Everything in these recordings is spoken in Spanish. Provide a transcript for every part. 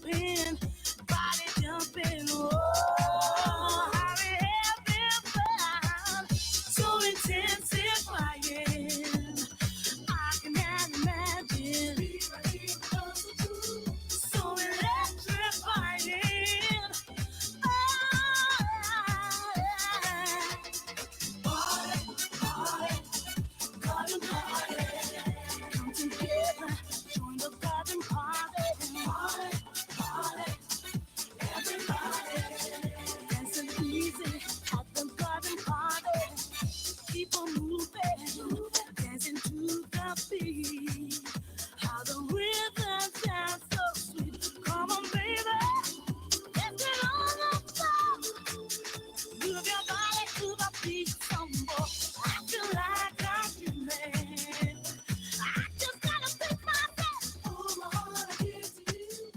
moving, body jumping. Oh, how we have been found, so intensifying. I cannot imagine, so electrifying. Oh, party, party, garden party. Come together, join the garden party. Party, party, everybody. Dancing easy at the garden party. People moving, dancing to the beat. How the rhythm sounds so sweet. Come on, baby, let's get on the floor. Move your body to the beat some more. I feel like I'm dreaming. I just gotta pick myself. All my heart I give to you.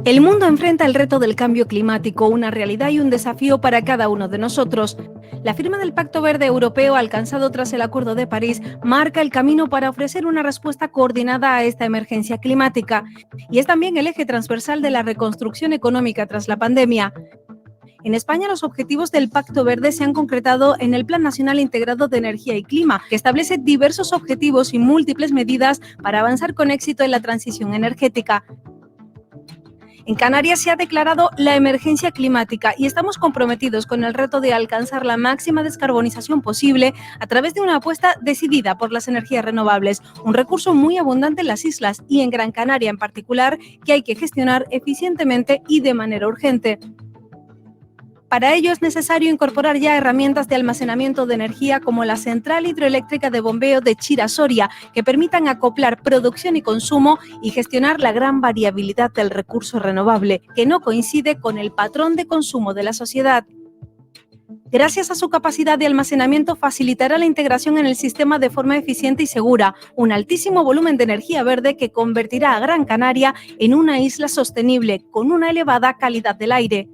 El mundo enfrenta el reto del cambio climático, una realidad y un desafío para cada uno de nosotros. La firma del Pacto Verde Europeo, alcanzado tras el Acuerdo de París, marca el camino para ofrecer una respuesta coordinada a esta emergencia climática y es también el eje transversal de la reconstrucción económica tras la pandemia. En España, los objetivos del Pacto Verde se han concretado en el Plan Nacional Integrado de Energía y Clima, que establece diversos objetivos y múltiples medidas para avanzar con éxito en la transición energética. En Canarias se ha declarado la emergencia climática y estamos comprometidos con el reto de alcanzar la máxima descarbonización posible a través de una apuesta decidida por las energías renovables, un recurso muy abundante en las islas y en Gran Canaria en particular, que hay que gestionar eficientemente y de manera urgente. Para ello es necesario incorporar ya herramientas de almacenamiento de energía como la central hidroeléctrica de bombeo de Chira-Soria, que permitan acoplar producción y consumo y gestionar la gran variabilidad del recurso renovable, que no coincide con el patrón de consumo de la sociedad. Gracias a su capacidad de almacenamiento facilitará la integración en el sistema de forma eficiente y segura, un altísimo volumen de energía verde que convertirá a Gran Canaria en una isla sostenible, con una elevada calidad del aire.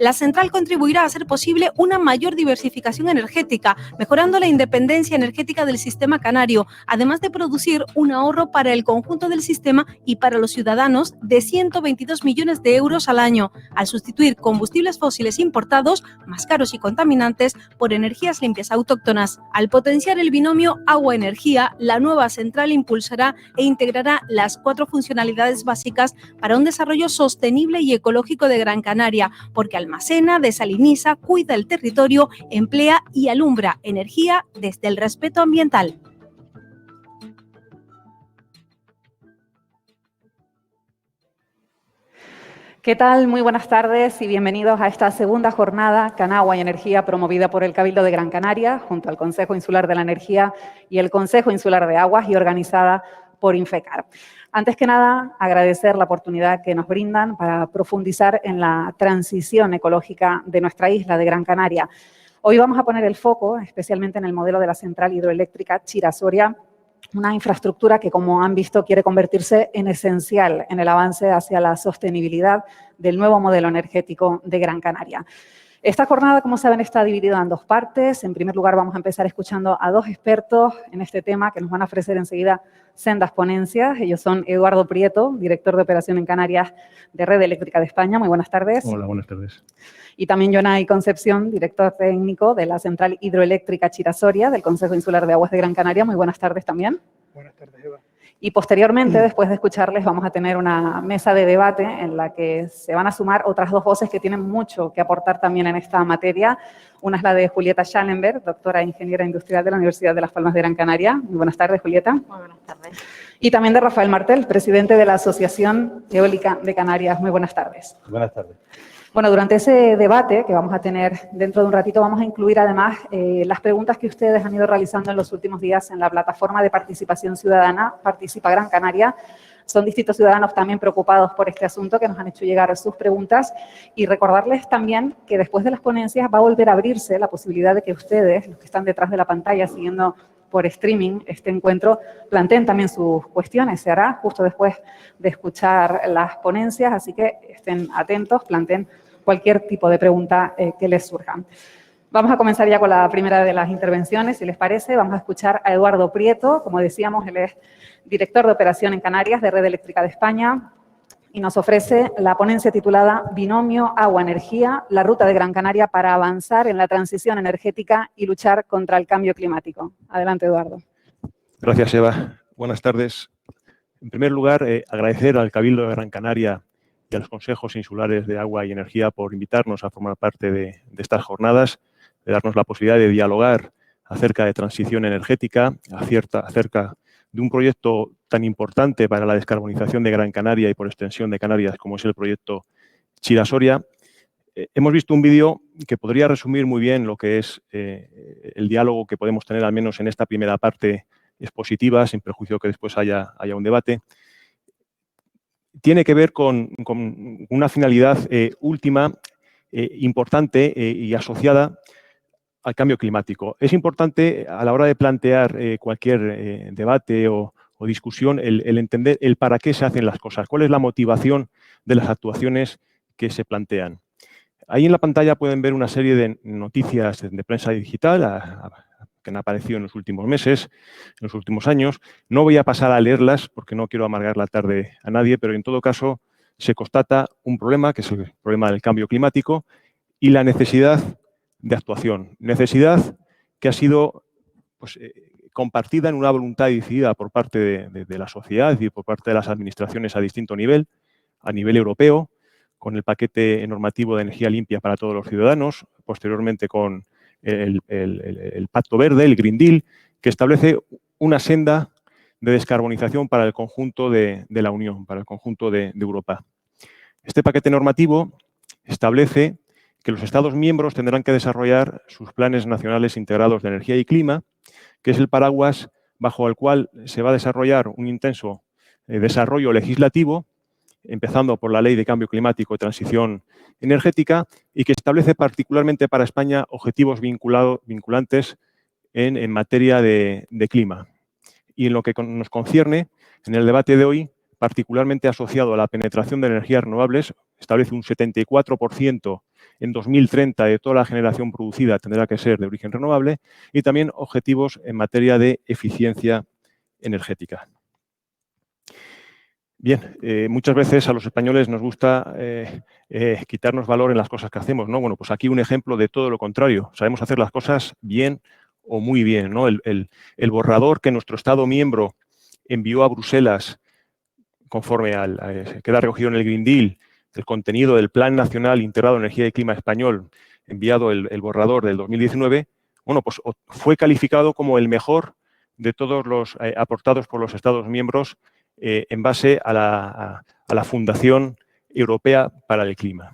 La central contribuirá a hacer posible una mayor diversificación energética, mejorando la independencia energética del sistema canario, además de producir un ahorro para el conjunto del sistema y para los ciudadanos de 122 millones de euros al año, al sustituir combustibles fósiles importados, más caros y contaminantes, por energías limpias autóctonas. Al potenciar el binomio agua-energía, la nueva central impulsará e integrará las 4 funcionalidades básicas para un desarrollo sostenible y ecológico de Gran Canaria, porque almacena, desaliniza, cuida el territorio, emplea y alumbra energía desde el respeto ambiental. ¿Qué tal? Muy buenas tardes y bienvenidos a esta segunda jornada Canagua y Energía promovida por el Cabildo de Gran Canaria junto al Consejo Insular de la Energía y el Consejo Insular de Aguas y organizada por Infecar. Antes que nada, agradecer la oportunidad que nos brindan para profundizar en la transición ecológica de nuestra isla de Gran Canaria. Hoy vamos a poner el foco especialmente en el modelo de la central hidroeléctrica Chira-Soria, una infraestructura que, como han visto, quiere convertirse en esencial en el avance hacia la sostenibilidad del nuevo modelo energético de Gran Canaria. Esta jornada, como saben, está dividida en 2 partes. En primer lugar, vamos a empezar escuchando a 2 expertos en este tema que nos van a ofrecer enseguida sendas ponencias. Ellos son Eduardo Prieto, director de operación en Canarias de Red Eléctrica de España. Muy buenas tardes. Hola, buenas tardes. Y también Jonay Concepción, director técnico de la central hidroeléctrica Chira-Soria del Consejo Insular de Aguas de Gran Canaria. Muy buenas tardes también. Buenas tardes, Eva. Y posteriormente, después de escucharles, vamos a tener una mesa de debate en la que se van a sumar otras 2 voces que tienen mucho que aportar también en esta materia. Una es la de Julieta Schallenberg, doctora e ingeniera industrial de la Universidad de Las Palmas de Gran Canaria. Muy buenas tardes, Julieta. Muy buenas tardes. Y también de Rafael Martel, presidente de la Asociación Eólica de Canarias. Muy buenas tardes. Buenas tardes. Bueno, durante ese debate que vamos a tener dentro de un ratito, vamos a incluir además las preguntas que ustedes han ido realizando en los últimos días en la plataforma de participación ciudadana Participa Gran Canaria. Son distintos ciudadanos también preocupados por este asunto que nos han hecho llegar sus preguntas y recordarles también que después de las ponencias va a volver a abrirse la posibilidad de que ustedes, los que están detrás de la pantalla siguiendo por streaming este encuentro, planteen también sus cuestiones. Se hará justo después de escuchar las ponencias, así que estén atentos, planteen cualquier tipo de pregunta que les surja. Vamos a comenzar ya con la primera de las intervenciones, si les parece. Vamos a escuchar a Eduardo Prieto. Como decíamos, él es director de operación en Canarias de Red Eléctrica de España y nos ofrece la ponencia titulada Binomio Agua-Energía, la ruta de Gran Canaria para avanzar en la transición energética y luchar contra el cambio climático. Adelante, Eduardo. Gracias, Eva. Buenas tardes. En primer lugar, agradecer al Cabildo de Gran Canaria y a los consejos insulares de agua y energía por invitarnos a formar parte de estas jornadas, de darnos la posibilidad de dialogar acerca de transición energética, acerca de un proyecto tan importante para la descarbonización de Gran Canaria y por extensión de Canarias como es el proyecto Chira-Soria. Hemos visto un vídeo que podría resumir muy bien lo que es el diálogo que podemos tener, al menos en esta primera parte expositiva, sin perjuicio que después haya un debate. Tiene que ver con una finalidad última, importante y asociada al cambio climático. Es importante a la hora de plantear cualquier debate o discusión el entender el para qué se hacen las cosas, cuál es la motivación de las actuaciones que se plantean. Ahí en la pantalla pueden ver una serie de noticias de prensa digital que han aparecido en los últimos meses, en los últimos años. No voy a pasar a leerlas porque no quiero amargar la tarde a nadie, pero en todo caso se constata un problema, que es el problema del cambio climático, y la necesidad de actuación. Necesidad que ha sido pues, compartida en una voluntad decidida por parte de la sociedad y por parte de las administraciones a distinto nivel, a nivel europeo, con el paquete normativo de energía limpia para todos los ciudadanos, posteriormente con el Pacto Verde, el Green Deal, que establece una senda de descarbonización para el conjunto de la Unión, para el conjunto de Europa. Este paquete normativo establece que los Estados miembros tendrán que desarrollar sus planes nacionales integrados de energía y clima, que es el paraguas bajo el cual se va a desarrollar un intenso desarrollo legislativo, empezando por la Ley de Cambio Climático y Transición Energética, y que establece particularmente para España objetivos vinculantes en materia de clima. Y en lo que nos concierne, en el debate de hoy, particularmente asociado a la penetración de energías renovables, establece un 74% en 2030 de toda la generación producida tendrá que ser de origen renovable, y también objetivos en materia de eficiencia energética. Bien, muchas veces a los españoles nos gusta quitarnos valor en las cosas que hacemos, ¿no? Bueno, pues aquí un ejemplo de todo lo contrario. Sabemos hacer las cosas bien o muy bien, ¿no? El borrador que nuestro Estado miembro envió a Bruselas conforme queda recogido en el Green Deal, el contenido del Plan Nacional Integrado de Energía y Clima Español, enviado el borrador del 2019, bueno, pues fue calificado como el mejor de todos los aportados por los Estados miembros en base a la Fundación Europea para el Clima.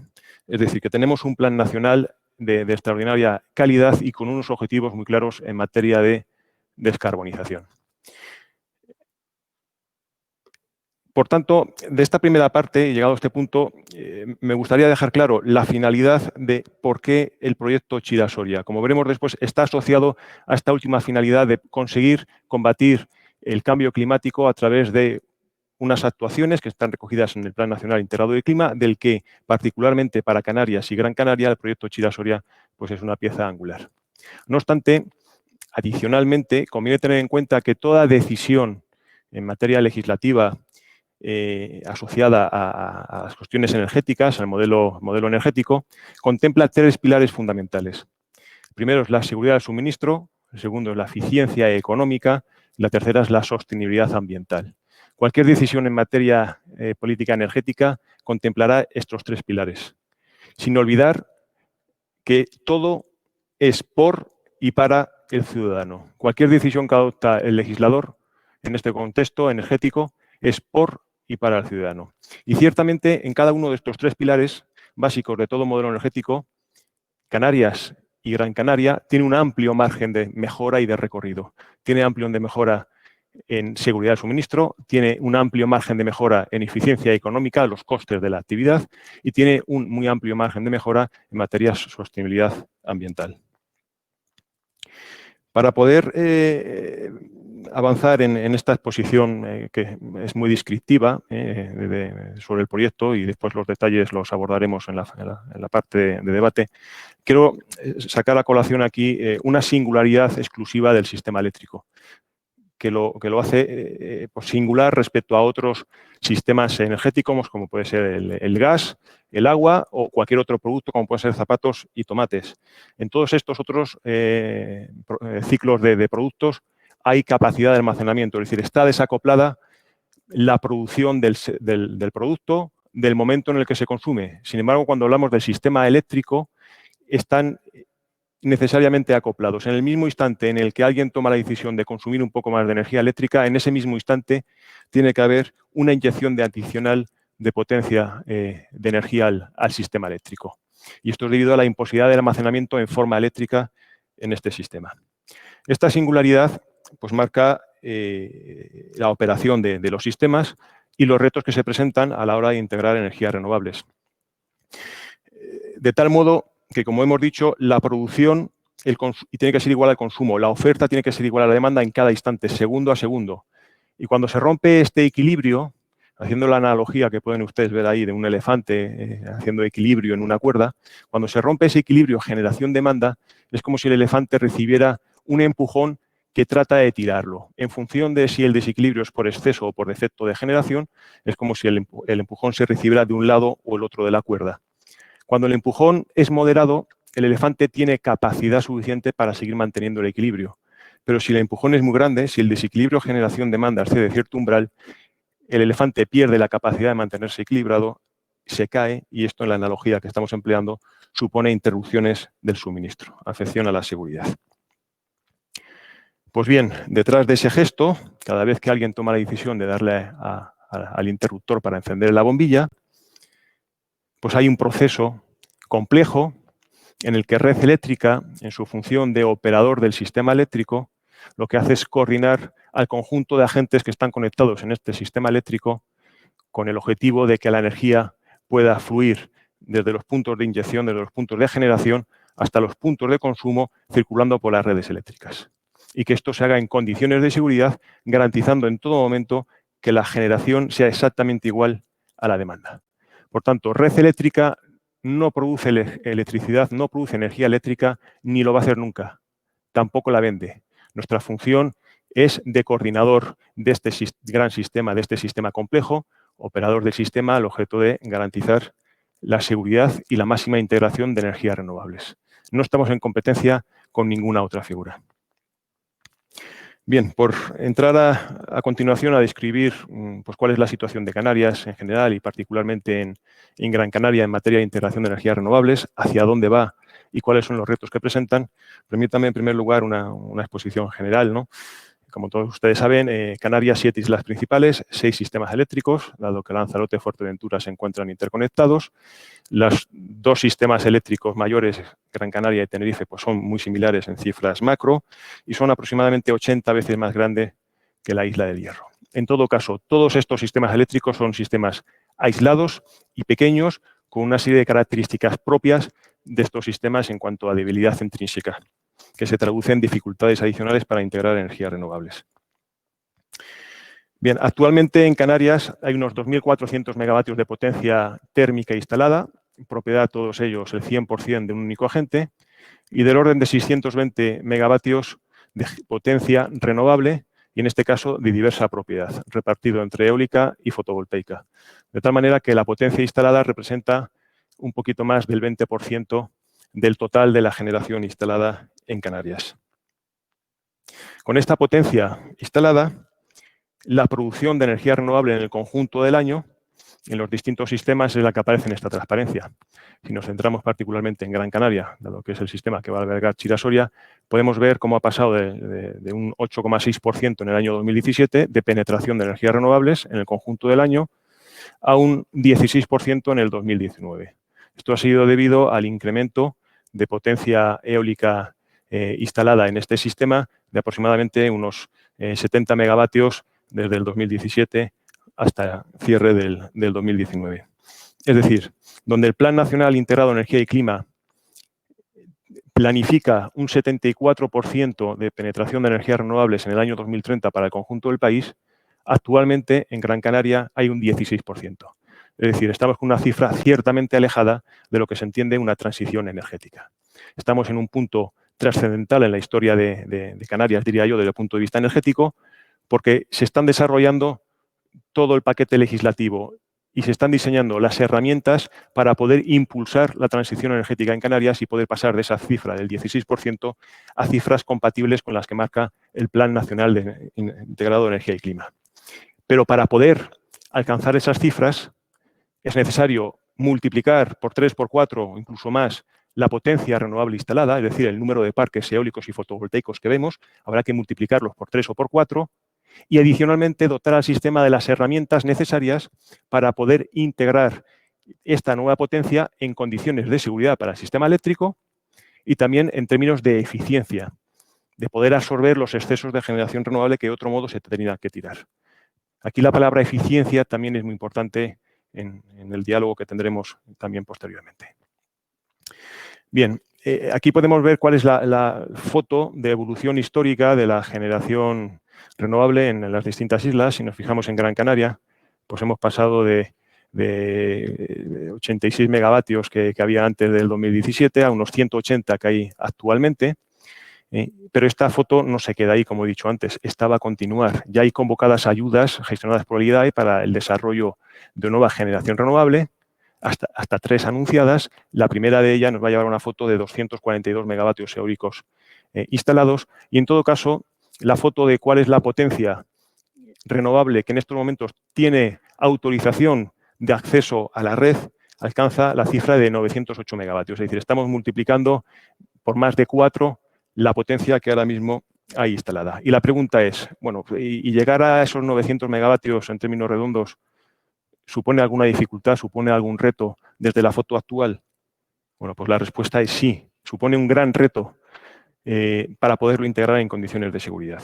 Es decir, que tenemos un plan nacional de extraordinaria calidad y con unos objetivos muy claros en materia de descarbonización. Por tanto, de esta primera parte, llegado a este punto, me gustaría dejar claro la finalidad de por qué el proyecto Chira-Soria. Como veremos después, está asociado a esta última finalidad de conseguir combatir el cambio climático a través de unas actuaciones que están recogidas en el Plan Nacional Integrado de Clima, del que, particularmente para Canarias y Gran Canaria, el proyecto Chira-Soria pues es una pieza angular. No obstante, adicionalmente, conviene tener en cuenta que toda decisión en materia legislativa asociada a las cuestiones energéticas, al modelo energético, contempla tres pilares fundamentales. El primero es la seguridad del suministro, el segundo es la eficiencia económica y la tercera es la sostenibilidad ambiental. Cualquier decisión en materia política energética contemplará estos tres pilares, sin olvidar que todo es por y para el ciudadano. Cualquier decisión que adopta el legislador en este contexto energético es por y para el ciudadano. Y ciertamente en cada uno de estos tres pilares básicos de todo modelo energético, Canarias y Gran Canaria tiene un amplio margen de mejora y de recorrido. Tiene amplio de mejora en seguridad de suministro, tiene un amplio margen de mejora en eficiencia económica, los costes de la actividad, y tiene un muy amplio margen de mejora en materia de sostenibilidad ambiental. Para poder avanzar en esta exposición que es muy descriptiva sobre el proyecto y después los detalles los abordaremos en la parte de debate. Quiero sacar a colación aquí una singularidad exclusiva del sistema eléctrico, que lo hace pues singular respecto a otros sistemas energéticos, como puede ser el gas, el agua o cualquier otro producto, como pueden ser zapatos y tomates. En todos estos otros ciclos de productos hay capacidad de almacenamiento, es decir, está desacoplada la producción del producto del momento en el que se consume. Sin embargo, cuando hablamos del sistema eléctrico, están necesariamente acoplados. En el mismo instante en el que alguien toma la decisión de consumir un poco más de energía eléctrica, en ese mismo instante tiene que haber una inyección adicional de potencia de energía al sistema eléctrico. Y esto es debido a la imposibilidad del almacenamiento en forma eléctrica en este sistema. Esta singularidad pues marca la operación de los sistemas y los retos que se presentan a la hora de integrar energías renovables. De tal modo que, como hemos dicho, la producción y tiene que ser igual al consumo, la oferta tiene que ser igual a la demanda en cada instante, segundo a segundo. Y cuando se rompe este equilibrio, haciendo la analogía que pueden ustedes ver ahí de un elefante haciendo equilibrio en una cuerda, cuando se rompe ese equilibrio generación-demanda, es como si el elefante recibiera un empujón que trata de tirarlo. En función de si el desequilibrio es por exceso o por defecto de generación, es como si el empujón se recibiera de un lado o el otro de la cuerda. Cuando el empujón es moderado, el elefante tiene capacidad suficiente para seguir manteniendo el equilibrio. Pero si el empujón es muy grande, si el desequilibrio generación-demanda excede cierto umbral, el elefante pierde la capacidad de mantenerse equilibrado, se cae y esto, en la analogía que estamos empleando, supone interrupciones del suministro, afección a la seguridad. Pues bien, detrás de ese gesto, cada vez que alguien toma la decisión de darle al interruptor para encender la bombilla, pues hay un proceso complejo en el que Red Eléctrica, en su función de operador del sistema eléctrico, lo que hace es coordinar al conjunto de agentes que están conectados en este sistema eléctrico con el objetivo de que la energía pueda fluir desde los puntos de inyección, desde los puntos de generación, hasta los puntos de consumo, circulando por las redes eléctricas. Y que esto se haga en condiciones de seguridad, garantizando en todo momento que la generación sea exactamente igual a la demanda. Por tanto, Red Eléctrica no produce electricidad, no produce energía eléctrica, ni lo va a hacer nunca. Tampoco la vende. Nuestra función es de coordinador de este gran sistema, de este sistema complejo, operador del sistema al objeto de garantizar la seguridad y la máxima integración de energías renovables. No estamos en competencia con ninguna otra figura. Bien, por entrar a continuación a describir pues, cuál es la situación de Canarias en general y particularmente en Gran Canaria en materia de integración de energías renovables, hacia dónde va y cuáles son los retos que presentan, permítame en primer lugar una exposición general, ¿no? Como todos ustedes saben, Canarias, 7 islas principales, 6 sistemas eléctricos, dado que Lanzarote y Fuerteventura se encuentran interconectados. Los 2 sistemas eléctricos mayores, Gran Canaria y Tenerife, pues son muy similares en cifras macro y son aproximadamente 80 veces más grandes que la isla del Hierro. En todo caso, todos estos sistemas eléctricos son sistemas aislados y pequeños con una serie de características propias de estos sistemas en cuanto a debilidad intrínseca, que se traduce en dificultades adicionales para integrar energías renovables. Bien, actualmente en Canarias hay unos 2.400 megavatios de potencia térmica instalada, propiedad todos ellos el 100% de un único agente, y del orden de 620 megavatios de potencia renovable, y en este caso de diversa propiedad, repartido entre eólica y fotovoltaica. De tal manera que la potencia instalada representa un poquito más del 20% del total de la generación instalada en Canarias. Con esta potencia instalada, la producción de energía renovable en el conjunto del año, en los distintos sistemas, es la que aparece en esta transparencia. Si nos centramos particularmente en Gran Canaria, dado que es el sistema que va a albergar Chira-Soria, podemos ver cómo ha pasado de un 8,6% en el año 2017 de penetración de energías renovables en el conjunto del año a un 16% en el 2019. Esto ha sido debido al incremento de potencia eólica instalada en este sistema de aproximadamente unos 70 megavatios desde el 2017 hasta cierre del 2019. Es decir, donde el Plan Nacional Integrado de Energía y Clima planifica un 74% de penetración de energías renovables en el año 2030 para el conjunto del país, actualmente en Gran Canaria hay un 16%. Es decir, estamos con una cifra ciertamente alejada de lo que se entiende una transición energética. Estamos en un punto trascendental en la historia de Canarias, diría yo, desde el punto de vista energético, porque se están desarrollando todo el paquete legislativo y se están diseñando las herramientas para poder impulsar la transición energética en Canarias y poder pasar de esa cifra del 16% a cifras compatibles con las que marca el Plan Nacional Integrado de Energía y Clima. Pero para poder alcanzar esas cifras es necesario multiplicar por 3, por 4 o incluso más la potencia renovable instalada, es decir, el número de parques eólicos y fotovoltaicos que vemos, habrá que multiplicarlos por 3 o por 4 y adicionalmente dotar al sistema de las herramientas necesarias para poder integrar esta nueva potencia en condiciones de seguridad para el sistema eléctrico y también en términos de eficiencia, de poder absorber los excesos de generación renovable que de otro modo se tendrían que tirar. Aquí la palabra eficiencia también es muy importante en el diálogo que tendremos también posteriormente. Bien, aquí podemos ver cuál es la foto de evolución histórica de la generación renovable en las distintas islas. Si nos fijamos en Gran Canaria, pues hemos pasado de 86 megavatios que había antes del 2017 a unos 180 que hay actualmente. Pero esta foto no se queda ahí, como he dicho antes, esta va a continuar. Ya hay convocadas ayudas gestionadas por el IDAE para el desarrollo de nueva generación renovable, hasta 3 anunciadas. La primera de ellas nos va a llevar una foto de 242 megavatios eólicos instalados y, en todo caso, la foto de cuál es la potencia renovable que en estos momentos tiene autorización de acceso a la red alcanza la cifra de 908 megavatios. Es decir, estamos multiplicando por más de 4 la potencia que ahora mismo hay instalada. Y la pregunta es, bueno, ¿y llegar a esos 900 megavatios en términos redondos supone alguna dificultad, supone algún reto desde la foto actual? Bueno, pues la respuesta es sí, supone un gran reto para poderlo integrar en condiciones de seguridad.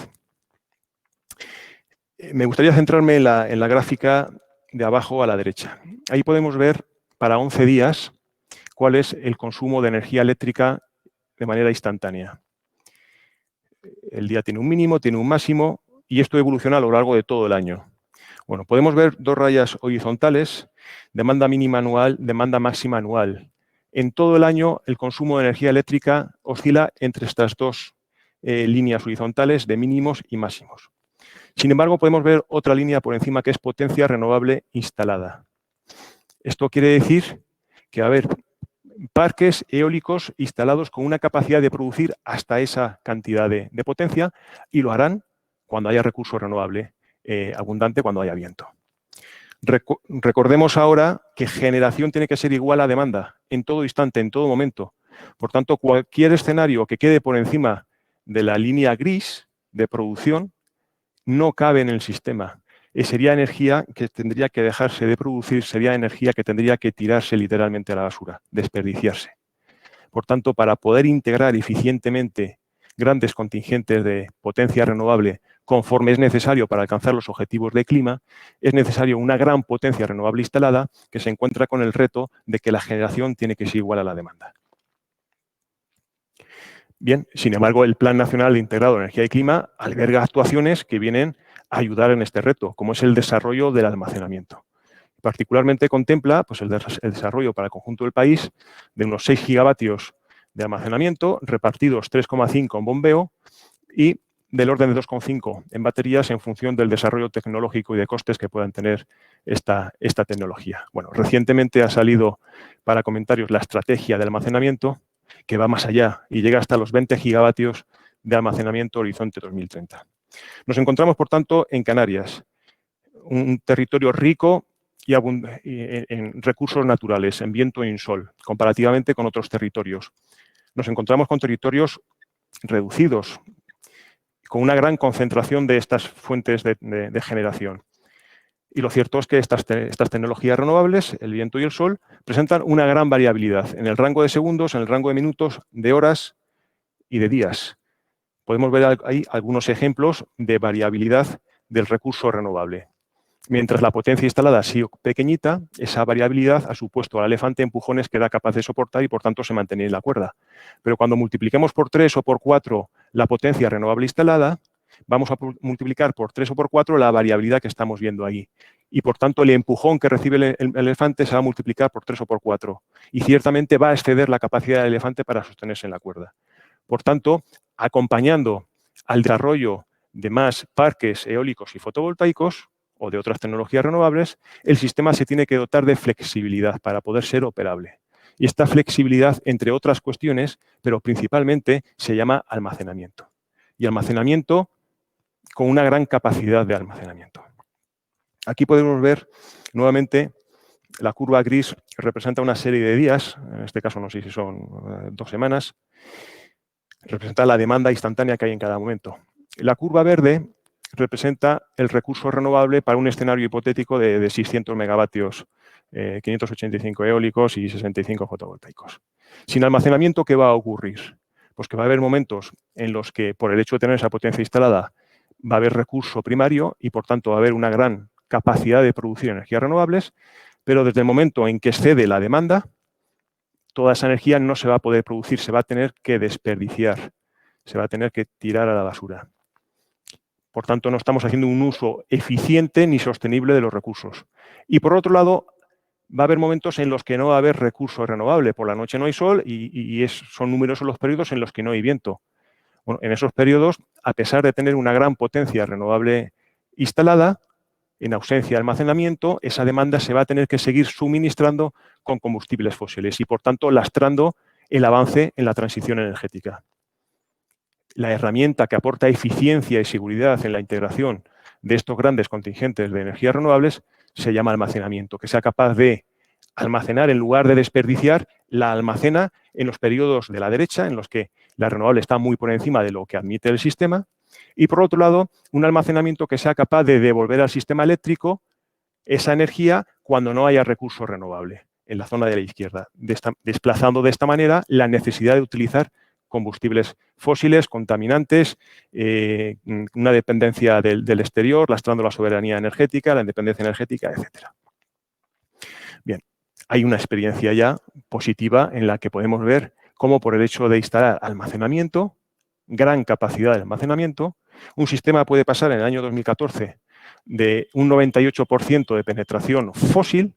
Me gustaría centrarme en la gráfica de abajo a la derecha. Ahí podemos ver para 11 días cuál es el consumo de energía eléctrica de manera instantánea. El día tiene un mínimo, tiene un máximo y esto evoluciona a lo largo de todo el año. Bueno, podemos ver 2 rayas horizontales, demanda mínima anual, demanda máxima anual. En todo el año el consumo de energía eléctrica oscila entre estas 2 líneas horizontales de mínimos y máximos. Sin embargo, podemos ver otra línea por encima que es potencia renovable instalada. Esto quiere decir que va a haber parques eólicos instalados con una capacidad de producir hasta esa cantidad de potencia y lo harán cuando haya recurso renovable abundante, cuando haya viento. Recordemos ahora que generación tiene que ser igual a demanda en todo instante, en todo momento. Por tanto, cualquier escenario que quede por encima de la línea gris de producción no cabe en el sistema. Sería energía que tendría que dejarse de producir, sería energía que tendría que tirarse literalmente a la basura, desperdiciarse. Por tanto, para poder integrar eficientemente grandes contingentes de potencia renovable conforme es necesario para alcanzar los objetivos de clima, es necesario una gran potencia renovable instalada que se encuentra con el reto de que la generación tiene que ser igual a la demanda. Bien, sin embargo, el Plan Nacional Integrado de Energía y Clima alberga actuaciones que vienen a ayudar en este reto, como es el desarrollo del almacenamiento. Particularmente contempla pues, el desarrollo para el conjunto del país de unos 6 gigavatios de almacenamiento, repartidos 3,5 en bombeo y del orden de 2,5 en baterías en función del desarrollo tecnológico y de costes que puedan tener esta tecnología. Bueno, recientemente ha salido para comentarios la estrategia de almacenamiento que va más allá y llega hasta los 20 gigavatios de almacenamiento Horizonte 2030. Nos encontramos, por tanto, en Canarias, un territorio rico y en recursos naturales, en viento y en sol, comparativamente con otros territorios. Nos encontramos con territorios reducidos, con una gran concentración de estas fuentes de generación. Y lo cierto es que estas tecnologías renovables, el viento y el sol, presentan una gran variabilidad en el rango de segundos, en el rango de minutos, de horas y de días. Podemos ver ahí algunos ejemplos de variabilidad del recurso renovable. Mientras la potencia instalada ha sido pequeñita, esa variabilidad ha supuesto al elefante empujones que era capaz de soportar y, por tanto, se mantenía en la cuerda. Pero cuando multipliquemos por 3 o por 4 la potencia renovable instalada, vamos a multiplicar por 3 o por 4 la variabilidad que estamos viendo ahí. Y, por tanto, el empujón que recibe el elefante se va a multiplicar por 3 o por 4. Y, ciertamente, va a exceder la capacidad del elefante para sostenerse en la cuerda. Por tanto, acompañando al desarrollo de más parques eólicos y fotovoltaicos, o de otras tecnologías renovables, el sistema se tiene que dotar de flexibilidad para poder ser operable. Y esta flexibilidad, entre otras cuestiones, pero principalmente, se llama almacenamiento. Y almacenamiento con una gran capacidad de almacenamiento. Aquí podemos ver nuevamente la curva gris representa una serie de días, en este caso no sé si son 2 semanas, representa la demanda instantánea que hay en cada momento. La curva verde representa el recurso renovable para un escenario hipotético de 600 megavatios, 585 eólicos y 65 fotovoltaicos. Sin almacenamiento, ¿qué va a ocurrir? Pues que va a haber momentos en los que, por el hecho de tener esa potencia instalada, va a haber recurso primario y, por tanto, va a haber una gran capacidad de producir energías renovables, pero desde el momento en que excede la demanda, toda esa energía no se va a poder producir, se va a tener que desperdiciar, se va a tener que tirar a la basura. Por tanto, no estamos haciendo un uso eficiente ni sostenible de los recursos. Y por otro lado, va a haber momentos en los que no va a haber recurso renovable. Por la noche no hay sol y son numerosos los periodos en los que no hay viento. Bueno, en esos periodos, a pesar de tener una gran potencia renovable instalada, en ausencia de almacenamiento, esa demanda se va a tener que seguir suministrando con combustibles fósiles y, por tanto, lastrando el avance en la transición energética. La herramienta que aporta eficiencia y seguridad en la integración de estos grandes contingentes de energías renovables se llama almacenamiento, que sea capaz de almacenar en lugar de desperdiciar, la almacena en los periodos de la derecha, en los que la renovable está muy por encima de lo que admite el sistema, y por otro lado, un almacenamiento que sea capaz de devolver al sistema eléctrico esa energía cuando no haya recurso renovable en la zona de la izquierda, desplazando de esta manera la necesidad de utilizar combustibles fósiles, contaminantes, una dependencia del exterior, lastrando la soberanía energética, la independencia energética, etc. Bien, hay una experiencia ya positiva en la que podemos ver cómo, por el hecho de instalar almacenamiento, gran capacidad de almacenamiento, un sistema puede pasar en el año 2014 de un 98% de penetración fósil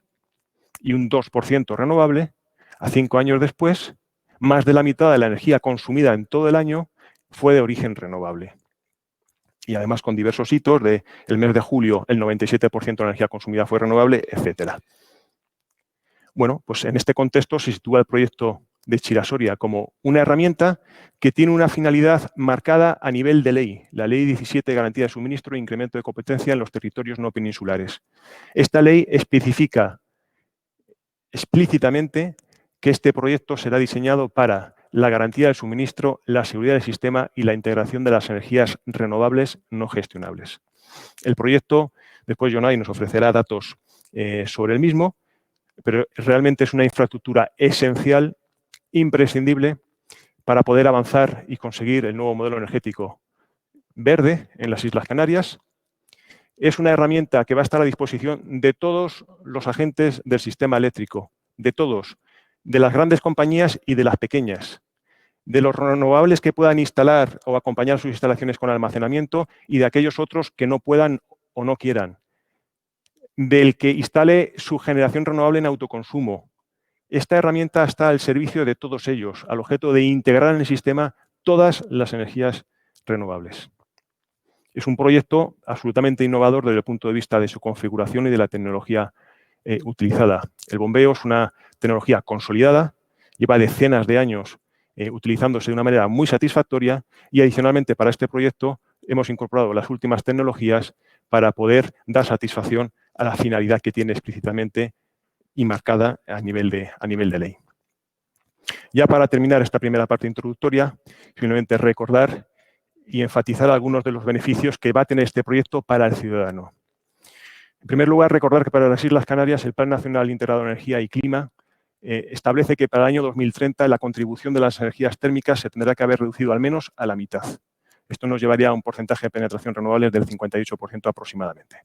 y un 2% renovable, a 5 años después, más de la mitad de la energía consumida en todo el año fue de origen renovable. Y además con diversos hitos, del mes de julio el 97% de la energía consumida fue renovable, etc. Bueno, pues en este contexto se sitúa el proyecto de Chira-Soria como una herramienta que tiene una finalidad marcada a nivel de ley, la Ley 17 de Garantía de Suministro e Incremento de Competencia en los Territorios No Peninsulares. Esta ley especifica explícitamente que este proyecto será diseñado para la garantía del suministro, la seguridad del sistema y la integración de las energías renovables no gestionables. El proyecto, después Jonay nos ofrecerá datos sobre el mismo, pero realmente es una infraestructura esencial, imprescindible, para poder avanzar y conseguir el nuevo modelo energético verde en las Islas Canarias. Es una herramienta que va a estar a disposición de todos los agentes del sistema eléctrico, de todos, de las grandes compañías y de las pequeñas, de los renovables que puedan instalar o acompañar sus instalaciones con almacenamiento y de aquellos otros que no puedan o no quieran, del que instale su generación renovable en autoconsumo. Esta herramienta está al servicio de todos ellos, al objeto de integrar en el sistema todas las energías renovables. Es un proyecto absolutamente innovador desde el punto de vista de su configuración y de la tecnología utilizada. El bombeo es una tecnología consolidada, lleva decenas de años utilizándose de una manera muy satisfactoria y adicionalmente para este proyecto hemos incorporado las últimas tecnologías para poder dar satisfacción a la finalidad que tiene explícitamente y marcada a nivel de ley. Ya para terminar esta primera parte introductoria, simplemente recordar y enfatizar algunos de los beneficios que va a tener este proyecto para el ciudadano. En primer lugar, recordar que para las Islas Canarias el Plan Nacional Integrado de Energía y Clima establece que para el año 2030 la contribución de las energías térmicas se tendrá que haber reducido al menos a la mitad. Esto nos llevaría a un porcentaje de penetración renovable del 58% aproximadamente.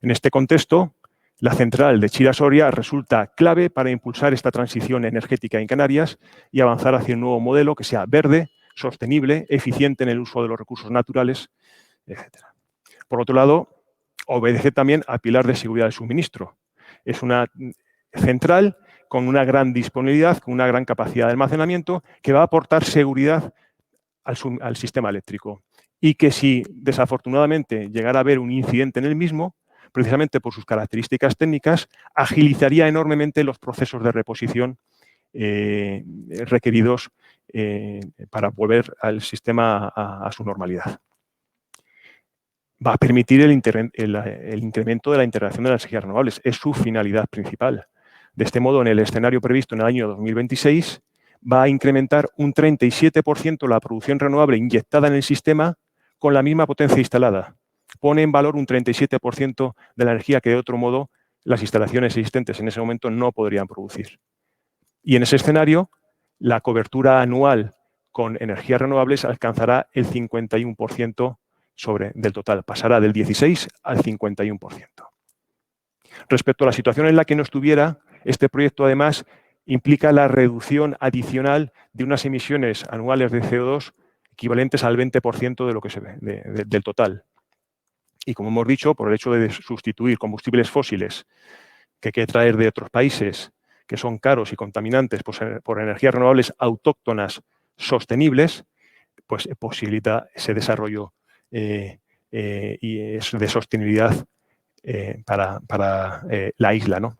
En este contexto, la central de Chira-Soria resulta clave para impulsar esta transición energética en Canarias y avanzar hacia un nuevo modelo que sea verde, sostenible, eficiente en el uso de los recursos naturales, etc. Por otro lado, obedece también al pilar de seguridad del suministro. Es una central con una gran disponibilidad, con una gran capacidad de almacenamiento, que va a aportar seguridad al sistema eléctrico. Y que si desafortunadamente llegara a haber un incidente en el mismo, precisamente por sus características técnicas, agilizaría enormemente los procesos de reposición requeridos para volver al sistema a su normalidad. Va a permitir el incremento de la integración de las energías renovables. Es su finalidad principal. De este modo, en el escenario previsto en el año 2026, va a incrementar un 37% la producción renovable inyectada en el sistema con la misma potencia instalada. Pone en valor un 37% de la energía que, de otro modo, las instalaciones existentes en ese momento no podrían producir. Y en ese escenario, la cobertura anual con energías renovables alcanzará el 51% del total. Pasará del 16 al 51%. Respecto a la situación en la que no estuviera, este proyecto, además, implica la reducción adicional de unas emisiones anuales de CO2 equivalentes al 20% de lo que se ve, del total. Y como hemos dicho, por el hecho de sustituir combustibles fósiles que hay que traer de otros países que son caros y contaminantes por energías renovables autóctonas sostenibles, pues posibilita ese desarrollo y es de sostenibilidad para la isla, ¿no?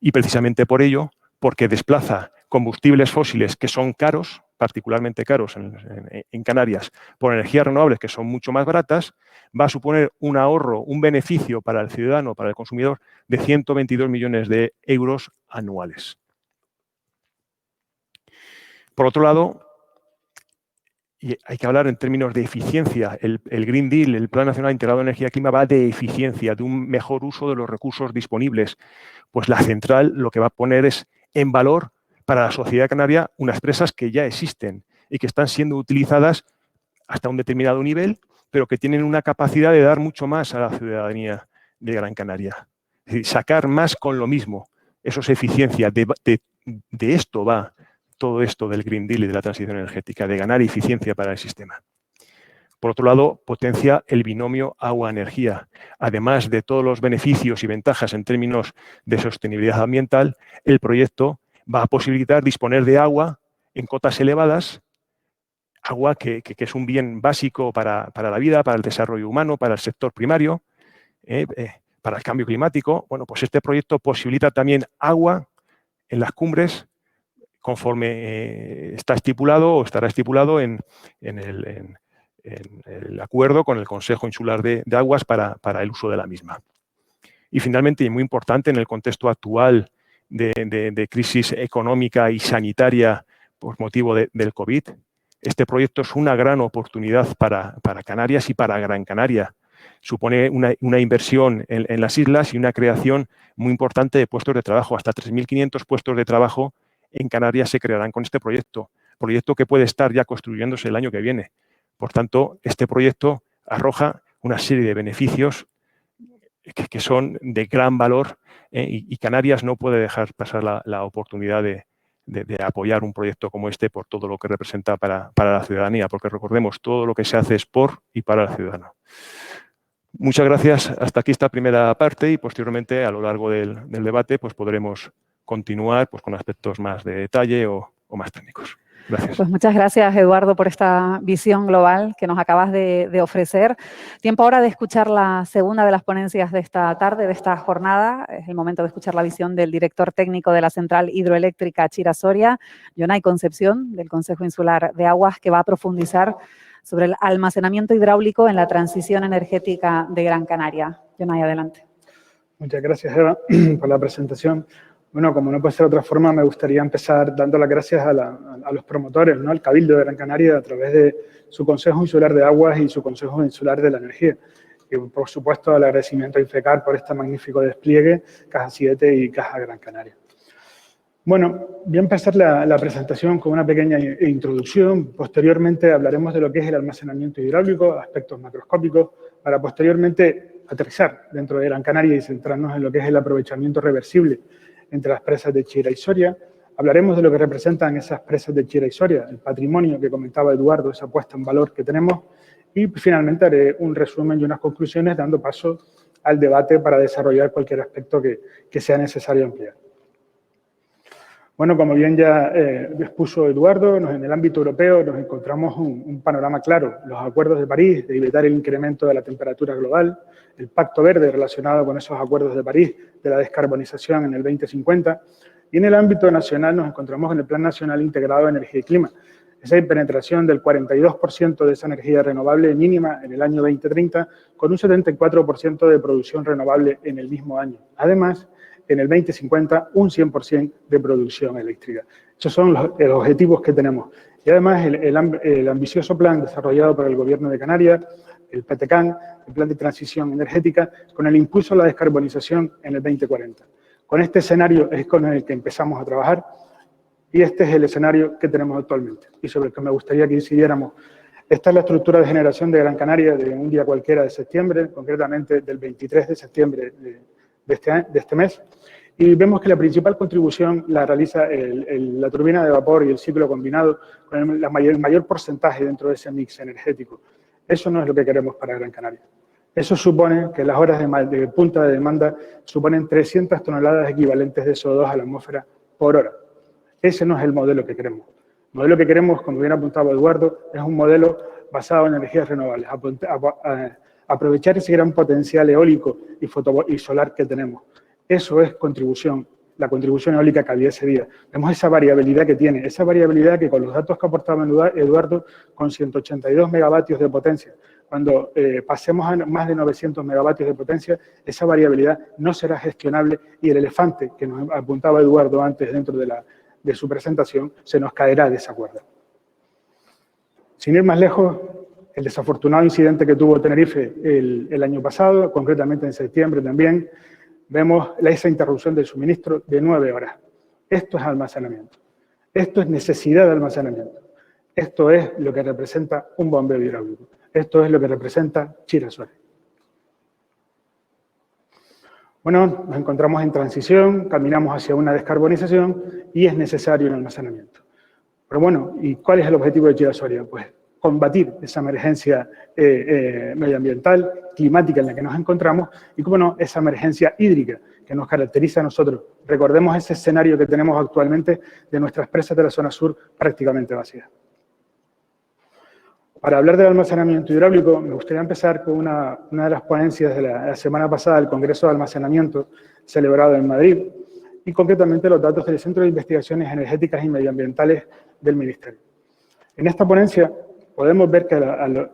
Y precisamente por ello, porque desplaza combustibles fósiles que son caros, particularmente caros en Canarias, por energías renovables que son mucho más baratas, va a suponer un ahorro, un beneficio para el ciudadano, para el consumidor, de 122 millones de euros anuales. Por otro lado, y hay que hablar en términos de eficiencia. El Green Deal, el Plan Nacional Integrado de Energía y Clima, va de eficiencia, de un mejor uso de los recursos disponibles. Pues la central lo que va a poner es en valor para la sociedad canaria unas presas que ya existen y que están siendo utilizadas hasta un determinado nivel, pero que tienen una capacidad de dar mucho más a la ciudadanía de Gran Canaria. Es decir, sacar más con lo mismo. Eso es eficiencia. De esto va todo esto del Green Deal y de la transición energética, de ganar eficiencia para el sistema. Por otro lado, potencia el binomio agua-energía. Además de todos los beneficios y ventajas en términos de sostenibilidad ambiental, el proyecto va a posibilitar disponer de agua en cotas elevadas, agua que es un bien básico para la vida, para el desarrollo humano, para el sector primario, para el cambio climático. Bueno, pues este proyecto posibilita también agua en las cumbres, conforme está estipulado o estará estipulado en el acuerdo con el Consejo Insular de Aguas para el uso de la misma. Y finalmente, y muy importante en el contexto actual de crisis económica y sanitaria por motivo del COVID, este proyecto es una gran oportunidad para Canarias y para Gran Canaria. Supone una inversión en las islas y una creación muy importante de puestos de trabajo. Hasta 3.500 puestos de trabajo en Canarias se crearán con este proyecto que puede estar ya construyéndose el año que viene. Por tanto, este proyecto arroja una serie de beneficios que son de gran valor y Canarias no puede dejar pasar la oportunidad de apoyar un proyecto como este por todo lo que representa para la ciudadanía, porque recordemos, todo lo que se hace es por y para el ciudadano. Muchas gracias. Hasta aquí esta primera parte y posteriormente, a lo largo del debate, pues podremos continuar pues, con aspectos más de detalle o más técnicos. Gracias. Pues muchas gracias, Eduardo, por esta visión global que nos acabas de ofrecer. Tiempo ahora de escuchar la segunda de las ponencias de esta tarde, de esta jornada. Es el momento de escuchar la visión del director técnico de la Central Hidroeléctrica Chira-Soria, Jonay Concepción, del Consejo Insular de Aguas, que va a profundizar sobre el almacenamiento hidráulico en la transición energética de Gran Canaria. Jonay, adelante. Muchas gracias, Eva, por la presentación. Bueno, como no puede ser de otra forma, me gustaría empezar dando las gracias a los promotores, ¿no? Al Cabildo de Gran Canaria, a través de su Consejo Insular de Aguas y su Consejo Insular de la Energía. Y, por supuesto, el agradecimiento a IFECAR por este magnífico despliegue, Caja 7 y Caja Gran Canaria. Bueno, voy a empezar la presentación con una pequeña introducción. Posteriormente hablaremos de lo que es el almacenamiento hidráulico, aspectos macroscópicos, para posteriormente aterrizar dentro de Gran Canaria y centrarnos en lo que es el aprovechamiento reversible entre las presas de Chira y Soria. Hablaremos de lo que representan esas presas de Chira y Soria, el patrimonio que comentaba Eduardo, esa puesta en valor que tenemos, y finalmente haré un resumen y unas conclusiones dando paso al debate para desarrollar cualquier aspecto que sea necesario ampliar. Bueno, como bien ya expuso Eduardo, en el ámbito europeo nos encontramos un panorama claro. Los acuerdos de París de evitar el incremento de la temperatura global, el Pacto Verde relacionado con esos acuerdos de París de la descarbonización en el 2050, y en el ámbito nacional nos encontramos en el Plan Nacional Integrado de Energía y Clima. Esa penetración del 42% de esa energía renovable mínima en el año 2030, con un 74% de producción renovable en el mismo año. Además, en el 2050, un 100% de producción eléctrica. Esos son los objetivos que tenemos. Y además, el ambicioso plan desarrollado por el Gobierno de Canarias, el PTCAN, el Plan de Transición Energética, con el impulso a la descarbonización en el 2040. Con este escenario es con el que empezamos a trabajar y este es el escenario que tenemos actualmente y sobre el que me gustaría que incidiéramos. Esta es la estructura de generación de Gran Canaria de un día cualquiera de septiembre, concretamente del 23 de septiembre de este mes, y vemos que la principal contribución la realiza la turbina de vapor y el ciclo combinado con el mayor porcentaje dentro de ese mix energético. Eso no es lo que queremos para Gran Canaria. Eso supone que las horas de punta de demanda suponen 300 toneladas equivalentes de CO2 a la atmósfera por hora. Ese no es el modelo que queremos. El modelo que queremos, como bien apuntaba Eduardo, es un modelo basado en energías renovables, aprovechar ese gran potencial eólico y solar que tenemos. Eso es contribución, la contribución eólica que había ese día. Vemos esa variabilidad que tiene, esa variabilidad que con los datos que aportaba Eduardo, con 182 megavatios de potencia, cuando pasemos a más de 900 megavatios de potencia, esa variabilidad no será gestionable y el elefante que nos apuntaba Eduardo antes dentro de su presentación se nos caerá de esa cuerda. Sin ir más lejos, el desafortunado incidente que tuvo Tenerife el año pasado, concretamente en septiembre también, vemos esa interrupción del suministro de 9 horas. Esto es almacenamiento. Esto es necesidad de almacenamiento. Esto es lo que representa un bombeo hidráulico. Esto es lo que representa Chira Soria. Bueno, nos encontramos en transición, caminamos hacia una descarbonización y es necesario el almacenamiento. Pero bueno, ¿y cuál es el objetivo de Chira Soria? Pues combatir esa emergencia medioambiental, climática en la que nos encontramos y, cómo no, esa emergencia hídrica que nos caracteriza a nosotros. Recordemos ese escenario que tenemos actualmente de nuestras presas de la zona sur prácticamente vacías. Para hablar del almacenamiento hidráulico, me gustaría empezar con una de las ponencias de la semana pasada del Congreso de Almacenamiento celebrado en Madrid y concretamente los datos del Centro de Investigaciones Energéticas y Medioambientales del Ministerio. En esta ponencia podemos ver que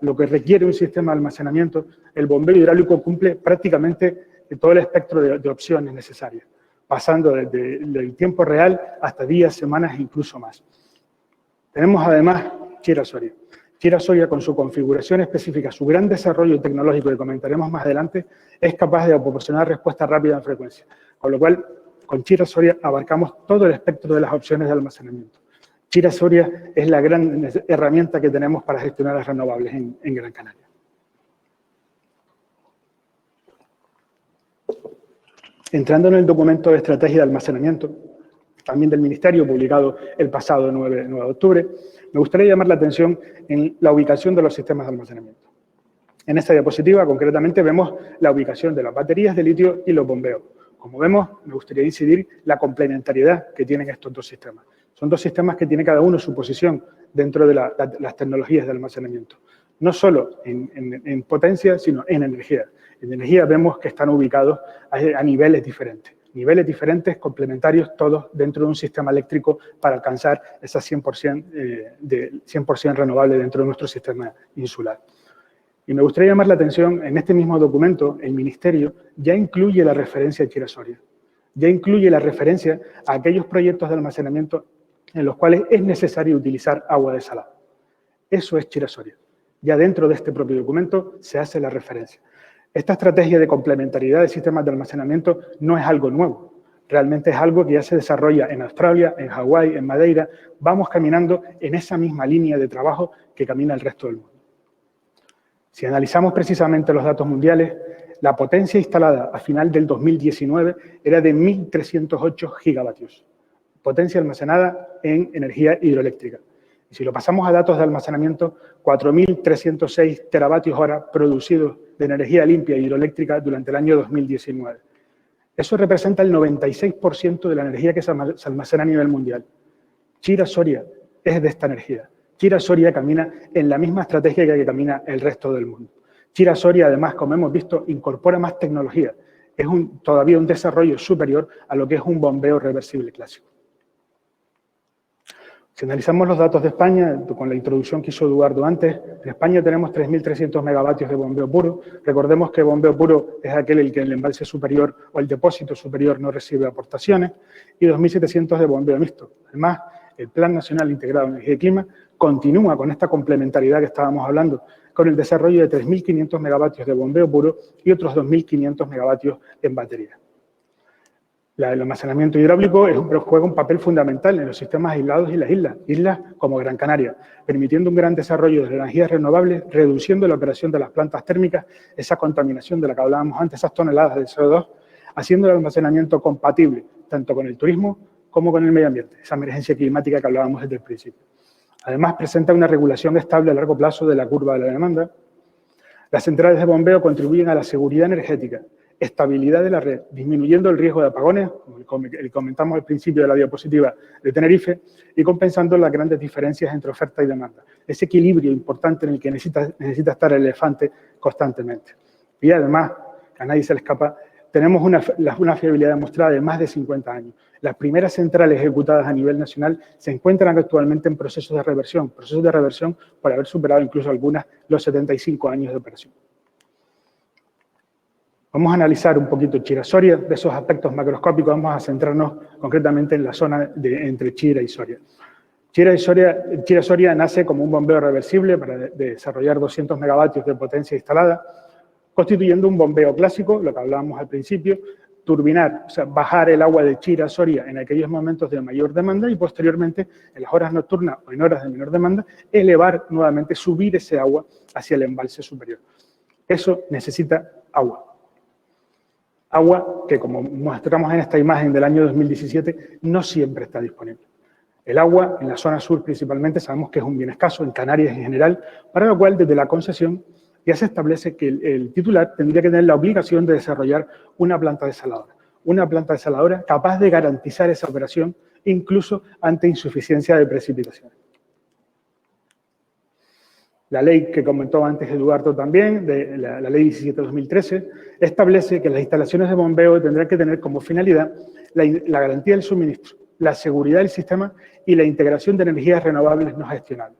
lo que requiere un sistema de almacenamiento, el bombeo hidráulico cumple prácticamente todo el espectro de opciones necesarias, pasando desde el tiempo real hasta días, semanas e incluso más. Tenemos además Chira Soria. Chira Soria, con su configuración específica, su gran desarrollo tecnológico que comentaremos más adelante, es capaz de proporcionar respuesta rápida en frecuencia. Con lo cual, con Chira Soria abarcamos todo el espectro de las opciones de almacenamiento. Chira Soria es la gran herramienta que tenemos para gestionar las renovables en Gran Canaria. Entrando en el documento de estrategia de almacenamiento, también del Ministerio, publicado el pasado 9 de octubre, me gustaría llamar la atención en la ubicación de los sistemas de almacenamiento. En esta diapositiva, concretamente, vemos la ubicación de las baterías de litio y los bombeos. Como vemos, me gustaría incidir la complementariedad que tienen estos dos sistemas. Son dos sistemas que tiene cada uno su posición dentro de las tecnologías de almacenamiento. No solo en potencia, sino en energía. En energía vemos que están ubicados a niveles diferentes. Niveles diferentes, complementarios, todos dentro de un sistema eléctrico para alcanzar esa 100% renovable dentro de nuestro sistema insular. Y me gustaría llamar la atención, en este mismo documento, el Ministerio ya incluye la referencia a Chira Soria. Ya incluye la referencia a aquellos proyectos de almacenamiento en los cuales es necesario utilizar agua desalada. Eso es Chira Soria. Ya dentro de este propio documento se hace la referencia. Esta estrategia de complementariedad de sistemas de almacenamiento no es algo nuevo. Realmente es algo que ya se desarrolla en Australia, en Hawái, en Madeira. Vamos caminando en esa misma línea de trabajo que camina el resto del mundo. Si analizamos precisamente los datos mundiales, La potencia instalada a final del 2019 era de 1.308 gigavatios. Potencia almacenada en energía hidroeléctrica. Y si lo pasamos a datos de almacenamiento, 4.306 teravatios hora producidos de energía limpia hidroeléctrica durante el año 2019. Eso representa el 96% de la energía que se almacena a nivel mundial. Chira-Soria es de esta energía. Chira-Soria camina en la misma estrategia que camina el resto del mundo. Chira-Soria, además, como hemos visto, incorpora más tecnología. Es todavía un desarrollo superior a lo que es un bombeo reversible clásico. Si analizamos los datos de España, con la introducción que hizo Eduardo antes, en España tenemos 3.300 megavatios de bombeo puro. Recordemos que bombeo puro es aquel en el que el embalse superior o el depósito superior no recibe aportaciones, y 2.700 de bombeo mixto. Además, el Plan Nacional Integrado de Energía y Clima continúa con esta complementariedad que estábamos hablando, con el desarrollo de 3.500 megavatios de bombeo puro y otros 2.500 megavatios en batería. El almacenamiento hidráulico juega un papel fundamental en los sistemas aislados y las islas como Gran Canaria, permitiendo un gran desarrollo de energías renovables, reduciendo la operación de las plantas térmicas, esa contaminación de la que hablábamos antes, esas toneladas de CO2, haciendo el almacenamiento compatible tanto con el turismo como con el medio ambiente, esa emergencia climática que hablábamos desde el principio. Además, presenta una regulación estable a largo plazo de la curva de la demanda. Las centrales de bombeo contribuyen a la seguridad energética, estabilidad de la red, disminuyendo el riesgo de apagones, como comentamos al principio de la diapositiva de Tenerife, y compensando las grandes diferencias entre oferta y demanda. Ese equilibrio importante en el que necesita estar el elefante constantemente. Y además, a nadie se le escapa, tenemos una fiabilidad demostrada de más de 50 años. Las primeras centrales ejecutadas a nivel nacional se encuentran actualmente en procesos de reversión por haber superado incluso algunas los 75 años de operación. Vamos a analizar un poquito Chira-Soria, de esos aspectos macroscópicos vamos a centrarnos concretamente en la zona entre Chira y Soria. Chira-Soria nace como un bombeo reversible para desarrollar 200 megavatios de potencia instalada, constituyendo un bombeo clásico, lo que hablábamos al principio, turbinar, o sea, bajar el agua de Chira-Soria en aquellos momentos de mayor demanda y posteriormente, en las horas nocturnas o en horas de menor demanda, elevar nuevamente, subir ese agua hacia el embalse superior. Eso necesita agua. Agua que, como mostramos en esta imagen del año 2017, no siempre está disponible. El agua, en la zona sur principalmente, sabemos que es un bien escaso, en Canarias en general, para lo cual, desde la concesión, ya se establece que el titular tendría que tener la obligación de desarrollar una planta desaladora capaz de garantizar esa operación, incluso ante insuficiencia de precipitaciones. La ley que comentó antes Eduardo también, de la ley 17/2013, establece que las instalaciones de bombeo tendrán que tener como finalidad la garantía del suministro, la seguridad del sistema y la integración de energías renovables no gestionables.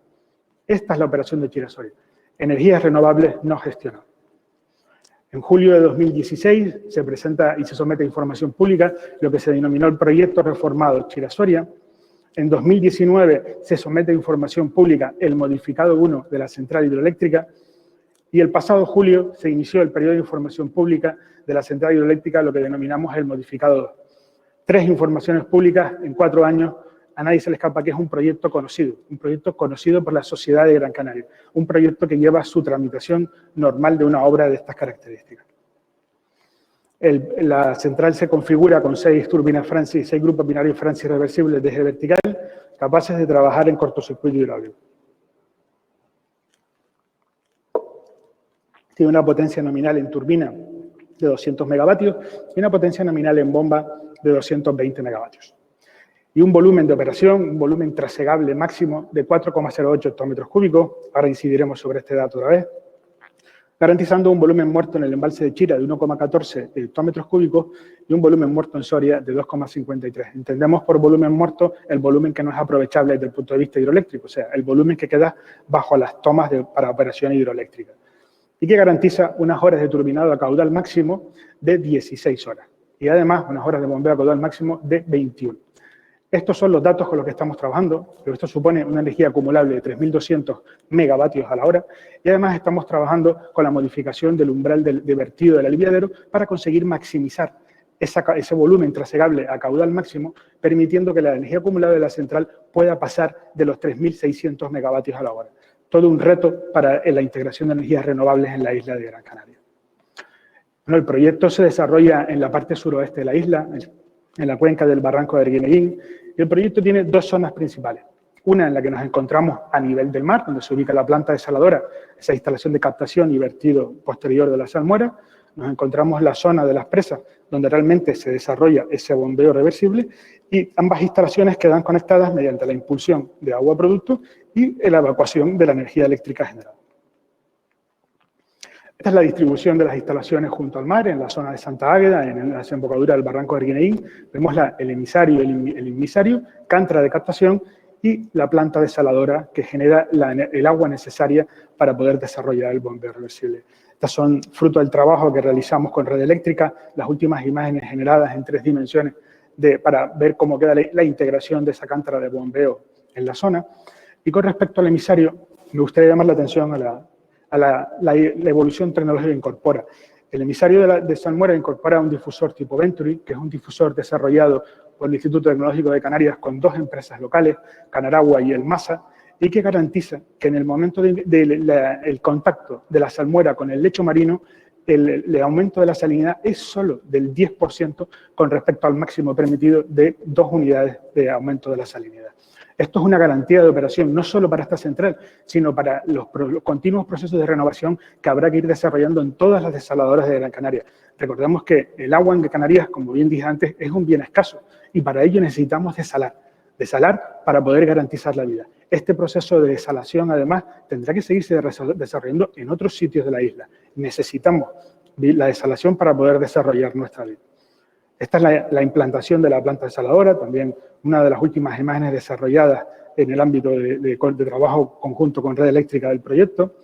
Esta es la operación de Chira-Soria. Energías renovables no gestionables. En julio de 2016 se presenta y se somete a información pública lo que se denominó el proyecto reformado Chira-Soria. En 2019 se somete a información pública el modificado 1 de la central hidroeléctrica y el pasado julio se inició el periodo de información pública de la central hidroeléctrica, lo que denominamos el modificado 2. 3 informaciones públicas en 4 años. A nadie se le escapa que es un proyecto conocido por la sociedad de Gran Canaria, un proyecto que lleva su tramitación normal de una obra de estas características. La central se configura con 6 turbinas Francis y 6 grupos binarios Francis reversibles de eje vertical, capaces de trabajar en cortocircuito hidráulico. Tiene una potencia nominal en turbina de 200 megavatios y una potencia nominal en bomba de 220 megavatios. Y un volumen de operación, un volumen trasegable máximo de 4,08 hectómetros cúbicos, ahora incidiremos sobre este dato otra vez, garantizando un volumen muerto en el embalse de Chira de 1,14 hectómetros cúbicos y un volumen muerto en Soria de 2,53. Entendemos por volumen muerto el volumen que no es aprovechable desde el punto de vista hidroeléctrico, o sea, el volumen que queda bajo las tomas para operación hidroeléctrica, y que garantiza unas horas de turbinado a caudal máximo de 16 horas, y además unas horas de bombeo a caudal máximo de 21. Estos son los datos con los que estamos trabajando, pero esto supone una energía acumulable de 3.200 megavatios a la hora y además estamos trabajando con la modificación del umbral de vertido del aliviadero para conseguir maximizar ese volumen trasegable a caudal máximo, permitiendo que la energía acumulada de la central pueda pasar de los 3.600 megavatios a la hora. Todo un reto para la integración de energías renovables en la isla de Gran Canaria. Bueno, el proyecto se desarrolla en la parte suroeste de la isla, en la cuenca del barranco de Arguineguín, y el proyecto tiene dos zonas principales. Una en la que nos encontramos a nivel del mar, donde se ubica la planta desaladora, esa instalación de captación y vertido posterior de la salmuera. Nos encontramos la zona de las presas, donde realmente se desarrolla ese bombeo reversible, y ambas instalaciones quedan conectadas mediante la impulsión de agua producto y la evacuación de la energía eléctrica generada. Esta es la distribución de las instalaciones junto al mar, en la zona de Santa Águeda, en la desembocadura del barranco de Arguineguín. Vemos el emisario y el inmisario, cantra de captación y la planta desaladora que genera el agua necesaria para poder desarrollar el bombeo reversible. Estas son fruto del trabajo que realizamos con Red Eléctrica, las últimas imágenes generadas en 3 dimensiones para ver cómo queda la integración de esa cántara de bombeo en la zona. Y con respecto al emisario, me gustaría llamar la atención a la evolución tecnológica que incorpora. El emisario de salmuera incorpora un difusor tipo Venturi, que es un difusor desarrollado por el Instituto Tecnológico de Canarias con 2 empresas locales, Canaragua y el MASA, y que garantiza que en el momento del contacto de la salmuera con el lecho marino, el aumento de la salinidad es solo del 10% con respecto al máximo permitido de 2 unidades de aumento de la salinidad. Esto es una garantía de operación no solo para esta central, sino para los continuos procesos de renovación que habrá que ir desarrollando en todas las desaladoras de Gran Canaria. Recordemos que el agua en Canarias, como bien dije antes, es un bien escaso y para ello necesitamos desalar para poder garantizar la vida. Este proceso de desalación, además, tendrá que seguirse desarrollando en otros sitios de la isla. Necesitamos la desalación para poder desarrollar nuestra vida. Esta es la implantación de la planta desaladora, también una de las últimas imágenes desarrolladas en el ámbito de trabajo conjunto con Red Eléctrica del proyecto.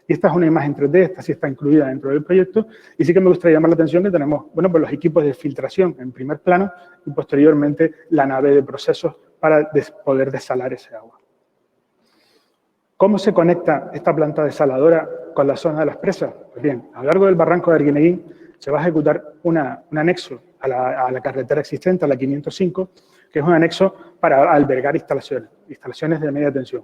Y esta es una imagen 3D, esta sí está incluida dentro del proyecto. Y sí que me gustaría llamar la atención que tenemos, bueno, pues los equipos de filtración en primer plano y posteriormente la nave de procesos para poder desalar ese agua. ¿Cómo se conecta esta planta desaladora con la zona de las presas? Pues bien, a lo largo del barranco de Arguineguín se va a ejecutar un anexo a la carretera existente, a la 505, que es un anexo para albergar instalaciones de media tensión.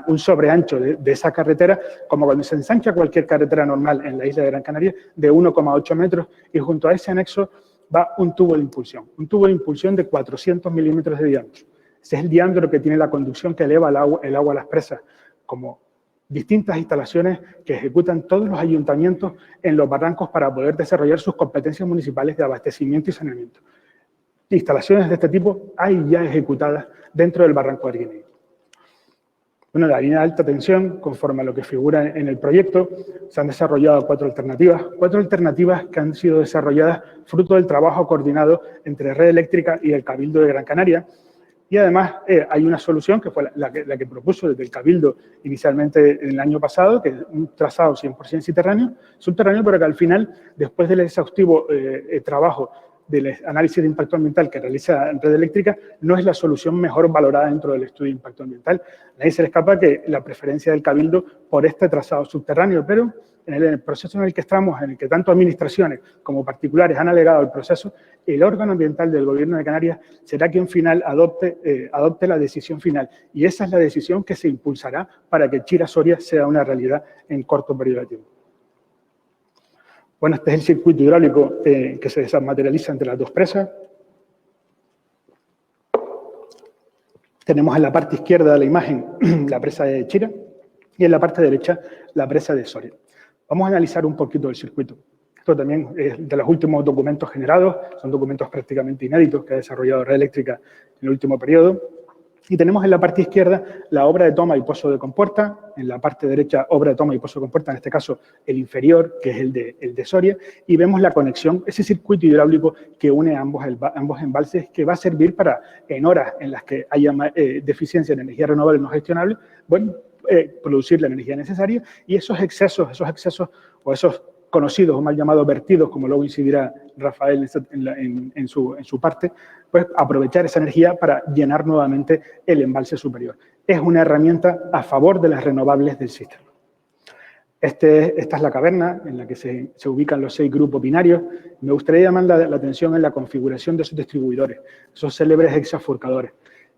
Un sobreancho de esa carretera, como cuando se ensancha cualquier carretera normal en la isla de Gran Canaria, de 1,8 metros, y junto a ese anexo va un tubo de impulsión de 400 milímetros de diámetro. Ese es el diámetro que tiene la conducción que eleva el agua a las presas, como distintas instalaciones que ejecutan todos los ayuntamientos en los barrancos para poder desarrollar sus competencias municipales de abastecimiento y saneamiento. Instalaciones de este tipo hay ya ejecutadas dentro del barranco de Arguineguín. Bueno, la línea de alta tensión, conforme a lo que figura en el proyecto, se han desarrollado 4 alternativas que han sido desarrolladas fruto del trabajo coordinado entre Red Eléctrica y el Cabildo de Gran Canaria. Y además hay una solución que fue la que propuso desde el Cabildo inicialmente en el año pasado, que es un trazado 100% subterráneo, pero que al final, después del exhaustivo trabajo del análisis de impacto ambiental que realiza Red Eléctrica, no es la solución mejor valorada dentro del estudio de impacto ambiental. A nadie se le escapa que la preferencia del Cabildo por este trazado subterráneo, pero en el proceso en el que estamos, en el que tanto administraciones como particulares han alegado el proceso, el órgano ambiental del Gobierno de Canarias será quien final adopte la decisión final. Y esa es la decisión que se impulsará para que Chira-Soria sea una realidad en corto periodo de tiempo. Bueno, este es el circuito hidráulico que se materializa entre las 2 presas. Tenemos en la parte izquierda de la imagen la presa de Chira y en la parte derecha la presa de Soria. Vamos a analizar un poquito el circuito. Esto también es de los últimos documentos generados, son documentos prácticamente inéditos que ha desarrollado Red Eléctrica en el último periodo. Y tenemos en la parte izquierda la obra de toma y pozo de compuerta, en la parte derecha obra de toma y pozo de compuerta, en este caso el inferior, que es el de Soria, y vemos la conexión, ese circuito hidráulico que une ambos embalses, que va a servir para, en horas en las que haya deficiencia en energía renovable no gestionable, bueno, producir la energía necesaria, y esos excesos o esos conocidos o mal llamados vertidos, como luego incidirá Rafael en su parte, pues aprovechar esa energía para llenar nuevamente el embalse superior. Es una herramienta a favor de las renovables del sistema. Esta es la caverna en la que se ubican los 6 grupos binarios. Me gustaría llamar la atención en la configuración de esos distribuidores, esos célebres hexafurcadores.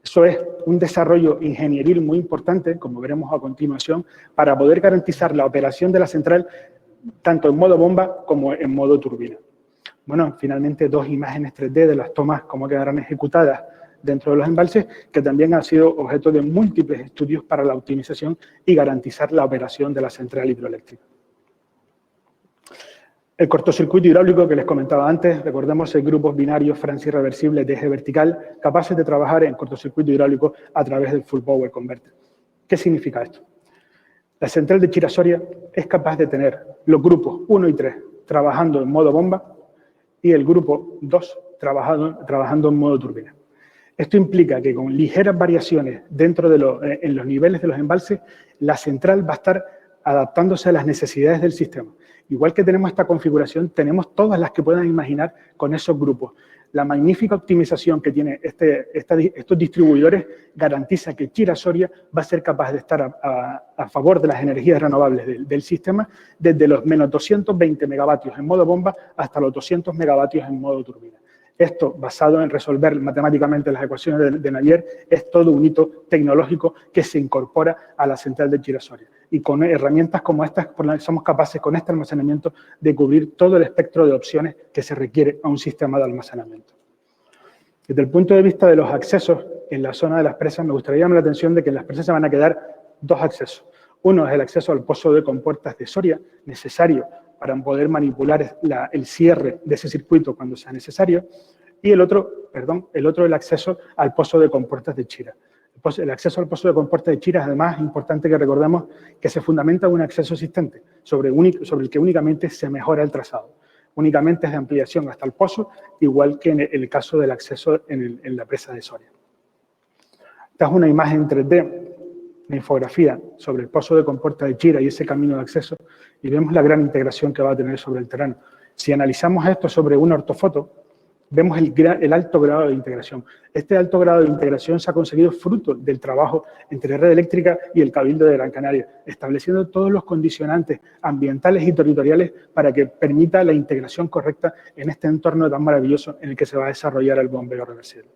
Eso es un desarrollo ingenieril muy importante, como veremos a continuación, para poder garantizar la operación de la central tanto en modo bomba como en modo turbina. Bueno, finalmente 2 imágenes 3D de las tomas, cómo quedarán ejecutadas dentro de los embalses, que también han sido objeto de múltiples estudios para la optimización y garantizar la operación de la central hidroeléctrica. El cortocircuito hidráulico que les comentaba antes, recordemos el grupos binarios Francis reversibles de eje vertical, capaces de trabajar en cortocircuito hidráulico a través del Full Power Converter. ¿Qué significa esto? La central de Chira-Soria es capaz de tener los grupos 1 y 3 trabajando en modo bomba y el grupo 2 trabajando en modo turbina. Esto implica que con ligeras variaciones dentro de en los niveles de los embalses, la central va a estar adaptándose a las necesidades del sistema. Igual que tenemos esta configuración, tenemos todas las que puedan imaginar con esos grupos. La magnífica optimización que tiene estos distribuidores garantiza que Chira-Soria va a ser capaz de estar a favor de las energías renovables del sistema desde los menos 220 megavatios en modo bomba hasta los 200 megavatios en modo turbina. Esto, basado en resolver matemáticamente las ecuaciones de Navier, es todo un hito tecnológico que se incorpora a la central de Chira-Soria. Y con herramientas como estas, somos capaces con este almacenamiento de cubrir todo el espectro de opciones que se requiere a un sistema de almacenamiento. Desde el punto de vista de los accesos en la zona de las presas, me gustaría llamar la atención de que en las presas se van a quedar 2 accesos. Uno es el acceso al pozo de compuertas de Soria, necesario para poder manipular el cierre de ese circuito cuando sea necesario, y el otro el acceso al pozo de compuertas de Chira. El acceso al pozo de compuertas de Chira es además importante que recordemos que se fundamenta en un acceso existente, sobre el que únicamente se mejora el trazado. Únicamente es de ampliación hasta el pozo, igual que en el caso del acceso en la presa de Soria. Esta es una imagen 3D, una infografía sobre el pozo de compuertas de Chira y ese camino de acceso, y vemos la gran integración que va a tener sobre el terreno. Si analizamos esto sobre una ortofoto, vemos el alto grado de integración. Este alto grado de integración se ha conseguido fruto del trabajo entre Red Eléctrica y el Cabildo de Gran Canaria, estableciendo todos los condicionantes ambientales y territoriales para que permita la integración correcta en este entorno tan maravilloso en el que se va a desarrollar el bombeo reversible.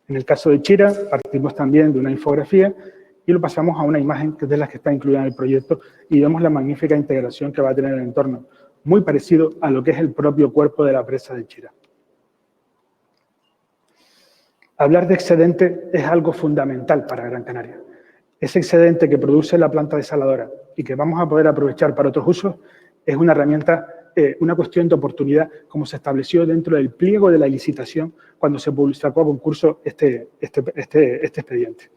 En el caso de Chira, partimos también de una infografía y lo pasamos a una imagen que es de las que está incluida en el proyecto y vemos la magnífica integración que va a tener el entorno, muy parecido a lo que es el propio cuerpo de la presa de Chira. Hablar de excedente es algo fundamental para Gran Canaria. Ese excedente que produce la planta desaladora y que vamos a poder aprovechar para otros usos es una herramienta, una cuestión de oportunidad, como se estableció dentro del pliego de la licitación cuando se sacó a concurso este expediente.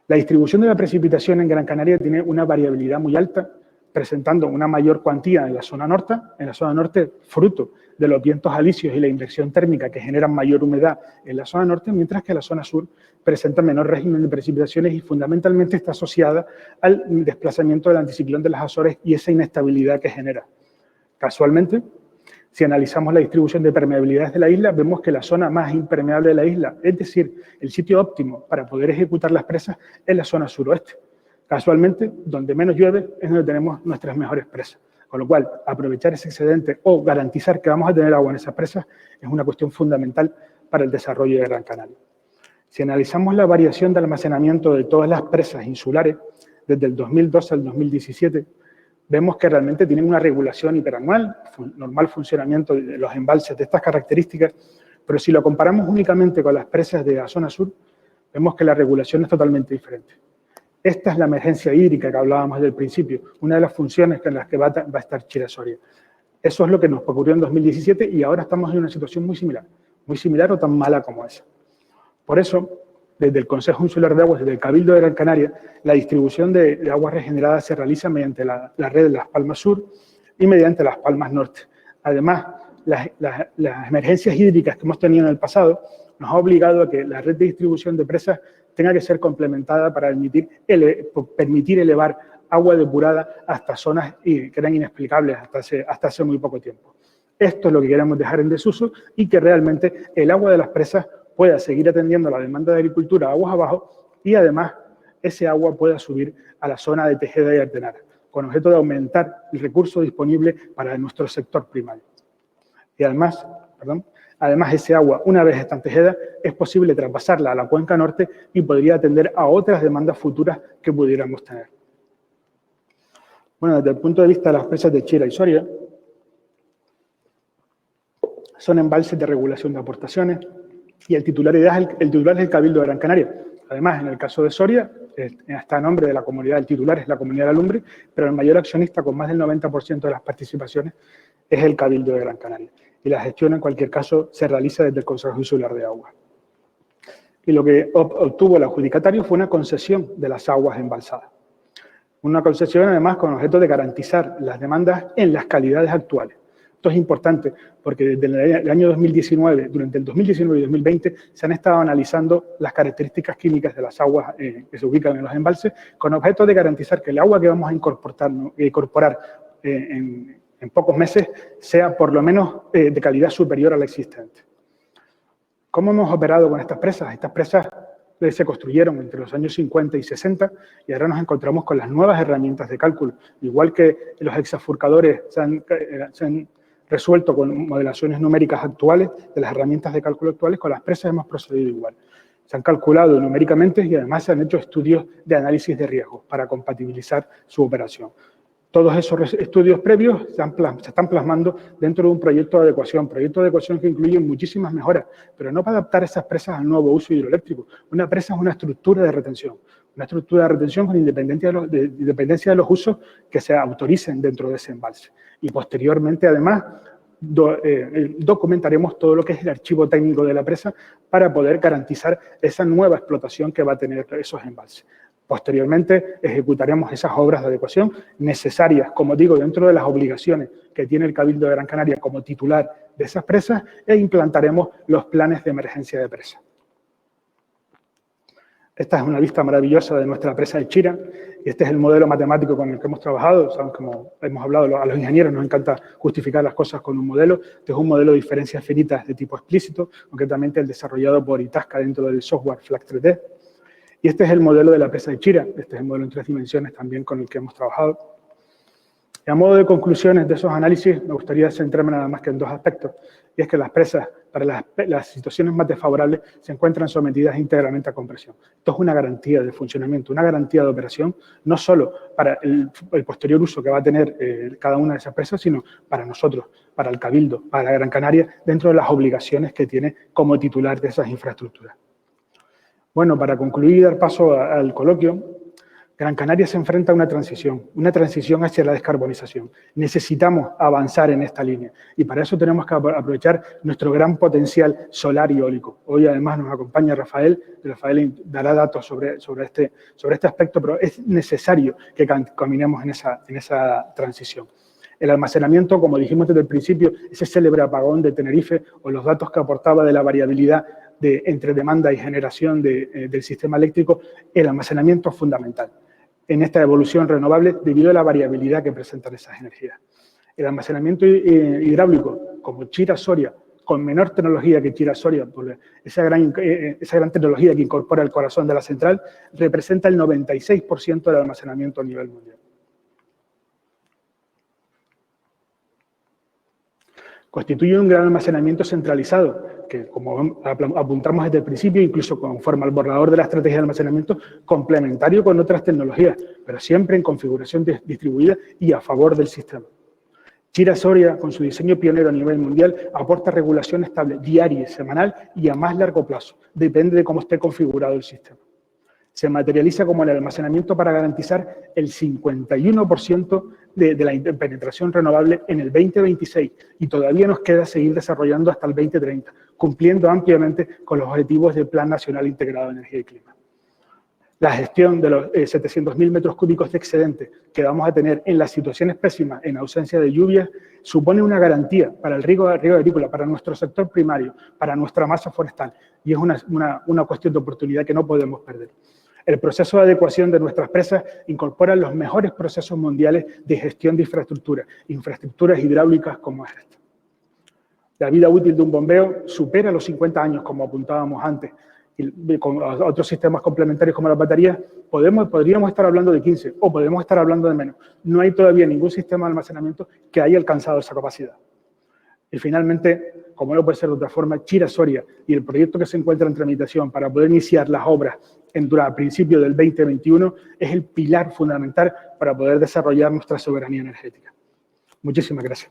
La distribución de la precipitación en Gran Canaria tiene una variabilidad muy alta, presentando una mayor cuantía en la zona norte, fruto de los vientos alisios y la inversión térmica que generan mayor humedad en la zona norte, mientras que la zona sur presenta menor régimen de precipitaciones y fundamentalmente está asociada al desplazamiento del anticiclón de las Azores y esa inestabilidad que genera. Casualmente, si analizamos la distribución de permeabilidades de la isla, vemos que la zona más impermeable de la isla, es decir, el sitio óptimo para poder ejecutar las presas, es la zona suroeste. Casualmente, donde menos llueve es donde tenemos nuestras mejores presas. Con lo cual, aprovechar ese excedente o garantizar que vamos a tener agua en esas presas es una cuestión fundamental para el desarrollo de Gran Canaria. Si analizamos la variación de almacenamiento de todas las presas insulares, desde el 2012 al 2017, vemos que realmente tienen una regulación hiperanual, normal funcionamiento de los embalses de estas características, pero si lo comparamos únicamente con las presas de la zona sur, vemos que la regulación es totalmente diferente. Esta es la emergencia hídrica que hablábamos desde el principio, una de las funciones en las que va a estar Chira-Soria. Eso es lo que nos ocurrió en 2017 y ahora estamos en una situación muy similar o tan mala como esa. Por eso, desde el Consejo Insular de Aguas, desde el Cabildo de Gran Canaria, la distribución de aguas regeneradas se realiza mediante la red de Las Palmas Sur y mediante Las Palmas Norte. Además, las emergencias hídricas que hemos tenido en el pasado nos ha obligado a que la red de distribución de presas tenga que ser complementada para permitir elevar agua depurada hasta zonas que eran inexplicables hasta hace muy poco tiempo. Esto es lo que queremos dejar en desuso y que realmente el agua de las presas pueda seguir atendiendo la demanda de agricultura aguas abajo y además ese agua pueda subir a la zona de Tejeda y Artenara, con objeto de aumentar el recurso disponible para nuestro sector primario. Y además, ese agua, una vez está en Tejeda, es posible traspasarla a la cuenca norte y podría atender a otras demandas futuras que pudiéramos tener. Bueno, desde el punto de vista de las presas de Chira y Soria, son embalses de regulación de aportaciones y el titular es el Cabildo de Gran Canaria. Además, en el caso de Soria, está a nombre de la comunidad, el titular es la Comunidad de Alumbre, pero el mayor accionista con más del 90% de las participaciones es el Cabildo de Gran Canaria. Y la gestión, en cualquier caso, se realiza desde el Consejo Insular de Aguas. Y lo que obtuvo el adjudicatario fue una concesión de las aguas embalsadas. Una concesión, además, con objeto de garantizar las demandas en las calidades actuales. Esto es importante porque desde el año 2019, durante el 2019 y 2020, se han estado analizando las características químicas de las aguas que se ubican en los embalses con objeto de garantizar que el agua que vamos a incorporar en pocos meses sea por lo menos de calidad superior a la existente. ¿Cómo hemos operado con estas presas? Estas presas se construyeron entre los años 50 y 60 y ahora nos encontramos con las nuevas herramientas de cálculo. Igual que los hexafurcadores se han resuelto con modelaciones numéricas actuales de las herramientas de cálculo actuales, con las presas hemos procedido igual. Se han calculado numéricamente y además se han hecho estudios de análisis de riesgos para compatibilizar su operación. Todos esos estudios previos se están plasmando dentro de un proyecto de adecuación que incluye muchísimas mejoras, pero no para adaptar esas presas al nuevo uso hidroeléctrico. Una presa es una estructura de retención con independencia de los usos que se autoricen dentro de ese embalse. Y posteriormente, además, documentaremos todo lo que es el archivo técnico de la presa para poder garantizar esa nueva explotación que va a tener esos embalses. Posteriormente, ejecutaremos esas obras de adecuación necesarias, como digo, dentro de las obligaciones que tiene el Cabildo de Gran Canaria como titular de esas presas e implantaremos los planes de emergencia de presa. Esta es una vista maravillosa de nuestra presa de Chira y este es el modelo matemático con el que hemos trabajado. Saben, como hemos hablado, a los ingenieros nos encanta justificar las cosas con un modelo. Este es un modelo de diferencias finitas de tipo explícito, concretamente el desarrollado por Itasca dentro del software FLAC 3D. Y este es el modelo de la presa de Chira, este es el modelo en 3 dimensiones también con el que hemos trabajado. Y a modo de conclusiones de esos análisis, me gustaría centrarme nada más que en 2 aspectos, y es que las presas, para las situaciones más desfavorables, se encuentran sometidas íntegramente a compresión. Esto es una garantía de funcionamiento, una garantía de operación, no solo para el posterior uso que va a tener cada una de esas presas, sino para nosotros, para el Cabildo, para Gran Canaria, dentro de las obligaciones que tiene como titular de esas infraestructuras. Bueno, para concluir y dar paso al coloquio, Gran Canaria se enfrenta a una transición hacia la descarbonización. Necesitamos avanzar en esta línea y para eso tenemos que aprovechar nuestro gran potencial solar y eólico. Hoy además nos acompaña Rafael dará datos sobre este aspecto, pero es necesario que caminemos en esa transición. El almacenamiento, como dijimos desde el principio, ese célebre apagón de Tenerife o los datos que aportaba de la variabilidad entre demanda y generación del sistema eléctrico, el almacenamiento es fundamental en esta evolución renovable debido a la variabilidad que presentan esas energías. El almacenamiento hidráulico, como Chira-Soria, con menor tecnología que Chira-Soria, por esa gran tecnología que incorpora el corazón de la central, representa el 96% del almacenamiento a nivel mundial. Constituye un gran almacenamiento centralizado, que como apuntamos desde el principio, incluso conforma al borrador de la estrategia de almacenamiento, complementario con otras tecnologías, pero siempre en configuración distribuida y a favor del sistema. Chira-Soria, con su diseño pionero a nivel mundial, aporta regulación estable diaria, semanal y a más largo plazo, depende de cómo esté configurado el sistema. Se materializa como el almacenamiento para garantizar el 51% de la penetración renovable en el 2026 y todavía nos queda seguir desarrollando hasta el 2030, cumpliendo ampliamente con los objetivos del Plan Nacional Integrado de Energía y Clima. La gestión de los 700.000 metros cúbicos de excedente que vamos a tener en las situaciones pésimas, en ausencia de lluvias, supone una garantía para el riego agrícola, para nuestro sector primario, para nuestra masa forestal, y es una cuestión de oportunidad que no podemos perder. El proceso de adecuación de nuestras presas incorpora los mejores procesos mundiales de gestión de infraestructuras hidráulicas como esta. La vida útil de un bombeo supera los 50 años, como apuntábamos antes, y con otros sistemas complementarios como las baterías, podríamos estar hablando de 15 o podemos estar hablando de menos. No hay todavía ningún sistema de almacenamiento que haya alcanzado esa capacidad. Y finalmente, como no puede ser de otra forma, Chira-Soria y el proyecto que se encuentra en tramitación para poder iniciar las obras a principios del 2021, es el pilar fundamental para poder desarrollar nuestra soberanía energética. Muchísimas gracias.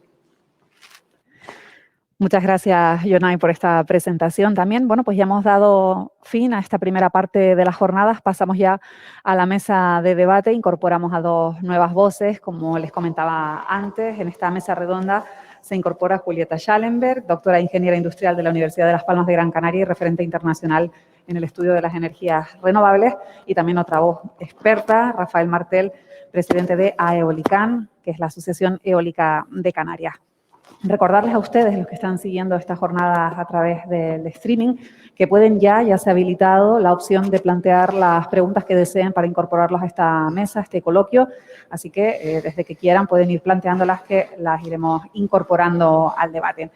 Muchas gracias, Jonay, por esta presentación también. Bueno, pues ya hemos dado fin a esta primera parte de las jornadas. Pasamos ya a la mesa de debate. Incorporamos a dos nuevas voces, como les comentaba antes. En esta mesa redonda se incorpora Julieta Schallenberg, doctora ingeniera industrial de la Universidad de Las Palmas de Gran Canaria y referente internacional en el estudio de las energías renovables. Y también otra voz experta, Rafael Martel, presidente de AEOLICAN, que es la Asociación Eólica de Canarias. Recordarles a ustedes, los que están siguiendo estas jornadas a través del streaming, que pueden ya se ha habilitado la opción de plantear las preguntas que deseen para incorporarlas a esta mesa, a este coloquio. Así que desde que quieran pueden ir planteándolas, que las iremos incorporando al debate.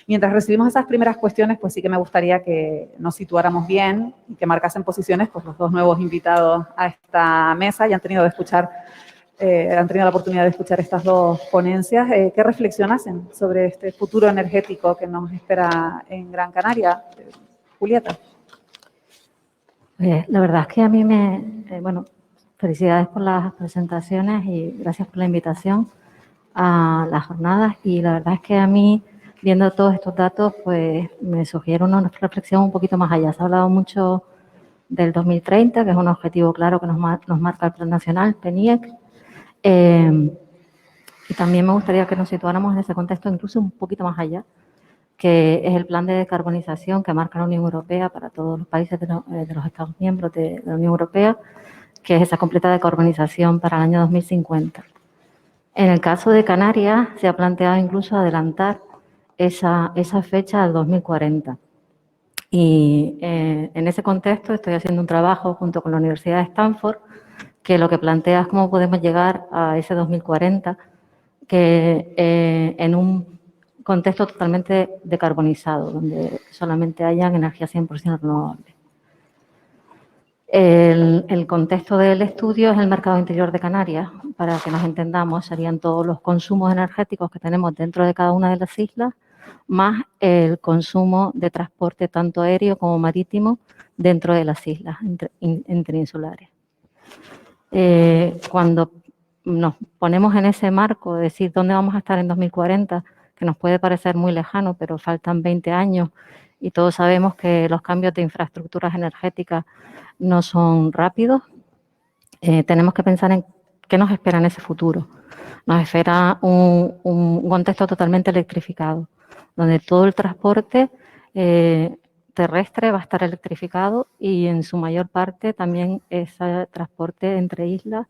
Mientras recibimos esas primeras cuestiones, pues sí que me gustaría que nos situáramos bien y que marcasen posiciones pues los dos nuevos invitados a esta mesa. Ya han tenido la oportunidad de escuchar estas dos ponencias. ¿Qué reflexión hacen sobre este futuro energético que nos espera en Gran Canaria? Julieta. La verdad es que a mí bueno, felicidades por las presentaciones y gracias por la invitación a las jornadas. Y la verdad es que a mí, viendo todos estos datos, pues me sugiere una reflexión un poquito más allá. Se ha hablado mucho del 2030, que es un objetivo claro que nos marca el Plan Nacional, PNIEC. Y también me gustaría que nos situáramos en ese contexto incluso un poquito más allá, que es el plan de decarbonización que marca la Unión Europea para todos los países de los Estados miembros de la Unión Europea, que es esa completa decarbonización para el año 2050. En el caso de Canarias se ha planteado incluso adelantar esa fecha al 2040. Y en ese contexto estoy haciendo un trabajo junto con la Universidad de Stanford, que lo que plantea es cómo podemos llegar a ese 2040, que en un contexto totalmente decarbonizado, donde solamente hayan energía 100% renovable. El contexto del estudio es el mercado interior de Canarias. Para que nos entendamos, serían todos los consumos energéticos que tenemos dentro de cada una de las islas, más el consumo de transporte tanto aéreo como marítimo dentro de las islas interinsulares. Cuando nos ponemos en ese marco de decir dónde vamos a estar en 2040, que nos puede parecer muy lejano, pero faltan 20 años y todos sabemos que los cambios de infraestructuras energéticas no son rápidos, tenemos que pensar en qué nos espera en ese futuro. Nos espera un contexto totalmente electrificado, donde todo el transporte terrestre va a estar electrificado y en su mayor parte también ese transporte entre islas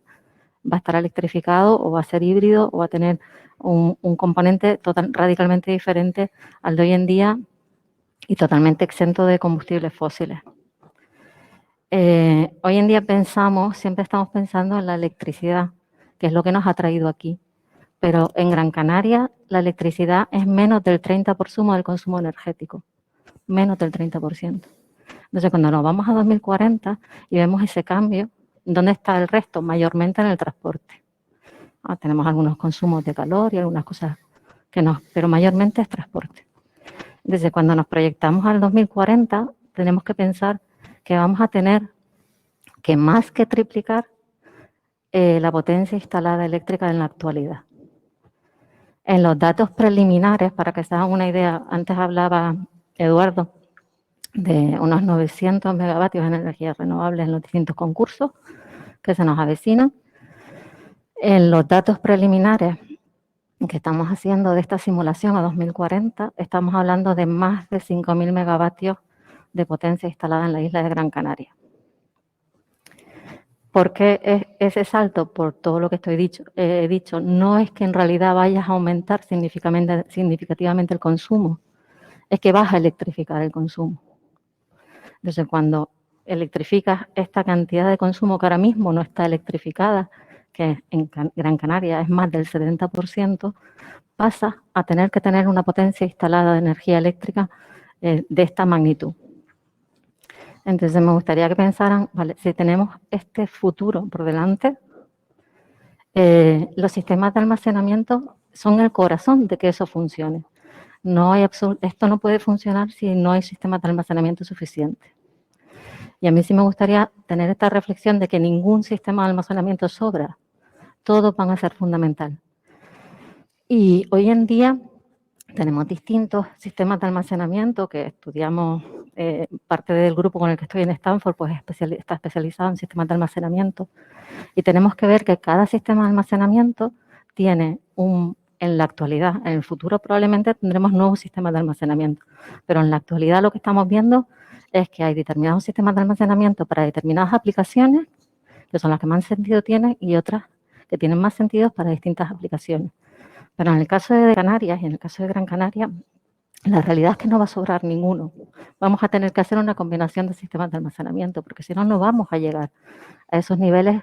va a estar electrificado o va a ser híbrido o va a tener un componente radicalmente diferente al de hoy en día y totalmente exento de combustibles fósiles. Hoy en día siempre estamos pensando en la electricidad, que es lo que nos ha traído aquí, pero en Gran Canaria la electricidad es menos del 30% del consumo energético. Menos del 30%. Entonces, cuando nos vamos a 2040 y vemos ese cambio, ¿dónde está el resto? Mayormente en el transporte. Tenemos algunos consumos de calor y algunas cosas pero mayormente es transporte. Desde cuando nos proyectamos al 2040, tenemos que pensar que vamos a tener que más que triplicar la potencia instalada eléctrica en la actualidad. En los datos preliminares, para que se hagan una idea, antes hablaba Eduardo de unos 900 megavatios en energías renovables en los distintos concursos que se nos avecinan. En los datos preliminares que estamos haciendo de esta simulación a 2040, estamos hablando de más de 5.000 megavatios de potencia instalada en la isla de Gran Canaria. ¿Por qué ese salto? Por todo lo que he dicho. No es que en realidad vayas a aumentar significativamente el consumo, es que vas a electrificar el consumo. Entonces, cuando electrificas esta cantidad de consumo que ahora mismo no está electrificada, que en Gran Canaria es más del 70%, pasa a tener que tener una potencia instalada de energía eléctrica de esta magnitud. Entonces, me gustaría que pensaran, vale, si tenemos este futuro por delante, los sistemas de almacenamiento son el corazón de que eso funcione. Esto no puede funcionar si no hay sistemas de almacenamiento suficientes. Y a mí sí me gustaría tener esta reflexión de que ningún sistema de almacenamiento sobra. Todos van a ser fundamental. Y hoy en día tenemos distintos sistemas de almacenamiento que estudiamos, parte del grupo con el que estoy en Stanford, pues está especializado en sistemas de almacenamiento. Y tenemos que ver que cada sistema de almacenamiento tiene en la actualidad, en el futuro probablemente tendremos nuevos sistemas de almacenamiento, pero en la actualidad lo que estamos viendo es que hay determinados sistemas de almacenamiento para determinadas aplicaciones, que son las que más sentido tienen, y otras que tienen más sentido para distintas aplicaciones. Pero en el caso de Canarias y en el caso de Gran Canaria, la realidad es que no va a sobrar ninguno. Vamos a tener que hacer una combinación de sistemas de almacenamiento, porque si no, no vamos a llegar a esos niveles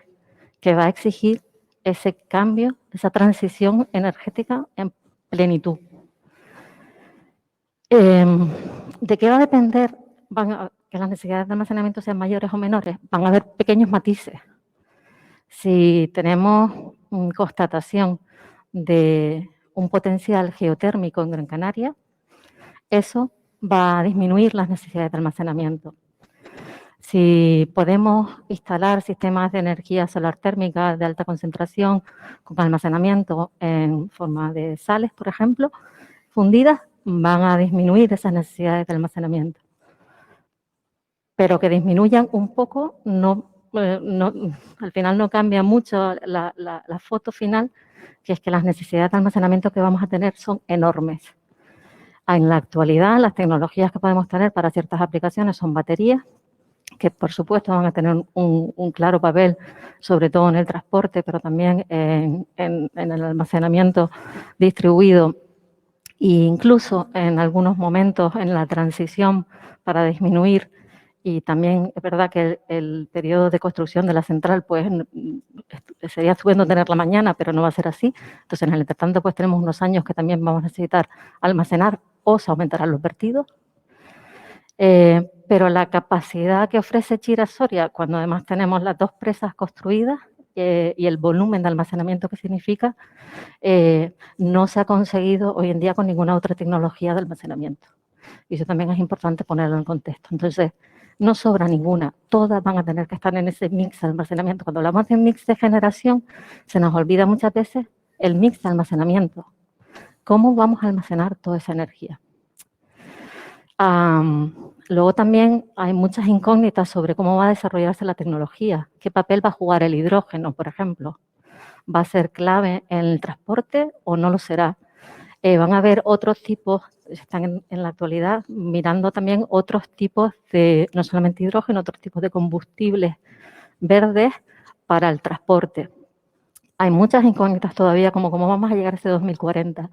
que va a exigir ese cambio, esa transición energética en plenitud. ¿De qué va a depender que las necesidades de almacenamiento sean mayores o menores? Van a haber pequeños matices. Si tenemos constatación de un potencial geotérmico en Gran Canaria, eso va a disminuir las necesidades de almacenamiento. Si podemos instalar sistemas de energía solar térmica de alta concentración con almacenamiento en forma de sales, por ejemplo, fundidas, van a disminuir esas necesidades de almacenamiento. Pero que disminuyan un poco, al final no cambia mucho la foto final, que es que las necesidades de almacenamiento que vamos a tener son enormes. En la actualidad, las tecnologías que podemos tener para ciertas aplicaciones son baterías, que por supuesto van a tener un claro papel, sobre todo en el transporte, pero también en el almacenamiento distribuido e incluso en algunos momentos en la transición para disminuir. Y también es verdad que el periodo de construcción de la central pues sería estupendo tenerla mañana, pero no va a ser así. Entonces, en el entretanto, pues tenemos unos años que también vamos a necesitar almacenar o se aumentarán los vertidos. Pero la capacidad que ofrece Chira-Soria, cuando además tenemos las dos presas construidas y el volumen de almacenamiento que significa, no se ha conseguido hoy en día con ninguna otra tecnología de almacenamiento. Y eso también es importante ponerlo en contexto. Entonces, no sobra ninguna, todas van a tener que estar en ese mix de almacenamiento. Cuando hablamos de mix de generación, se nos olvida muchas veces el mix de almacenamiento. ¿Cómo vamos a almacenar toda esa energía? Luego también hay muchas incógnitas sobre cómo va a desarrollarse la tecnología. ¿Qué papel va a jugar el hidrógeno, por ejemplo? ¿Va a ser clave en el transporte o no lo será? Van a haber otros tipos, están en la actualidad mirando también otros tipos de, no solamente hidrógeno, otros tipos de combustibles verdes para el transporte. Hay muchas incógnitas todavía, como cómo vamos a llegar a ese 2040.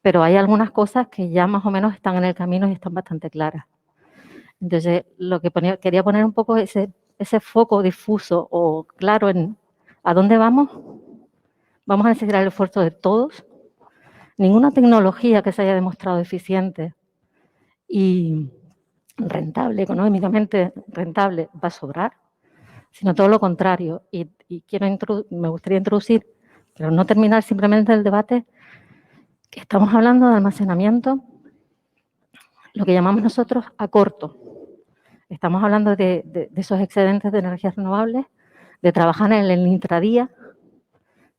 Pero hay algunas cosas que ya más o menos están en el camino y están bastante claras. Entonces, lo que quería poner un poco ese foco difuso o claro en a dónde vamos. Vamos a necesitar el esfuerzo de todos. Ninguna tecnología que se haya demostrado eficiente y rentable, económicamente rentable, va a sobrar, sino todo lo contrario. Y me gustaría introducir, pero no terminar simplemente el debate, que estamos hablando de almacenamiento, lo que llamamos nosotros a corto. Estamos hablando de esos excedentes de energías renovables, de trabajar en el intradía,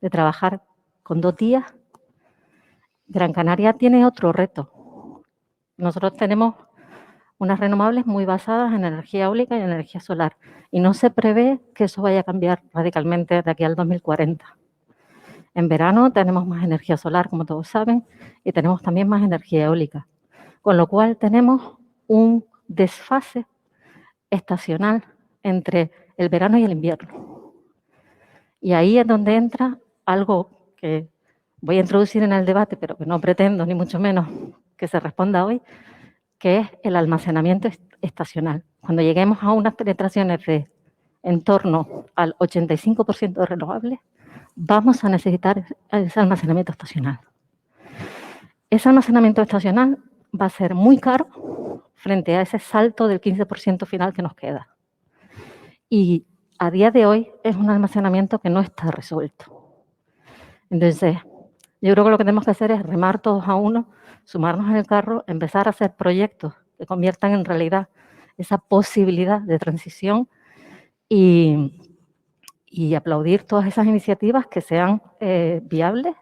de trabajar con 2 días. Gran Canaria tiene otro reto. Nosotros tenemos unas renovables muy basadas en energía eólica y energía solar, y no se prevé que eso vaya a cambiar radicalmente de aquí al 2040. En verano tenemos más energía solar, como todos saben, y tenemos también más energía eólica, con lo cual tenemos un desfase estacional entre el verano y el invierno. Y ahí es donde entra algo que voy a introducir en el debate, pero que no pretendo ni mucho menos que se responda hoy, que es el almacenamiento estacional. Cuando lleguemos a unas penetraciones de en torno al 85% de renovables, vamos a necesitar ese almacenamiento estacional. Ese almacenamiento estacional va a ser muy caro frente a ese salto del 15% final que nos queda. Y a día de hoy es un almacenamiento que no está resuelto. Entonces, yo creo que lo que tenemos que hacer es remar todos a uno, sumarnos en el carro, empezar a hacer proyectos que conviertan en realidad esa posibilidad de transición y aplaudir todas esas iniciativas que sean viables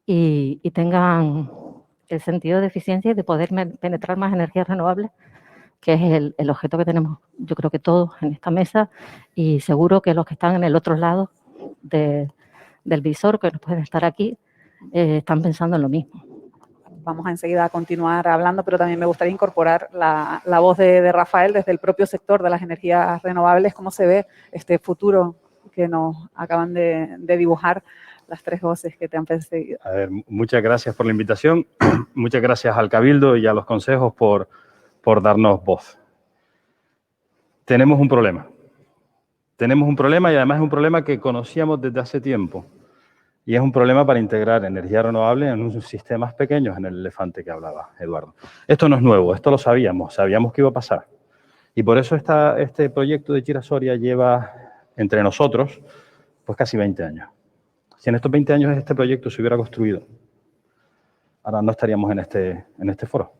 y tengan el sentido de eficiencia y de poder penetrar más energías renovables, que es el objeto que tenemos, yo creo que todos en esta mesa, y seguro que los que están en el otro lado del visor, que no pueden estar aquí, están pensando en lo mismo. Vamos enseguida a continuar hablando, pero también me gustaría incorporar la voz de Rafael desde el propio sector de las energías renovables. ¿Cómo se ve este futuro que nos acaban de dibujar las tres voces que te han precedido? A ver, muchas gracias por la invitación. Muchas gracias al Cabildo y a los consejos por darnos voz. Tenemos un problema. Tenemos un problema y además es un problema que conocíamos desde hace tiempo. Y es un problema para integrar energía renovable en unos sistemas pequeños, en el elefante que hablaba Eduardo. Esto no es nuevo, esto lo sabíamos que iba a pasar. Y por eso este proyecto de Chira-Soria lleva entre nosotros pues casi 20 años. Si en estos 20 años este proyecto se hubiera construido, ahora no estaríamos en este foro.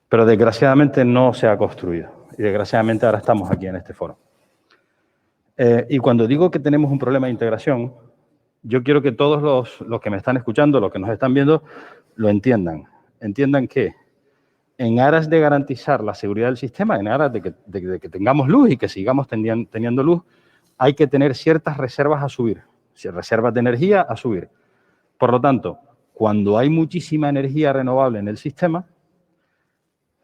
Pero desgraciadamente no se ha construido. Y desgraciadamente ahora estamos aquí en este foro. Y cuando digo que tenemos un problema de integración, yo quiero que todos los que me están escuchando, los que nos están viendo, lo entiendan. Entiendan que en aras de garantizar la seguridad del sistema, en aras de que tengamos luz y que sigamos teniendo luz, hay que tener ciertas reservas a subir, reservas de energía a subir. Por lo tanto, cuando hay muchísima energía renovable en el sistema,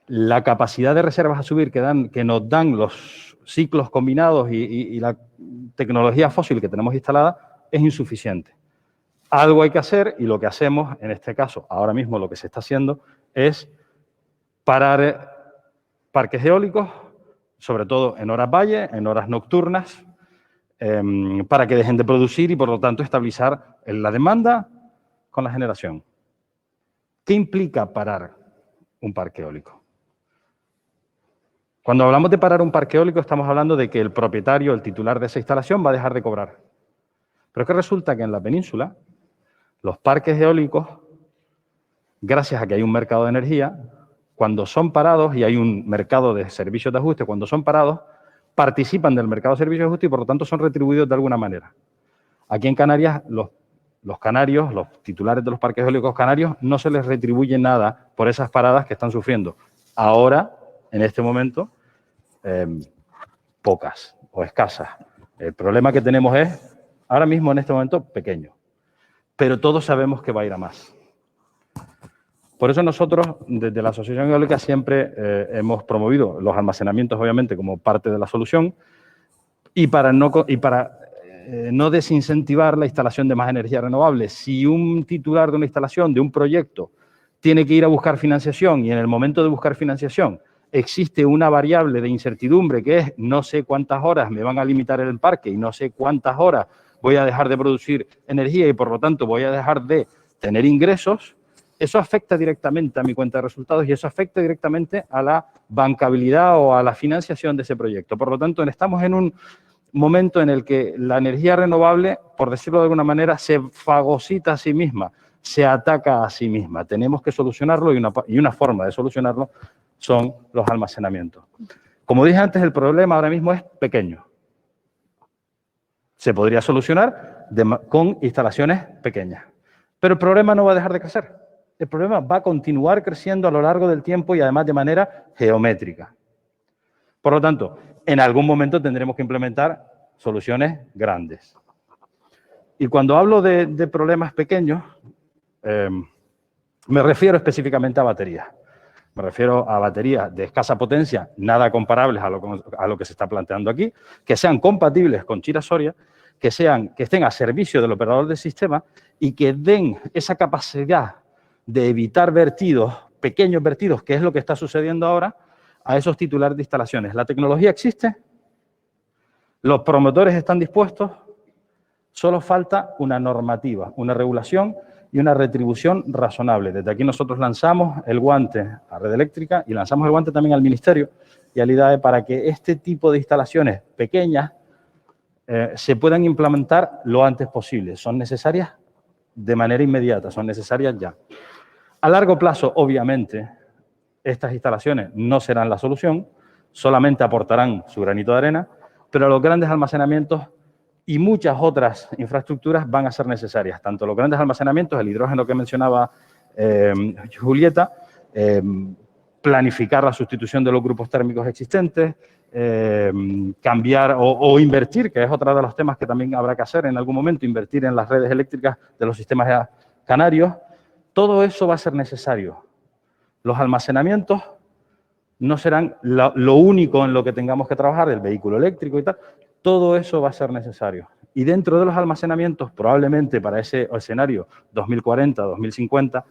la capacidad de reservas a subir que nos dan los ciclos combinados y la tecnología fósil que tenemos instalada es insuficiente. Algo hay que hacer y lo que hacemos, en este caso, ahora mismo lo que se está haciendo es parar parques eólicos, sobre todo en horas valle, en horas nocturnas, para que dejen de producir y, por lo tanto, estabilizar la demanda con la generación. ¿Qué implica parar un parque eólico? Cuando hablamos de parar un parque eólico, estamos hablando de que el propietario, el titular de esa instalación, va a dejar de cobrar. Pero es que resulta que en la península, los parques eólicos, gracias a que hay un mercado de energía, cuando son parados, y hay un mercado de servicios de ajuste, cuando son parados, participan del mercado de servicios de ajuste y, por lo tanto, son retribuidos de alguna manera. Aquí en Canarias, los canarios, los titulares de los parques eólicos canarios, no se les retribuye nada por esas paradas que están sufriendo. Ahora, en este momento, pocas o escasas. El problema que tenemos es, ahora mismo, en este momento, pequeño. Pero todos sabemos que va a ir a más. Por eso nosotros, desde la Asociación Eólica, siempre hemos promovido los almacenamientos, obviamente, como parte de la solución y para no desincentivar la instalación de más energía renovable. Si un titular de una instalación, de un proyecto, tiene que ir a buscar financiación y en el momento de buscar financiación existe una variable de incertidumbre que es no sé cuántas horas me van a limitar el parque y no sé cuántas horas voy a dejar de producir energía y, por lo tanto, voy a dejar de tener ingresos, eso afecta directamente a mi cuenta de resultados y eso afecta directamente a la bancabilidad o a la financiación de ese proyecto. Por lo tanto, estamos en un momento en el que la energía renovable, por decirlo de alguna manera, se fagocita a sí misma, se ataca a sí misma. Tenemos que solucionarlo y una forma de solucionarlo son los almacenamientos. Como dije antes, el problema ahora mismo es pequeño. Se podría solucionar con instalaciones pequeñas. Pero el problema no va a dejar de crecer. El problema va a continuar creciendo a lo largo del tiempo y además de manera geométrica. Por lo tanto, en algún momento tendremos que implementar soluciones grandes. Y cuando hablo de problemas pequeños, me refiero específicamente a baterías. Me refiero a baterías de escasa potencia, nada comparables a lo que se está planteando aquí, que sean compatibles con Chira-Soria, que estén a servicio del operador del sistema y que den esa capacidad de evitar vertidos, pequeños vertidos, que es lo que está sucediendo ahora, a esos titulares de instalaciones. La tecnología existe, los promotores están dispuestos, solo falta una normativa, una regulación y una retribución razonable. Desde aquí nosotros lanzamos el guante a Red Eléctrica y lanzamos el guante también al Ministerio y al IDAE para que este tipo de instalaciones pequeñas se puedan implementar lo antes posible. Son necesarias de manera inmediata, son necesarias ya. A largo plazo, obviamente, estas instalaciones no serán la solución, solamente aportarán su granito de arena, pero los grandes almacenamientos y muchas otras infraestructuras van a ser necesarias, tanto los grandes almacenamientos, el hidrógeno que mencionaba Julieta, planificar la sustitución de los grupos térmicos existentes, cambiar o invertir, que es otro de los temas que también habrá que hacer en algún momento, invertir en las redes eléctricas de los sistemas canarios. Todo eso va a ser necesario. Los almacenamientos no serán lo único en lo que tengamos que trabajar, el vehículo eléctrico y tal. Todo eso va a ser necesario. Y dentro de los almacenamientos, probablemente para ese escenario 2040, 2050,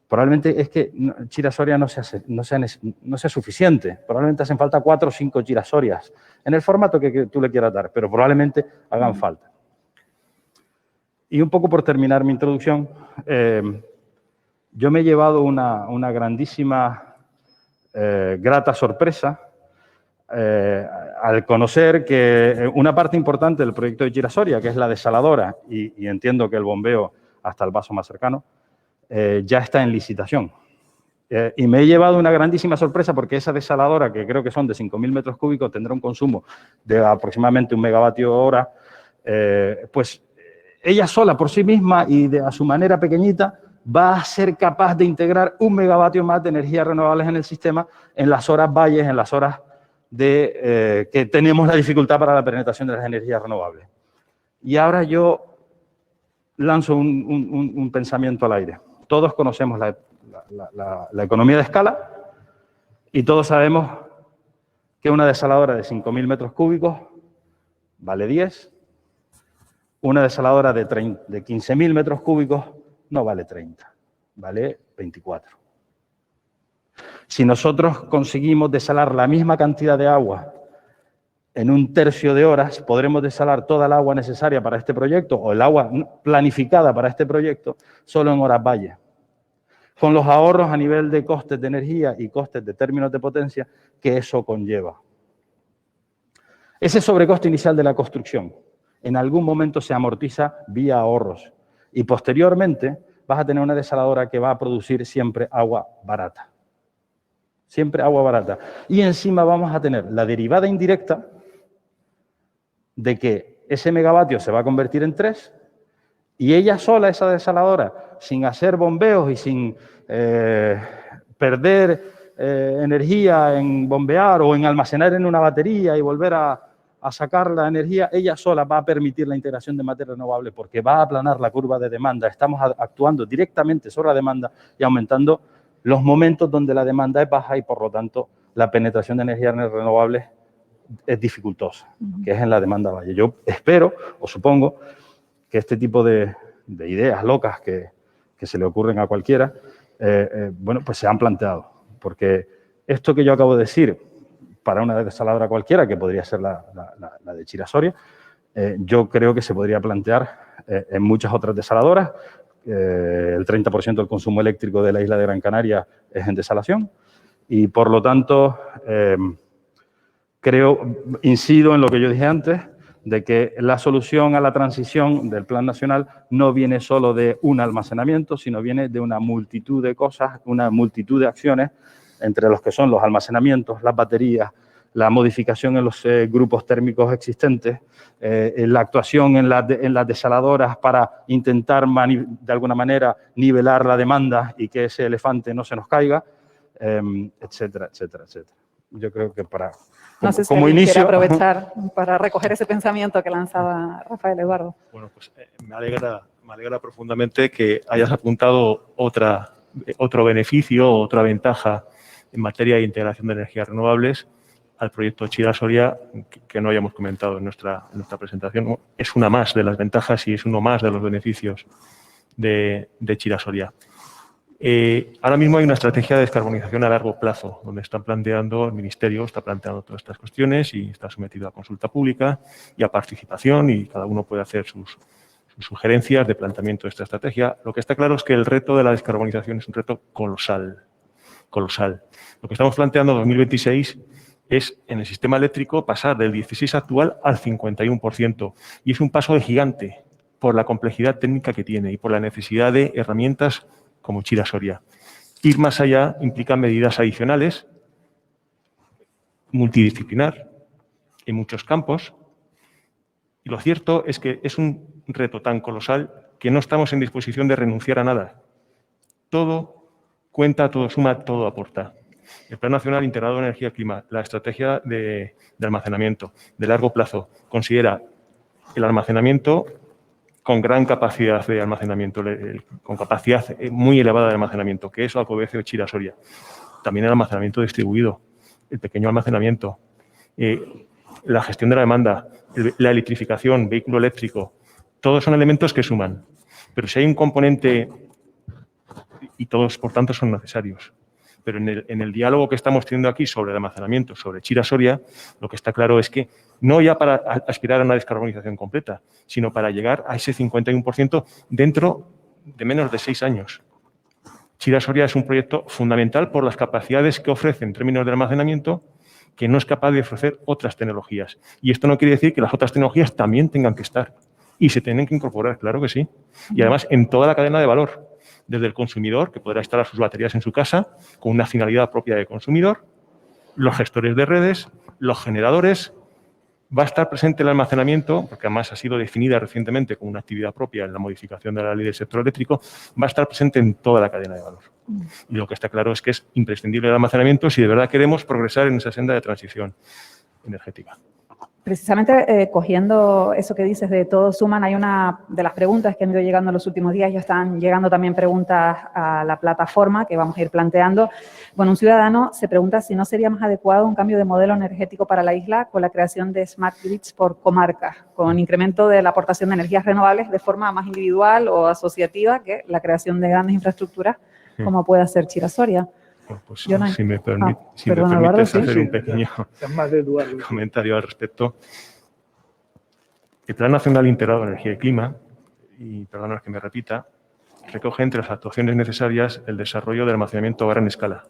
probablemente es que Chira-Soria no sea suficiente. Probablemente hacen falta 4 o 5 Chira-Sorias en el formato que tú le quieras dar, pero probablemente hagan falta. Y un poco por terminar mi introducción, yo me he llevado una grandísima, grata sorpresa al conocer que una parte importante del proyecto de Chira-Soria, que es la desaladora, y entiendo que el bombeo hasta el vaso más cercano, ya está en licitación. Y me he llevado una grandísima sorpresa porque esa desaladora, que creo que son de 5.000 metros cúbicos, tendrá un consumo de aproximadamente 1 megavatio hora, pues ella sola por sí misma y a su manera pequeñita va a ser capaz de integrar 1 megavatio más de energías renovables en el sistema en las horas valles, en las horas que tenemos la dificultad para la penetración de las energías renovables. Y ahora yo lanzo un pensamiento al aire. Todos conocemos la economía de escala y todos sabemos que una desaladora de 5.000 metros cúbicos vale 10, una desaladora de 15.000 metros cúbicos no vale 30, vale 24. Si nosotros conseguimos desalar la misma cantidad de agua en 1/3 de horas, podremos desalar toda el agua necesaria para este proyecto o el agua planificada para este proyecto solo en horas valle. Con los ahorros a nivel de costes de energía y costes de términos de potencia que eso conlleva. Ese sobrecoste inicial de la construcción en algún momento se amortiza vía ahorros y posteriormente vas a tener una desaladora que va a producir siempre agua barata. Siempre agua barata. Y encima vamos a tener la derivada indirecta de que ese megavatio se va a convertir en 3 y ella sola, esa desaladora, sin hacer bombeos y sin perder energía en bombear o en almacenar en una batería y volver a sacar la energía, ella sola va a permitir la integración de materia renovable porque va a aplanar la curva de demanda. Estamos actuando directamente sobre la demanda y aumentando los momentos donde la demanda es baja y, por lo tanto, la penetración de energías renovables es dificultosa, que es en la demanda valle. Yo espero o supongo que este tipo de ideas locas que se le ocurren a cualquiera, bueno, pues se han planteado. Porque esto que yo acabo de decir, para una desaladora cualquiera, que podría ser la de Chira-Soria, yo creo que se podría plantear en muchas otras desaladoras. El 30% del consumo eléctrico de la isla de Gran Canaria es en desalación y, por lo tanto, incido en lo que yo dije antes, de que la solución a la transición del Plan Nacional no viene solo de un almacenamiento, sino viene de una multitud de cosas, una multitud de acciones, entre los que son los almacenamientos, las baterías, la modificación en los grupos térmicos existentes, la actuación en las desaladoras para intentar de alguna manera nivelar la demanda y que ese elefante no se nos caiga, etcétera, etcétera, etcétera. Yo creo que no sé si como inicio... quiere aprovechar para recoger ese pensamiento que lanzaba Rafael Eduardo. Bueno, pues me alegra profundamente que hayas apuntado otro beneficio, otra ventaja en materia de integración de energías renovables al proyecto Chira-Soria que no hayamos comentado en nuestra presentación. Es una más de las ventajas y es uno más de los beneficios de Chira-Soria. Ahora mismo hay una estrategia de descarbonización a largo plazo, donde están planteando, el Ministerio está planteando todas estas cuestiones y está sometido a consulta pública y a participación y cada uno puede hacer sus sugerencias de planteamiento de esta estrategia. Lo que está claro es que el reto de la descarbonización es un reto colosal. Lo que estamos planteando en 2026 es, en el sistema eléctrico, pasar del 16 actual al 51%. Y es un paso de gigante por la complejidad técnica que tiene y por la necesidad de herramientas como Chira-Soria. Ir más allá implica medidas adicionales multidisciplinar en muchos campos. Y lo cierto es que es un reto tan colosal que no estamos en disposición de renunciar a nada. Todo cuenta, todo suma, todo aporta. El Plan Nacional Integrado de Energía y Clima, la estrategia de almacenamiento de largo plazo, considera el almacenamiento con gran capacidad de almacenamiento, con capacidad muy elevada de almacenamiento, que es Alcobendas o Chira-Soria. También el almacenamiento distribuido, el pequeño almacenamiento, la gestión de la demanda, la electrificación, vehículo eléctrico, todos son elementos que suman. Pero si hay un componente, y todos, por tanto, son necesarios. Pero en el diálogo que estamos teniendo aquí sobre el almacenamiento, sobre Chira-Soria, lo que está claro es que no ya para aspirar a una descarbonización completa, sino para llegar a ese 51% dentro de menos de 6 años. Chira-Soria es un proyecto fundamental por las capacidades que ofrece en términos de almacenamiento, que no es capaz de ofrecer otras tecnologías. Y esto no quiere decir que las otras tecnologías también tengan que estar. Y se tienen que incorporar, claro que sí. Y además en toda la cadena de valor. Desde el consumidor, que podrá instalar sus baterías en su casa con una finalidad propia de consumidor, los gestores de redes, los generadores. Va a estar presente el almacenamiento, porque además ha sido definida recientemente como una actividad propia en la modificación de la ley del sector eléctrico, va a estar presente en toda la cadena de valor. Y lo que está claro es que es imprescindible el almacenamiento si de verdad queremos progresar en esa senda de transición energética. Precisamente cogiendo eso que dices de todos suman, hay una de las preguntas que han ido llegando en los últimos días, ya están llegando también preguntas a la plataforma que vamos a ir planteando. Bueno, un ciudadano se pregunta si no sería más adecuado un cambio de modelo energético para la isla con la creación de smart grids por comarcas, con incremento de la aportación de energías renovables de forma más individual o asociativa que la creación de grandes infraestructuras como puede hacer Chira-Soria. Pues, Yo no... si me permites Eduardo, sí. hacer un pequeño comentario al respecto. El Plan Nacional Integrado de Energía y Clima, y perdona que me repita, recoge entre las actuaciones necesarias el desarrollo del almacenamiento a gran escala,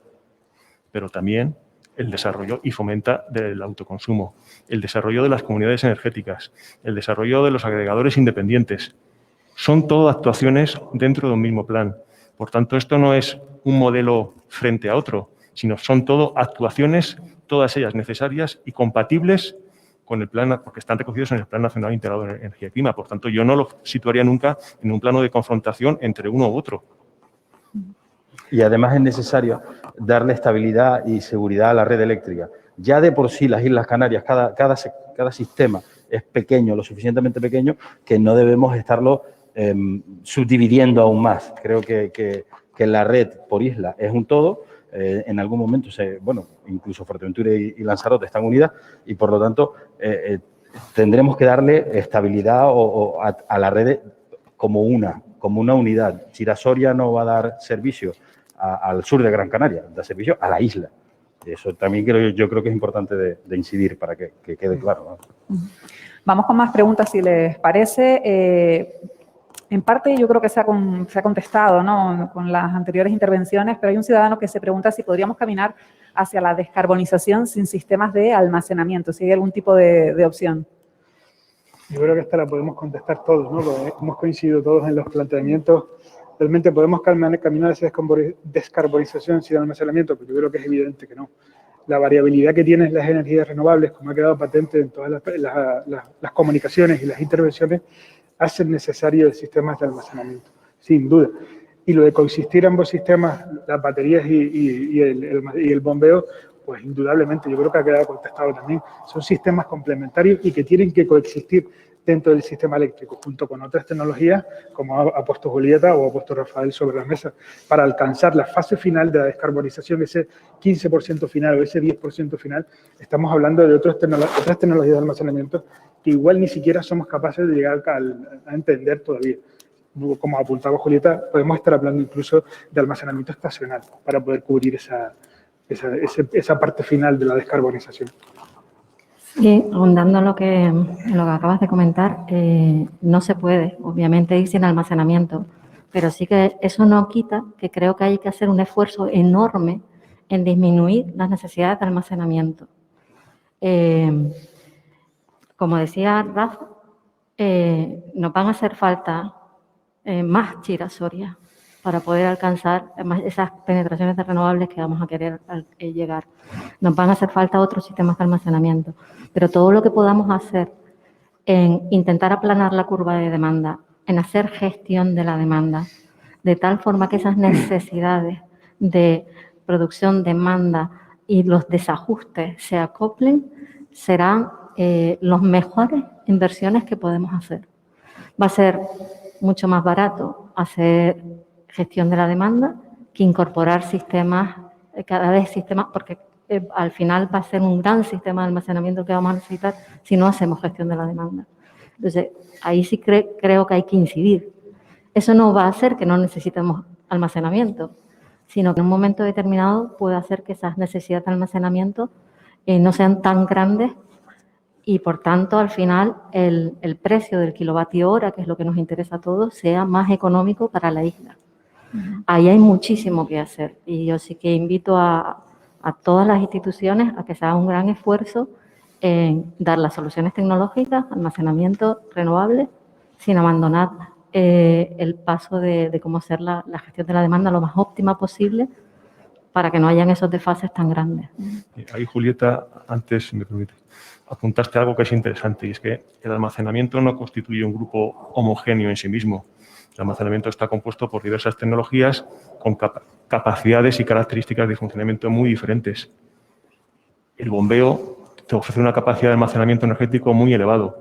pero también el desarrollo y fomenta del autoconsumo, el desarrollo de las comunidades energéticas, el desarrollo de los agregadores independientes. Son todas actuaciones dentro de un mismo plan. Por tanto, esto no es un modelo frente a otro, sino son todo actuaciones, todas ellas necesarias y compatibles con el plan, porque están recogidos en el Plan Nacional Integrado de Energía y Clima. Por tanto, yo no lo situaría nunca en un plano de confrontación entre uno u otro. Y además es necesario darle estabilidad y seguridad a la red eléctrica. Ya de por sí las Islas Canarias, cada sistema es pequeño, lo suficientemente pequeño, que no debemos estarlo subdividiendo aún más. Creo que la red por isla es un todo. En algún momento, incluso Fuerteventura y Lanzarote están unidas y, por lo tanto, tendremos que darle estabilidad a la red como una unidad. Chira-Soria no va a dar servicio al sur de Gran Canaria, da servicio a la isla. Eso también yo creo que es importante de incidir para que quede claro, ¿no? Vamos con más preguntas, si les parece. En parte yo creo que se ha contestado, ¿no?, con las anteriores intervenciones, pero hay un ciudadano que se pregunta si podríamos caminar hacia la descarbonización sin sistemas de almacenamiento, si hay algún tipo de opción. Yo creo que esta la podemos contestar todos, ¿no? Porque hemos coincidido todos en los planteamientos. ¿Realmente podemos caminar hacia descarbonización sin almacenamiento? Pues yo creo que es evidente que no. La variabilidad que tienen las energías renovables, como ha quedado patente en todas las comunicaciones y las intervenciones, hacen necesario sistemas de almacenamiento, sin duda. Y lo de coexistir ambos sistemas, las baterías y el bombeo, pues indudablemente yo creo que ha quedado contestado también. Son sistemas complementarios y que tienen que coexistir dentro del sistema eléctrico, junto con otras tecnologías, como ha puesto Julieta o ha puesto Rafael sobre la mesa, para alcanzar la fase final de la descarbonización, ese 15% final o ese 10% final. Estamos hablando de otras tecnologías de almacenamiento que igual ni siquiera somos capaces de llegar a entender todavía. Como apuntaba Julieta, podemos estar hablando incluso de almacenamiento estacional para poder cubrir esa parte final de la descarbonización. Sí, ahondando en lo que acabas de comentar, no se puede, obviamente, ir sin almacenamiento, pero sí que eso no quita que creo que hay que hacer un esfuerzo enorme en disminuir las necesidades de almacenamiento. Como decía Rafa, nos van a hacer falta más Chira-Soria, para poder alcanzar esas penetraciones de renovables que vamos a querer llegar. Nos van a hacer falta otros sistemas de almacenamiento, pero todo lo que podamos hacer en intentar aplanar la curva de demanda, en hacer gestión de la demanda, de tal forma que esas necesidades de producción, demanda y los desajustes se acoplen, serán las mejores inversiones que podemos hacer. Va a ser mucho más barato hacer gestión de la demanda que incorporar sistemas, cada vez sistemas, porque al final va a ser un gran sistema de almacenamiento que vamos a necesitar si no hacemos gestión de la demanda. Entonces, ahí sí creo que hay que incidir. Eso no va a hacer que no necesitemos almacenamiento, sino que en un momento determinado puede hacer que esas necesidades de almacenamiento no sean tan grandes y, por tanto, al final el precio del kilovatio hora, que es lo que nos interesa a todos, sea más económico para la isla. Ahí hay muchísimo que hacer y yo sí que invito a todas las instituciones a que se haga un gran esfuerzo en dar las soluciones tecnológicas, almacenamiento renovable, sin abandonar el paso de cómo hacer la gestión de la demanda lo más óptima posible para que no hayan esos desfases tan grandes. Ahí, Julieta, antes, si me permite, apuntaste algo que es interesante y es que el almacenamiento no constituye un grupo homogéneo en sí mismo. El almacenamiento está compuesto por diversas tecnologías con capacidades y características de funcionamiento muy diferentes. El bombeo te ofrece una capacidad de almacenamiento energético muy elevado.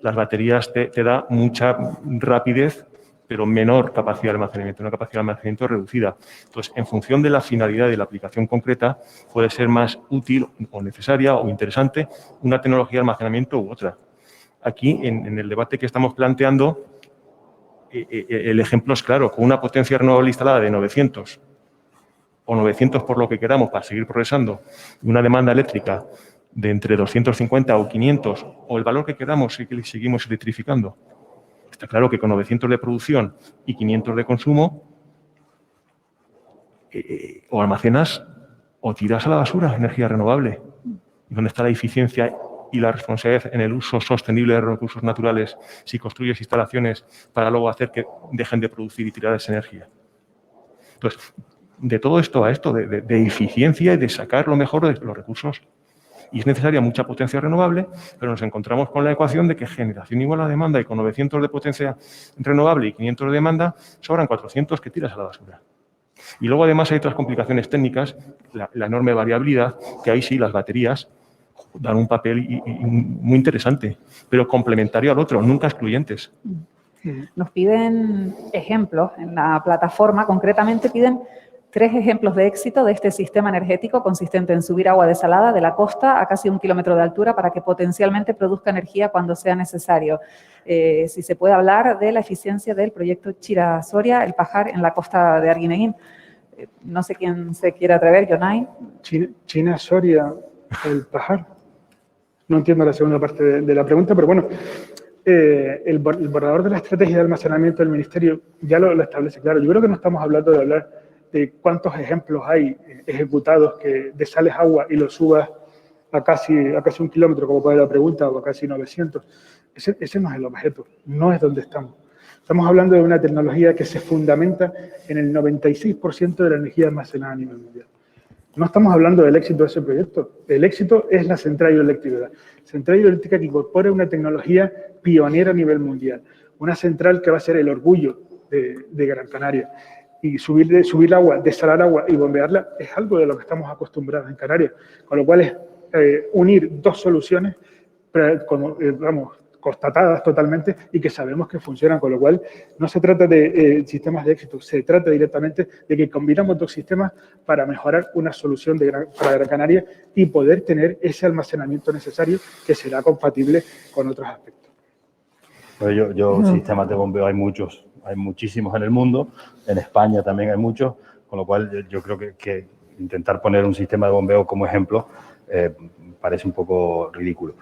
Las baterías te da mucha rapidez, pero menor capacidad de almacenamiento, una capacidad de almacenamiento reducida. Entonces, en función de la finalidad de la aplicación concreta, puede ser más útil o necesaria o interesante una tecnología de almacenamiento u otra. Aquí, en el debate que estamos planteando, el ejemplo es claro, con una potencia renovable instalada de 900 o 900 por lo que queramos para seguir progresando, y una demanda eléctrica de entre 250 o 500 o el valor que queramos y que seguimos electrificando. Está claro que con 900 de producción y 500 de consumo, o almacenas o tiras a la basura energía renovable. ¿Dónde está la eficiencia y la responsabilidad en el uso sostenible de recursos naturales si construyes instalaciones para luego hacer que dejen de producir y tirar esa energía? Entonces, de todo esto a esto, de eficiencia y de sacar lo mejor de los recursos. Y es necesaria mucha potencia renovable, pero nos encontramos con la ecuación de que generación igual a demanda y con 900 de potencia renovable y 500 de demanda, sobran 400 que tiras a la basura. Y luego además hay otras complicaciones técnicas, la enorme variabilidad, que ahí sí las baterías dan un papel muy interesante, pero complementario al otro, nunca excluyentes. Nos piden ejemplos en la plataforma, concretamente piden 3 ejemplos de éxito de este sistema energético consistente en subir agua desalada de la costa a casi 1 kilómetro de altura para que potencialmente produzca energía cuando sea necesario. Si se puede hablar de la eficiencia del proyecto Chira-Soria, el Pajar, en la costa de Arguineguín. No sé quién se quiere atrever, Jonay. China-Soria, el Pajar. No entiendo la segunda parte de la pregunta, pero bueno, el borrador de la estrategia de almacenamiento del Ministerio ya lo establece claro. Yo creo que no estamos hablando de hablar de cuántos ejemplos hay ejecutados que desales agua y lo subas a casi 1 kilómetro, como puede la pregunta, o a casi 900. Ese no es el objeto, no es donde estamos. Estamos hablando de una tecnología que se fundamenta en el 96% de la energía almacenada a nivel mundial. No estamos hablando del éxito de ese proyecto. El éxito es la central hidroeléctrica. Central hidroeléctrica que incorpora una tecnología pionera a nivel mundial. Una central que va a ser el orgullo de Gran Canaria. Y subir agua, desalar agua y bombearla es algo de lo que estamos acostumbrados en Canarias. Con lo cual es unir 2 soluciones, constatadas totalmente y que sabemos que funcionan. Con lo cual no se trata de sistemas de éxito, se trata directamente de que combinamos 2 sistemas para mejorar una solución para Gran Canaria y poder tener ese almacenamiento necesario que será compatible con otros aspectos. Pues sistemas de bombeo hay muchos. Hay muchísimos en el mundo, en España también hay muchos, con lo cual yo creo que intentar poner un sistema de bombeo como ejemplo parece un poco ridículo.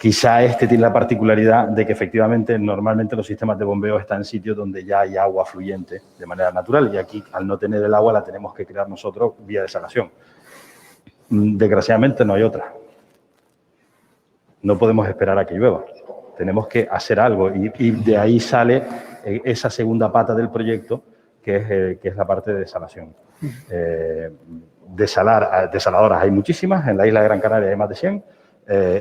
Quizá este tiene la particularidad de que efectivamente normalmente los sistemas de bombeo están en sitios donde ya hay agua fluyente de manera natural y aquí al no tener el agua la tenemos que crear nosotros vía desalación. Desgraciadamente no hay otra. No podemos esperar a que llueva. Tenemos que hacer algo y de ahí sale esa segunda pata del proyecto, que es la parte de desalación. Desaladoras hay muchísimas, en la isla de Gran Canaria hay más de 100,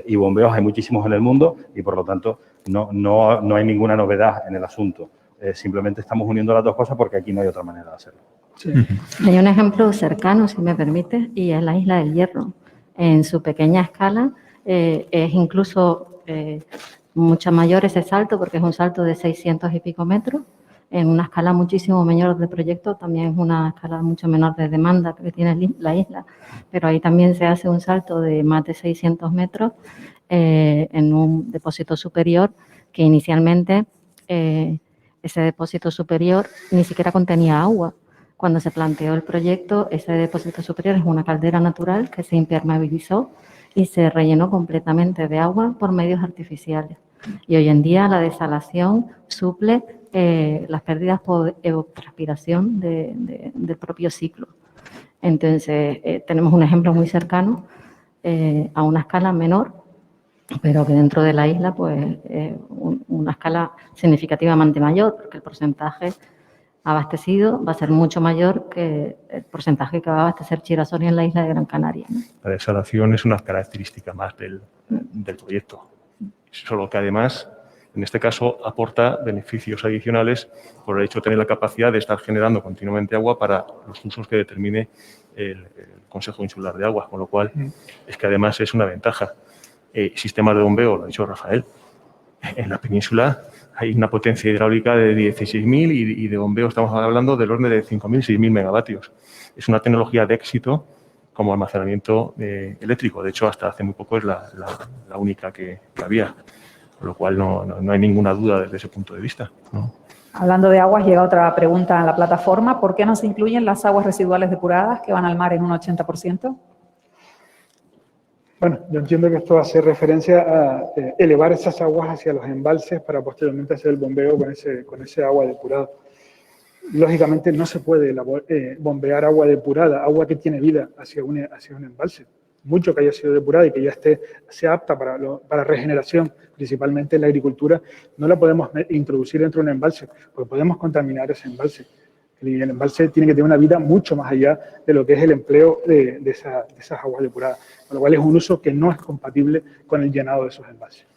y bombeos hay muchísimos en el mundo y, por lo tanto, no hay ninguna novedad en el asunto. Simplemente estamos uniendo las dos cosas porque aquí no hay otra manera de hacerlo. Sí. Hay un ejemplo cercano, si me permite, y es la Isla del Hierro. En su pequeña escala es incluso mucho mayor ese salto, porque es un salto de 600 y pico metros. En una escala muchísimo menor de proyecto, también es una escala mucho menor de demanda que tiene la isla, pero ahí también se hace un salto de más de 600 metros en un depósito superior que inicialmente ese depósito superior ni siquiera contenía agua. Cuando se planteó el proyecto, ese depósito superior es una caldera natural que se impermeabilizó y se rellenó completamente de agua por medios artificiales. Y hoy en día la desalación suple las pérdidas por evapotranspiración del propio ciclo. Entonces, tenemos un ejemplo muy cercano a una escala menor, pero que dentro de la isla, pues, una escala significativamente mayor, porque el porcentaje abastecido va a ser mucho mayor que el porcentaje que va a abastecer Chira-Soria en la isla de Gran Canaria, ¿no? La desalación es una característica más del proyecto, solo que además, en este caso, aporta beneficios adicionales por el hecho de tener la capacidad de estar generando continuamente agua para los usos que determine el Consejo Insular de Aguas, con lo cual es que además es una ventaja. Sistemas de bombeo, lo ha dicho Rafael, en la península hay una potencia hidráulica de 16.000 y de bombeo estamos hablando del orden de 5.000, 6.000 megavatios. Es una tecnología de éxito como almacenamiento eléctrico. De hecho, hasta hace muy poco es la única que había, con lo cual no hay ninguna duda desde ese punto de vista, ¿no? Hablando de aguas, llega otra pregunta en la plataforma. ¿Por qué no se incluyen las aguas residuales depuradas que van al mar en un 80%? Bueno, yo entiendo que esto hace referencia a elevar esas aguas hacia los embalses para posteriormente hacer el bombeo con ese agua depurada. Lógicamente no se puede bombear agua depurada, agua que tiene vida hacia un embalse. Mucho que haya sido depurada y que ya sea apta para regeneración, principalmente en la agricultura, no la podemos introducir dentro de un embalse, porque podemos contaminar ese embalse. Y el embalse tiene que tener una vida mucho más allá de lo que es el empleo de esas aguas depuradas, con lo cual es un uso que no es compatible con el llenado de esos embalses.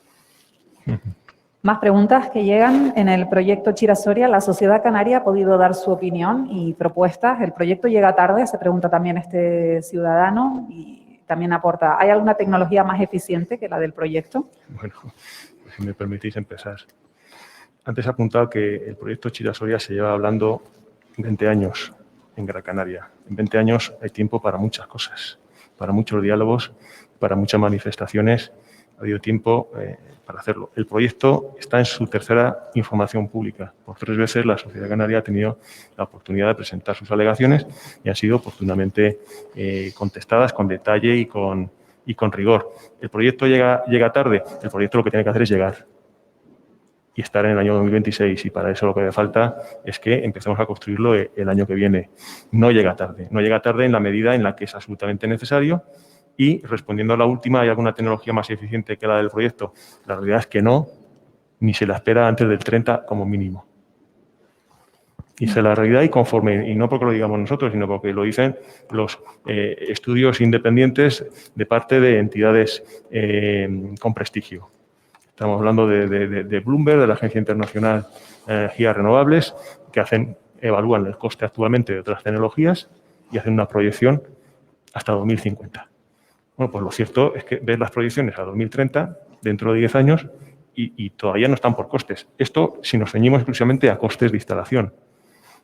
Más preguntas que llegan. En el proyecto Chira-Soria, la sociedad canaria ha podido dar su opinión y propuestas. El proyecto llega tarde, se pregunta también este ciudadano, y también aporta, ¿hay alguna tecnología más eficiente que la del proyecto? Bueno, pues si me permitís empezar. Antes he apuntado que el proyecto Chira-Soria se lleva hablando 20 años en Gran Canaria. En 20 años hay tiempo para muchas cosas, para muchos diálogos, para muchas manifestaciones. Ha habido tiempo para hacerlo. El proyecto está en su tercera información pública. Por 3 veces la sociedad canaria ha tenido la oportunidad de presentar sus alegaciones y han sido oportunamente contestadas con detalle y con rigor. ¿El proyecto llega tarde? El proyecto lo que tiene que hacer es llegar y estar en el año 2026, y para eso lo que hace falta es que empecemos a construirlo el año que viene. No llega tarde en la medida en la que es absolutamente necesario. Y respondiendo a la última, ¿hay alguna tecnología más eficiente que la del proyecto? La realidad es que no, ni se la espera antes del 30 como mínimo. Y esa es la realidad, y conforme, y no porque lo digamos nosotros, sino porque lo dicen los estudios independientes de parte de entidades con prestigio. Estamos hablando de Bloomberg, de la Agencia Internacional de Energías Renovables, que evalúan el coste actualmente de otras tecnologías y hacen una proyección hasta 2050. Bueno, pues lo cierto es que ves las proyecciones a 2030, dentro de 10 años, y todavía no están por costes. Esto si nos ceñimos exclusivamente a costes de instalación.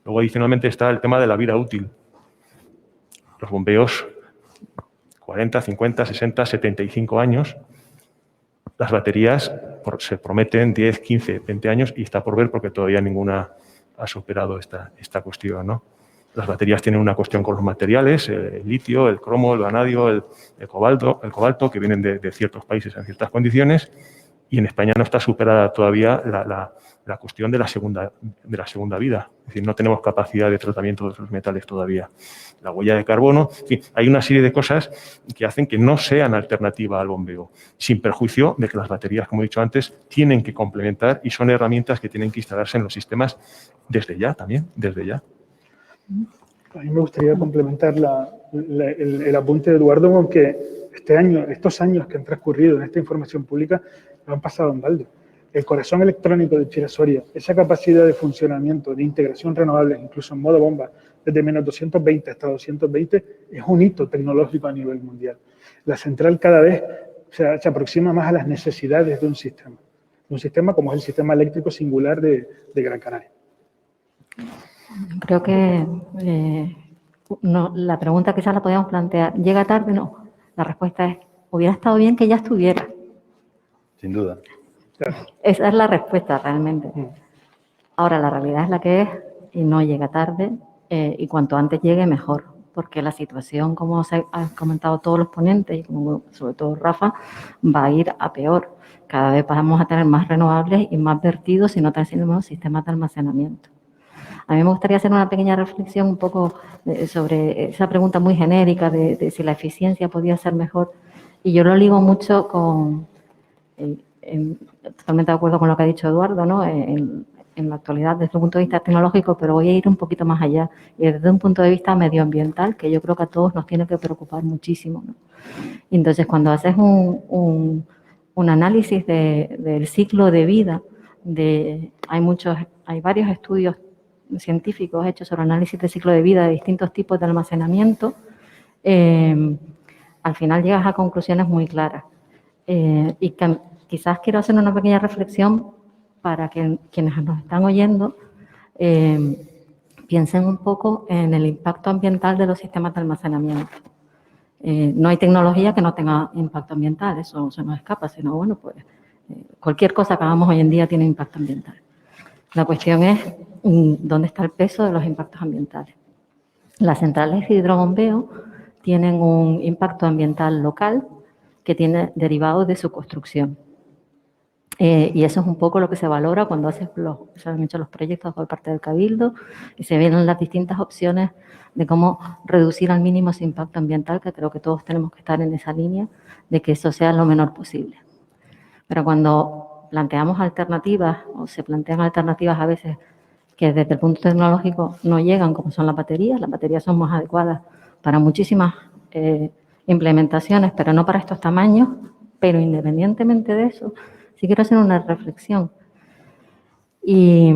Luego, adicionalmente, está el tema de la vida útil. Los bombeos, 40, 50, 60, 75 años. Las baterías se prometen 10, 15, 20 años y está por ver porque todavía ninguna ha superado esta cuestión, ¿no? Las baterías tienen una cuestión con los materiales, el litio, el cromo, el vanadio, el cobalto, que vienen de ciertos países en ciertas condiciones, y en España no está superada todavía la cuestión de la segunda vida. Es decir, no tenemos capacidad de tratamiento de esos metales todavía. La huella de carbono, en fin, hay una serie de cosas que hacen que no sean alternativa al bombeo, sin perjuicio de que las baterías, como he dicho antes, tienen que complementar y son herramientas que tienen que instalarse en los sistemas desde ya también, desde ya. A mí me gustaría complementar el apunte de Eduardo con que estos años que han transcurrido en esta información pública no han pasado en balde. El corazón electrónico de Chira-Soria, esa capacidad de funcionamiento, de integración renovable, incluso en modo bomba, desde menos 220 hasta 220, es un hito tecnológico a nivel mundial. La central cada vez se aproxima más a las necesidades de un sistema como es el sistema eléctrico singular de Gran Canaria. Creo que no, la pregunta quizás la podíamos plantear. ¿Llega tarde? No. La respuesta es, hubiera estado bien que ya estuviera. Sin duda. Claro. Esa es la respuesta realmente. Ahora, la realidad es la que es y no llega tarde y cuanto antes llegue mejor, porque la situación, como se han comentado todos los ponentes y como sobre todo Rafa, va a ir a peor. Cada vez vamos a tener más renovables y más vertidos y no tenemos sistemas de almacenamiento. A mí me gustaría hacer una pequeña reflexión un poco sobre esa pregunta muy genérica de si la eficiencia podía ser mejor. Y yo lo ligo mucho con, totalmente de acuerdo con lo que ha dicho Eduardo, ¿no? En la actualidad desde un punto de vista tecnológico, pero voy a ir un poquito más allá. Y desde un punto de vista medioambiental, que yo creo que a todos nos tiene que preocupar muchísimo, ¿no? Y entonces, cuando haces un análisis del ciclo de vida, hay varios estudios científicos hechos sobre análisis de ciclo de vida de distintos tipos de almacenamiento, al final llegas a conclusiones muy claras. Y que quizás quiero hacer una pequeña reflexión para que quienes nos están oyendo piensen un poco en el impacto ambiental de los sistemas de almacenamiento. No hay tecnología que no tenga impacto ambiental, eso se nos escapa, sino bueno, pues cualquier cosa que hagamos hoy en día tiene impacto ambiental. La cuestión es dónde está el peso de los impactos ambientales. Las centrales de hidrobombeo tienen un impacto ambiental local que tiene derivados de su construcción. Y eso es un poco lo que se valora cuando se han hecho los proyectos por parte del Cabildo y se ven las distintas opciones de cómo reducir al mínimo ese impacto ambiental, que creo que todos tenemos que estar en esa línea de que eso sea lo menor posible. Pero cuando planteamos alternativas o se plantean alternativas a veces que desde el punto tecnológico no llegan, como son las baterías son más adecuadas para muchísimas implementaciones, pero no para estos tamaños. Pero independientemente de eso, sí quiero hacer una reflexión. Y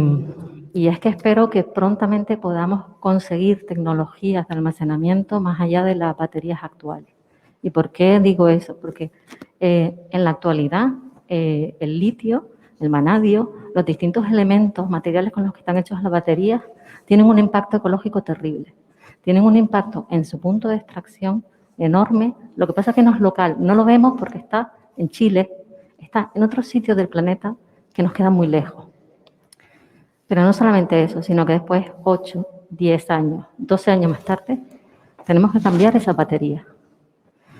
es que espero que prontamente podamos conseguir tecnologías de almacenamiento más allá de las baterías actuales. ¿Y por qué digo eso? Porque en la actualidad el litio, el vanadio, los distintos elementos, materiales con los que están hechos las baterías, tienen un impacto ecológico terrible. Tienen un impacto en su punto de extracción enorme. Lo que pasa es que no es local, no lo vemos porque está en Chile, está en otros sitios del planeta que nos quedan muy lejos. Pero no solamente eso, sino que después, 8, 10 años, 12 años más tarde, tenemos que cambiar esa batería.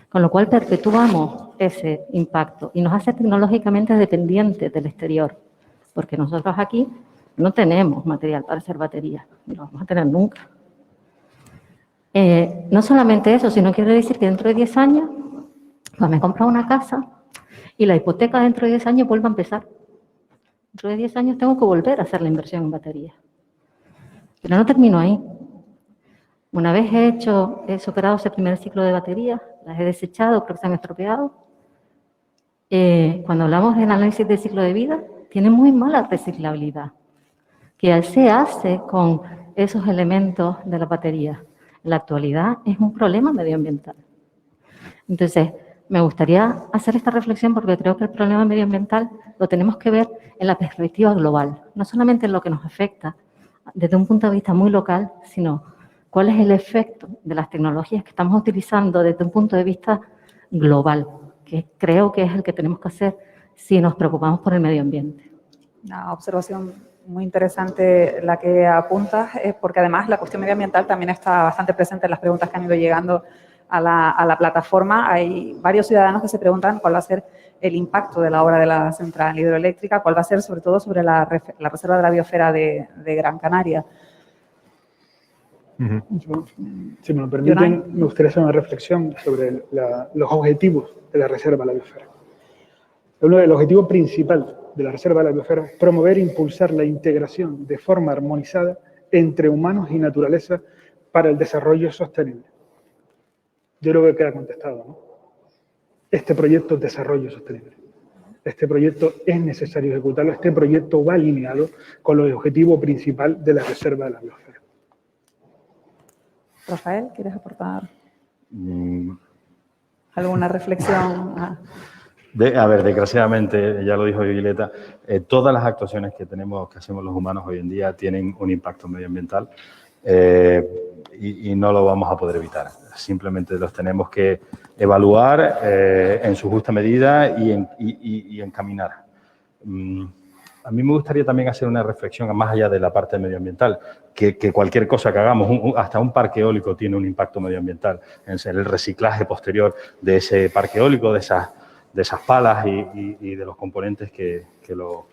Con lo cual perpetuamos ese impacto y nos hace tecnológicamente dependientes del exterior, porque nosotros aquí no tenemos material para hacer baterías, ni lo vamos a tener nunca. No solamente eso, sino quiere decir que dentro de 10 años, pues me he comprado una casa y la hipoteca dentro de 10 años vuelve a empezar. Dentro de 10 años tengo que volver a hacer la inversión en baterías. Pero no termino ahí. Una vez he superado ese primer ciclo de baterías, las he desechado porque se han estropeado. Cuando hablamos del análisis del ciclo de vida, tiene muy mala reciclabilidad, que se hace con esos elementos de la batería. En la actualidad es un problema medioambiental. Entonces, me gustaría hacer esta reflexión porque creo que el problema medioambiental lo tenemos que ver en la perspectiva global, no solamente en lo que nos afecta desde un punto de vista muy local, sino cuál es el efecto de las tecnologías que estamos utilizando desde un punto de vista global, que creo que es el que tenemos que hacer si nos preocupamos por el medio ambiente. Una observación muy interesante la que apuntas, porque además la cuestión medioambiental también está bastante presente en las preguntas que han ido llegando a la plataforma. Hay varios ciudadanos que se preguntan cuál va a ser el impacto de la obra de la central hidroeléctrica, cuál va a ser sobre todo sobre la reserva de la biosfera de Gran Canaria. Si me lo permiten, me gustaría hacer una reflexión sobre los objetivos de la reserva de la biosfera. El objetivo principal de la reserva de la biosfera es promover e impulsar la integración de forma armonizada entre humanos y naturaleza para el desarrollo sostenible? Yo creo que queda contestado, ¿no? Este proyecto es desarrollo sostenible. Este proyecto es necesario ejecutarlo. Este proyecto va alineado con el objetivo principal de la reserva de la biosfera. Rafael, ¿quieres aportar alguna reflexión? A ver, desgraciadamente, ya lo dijo Violeta, todas las actuaciones que hacemos los humanos hoy en día tienen un impacto medioambiental y no lo vamos a poder evitar. Simplemente los tenemos que evaluar en su justa medida y encaminar. A mí me gustaría también hacer una reflexión más allá de la parte medioambiental, que cualquier cosa que hagamos, hasta un parque eólico tiene un impacto medioambiental, en el reciclaje posterior de ese parque eólico, de esas palas y de los componentes que lo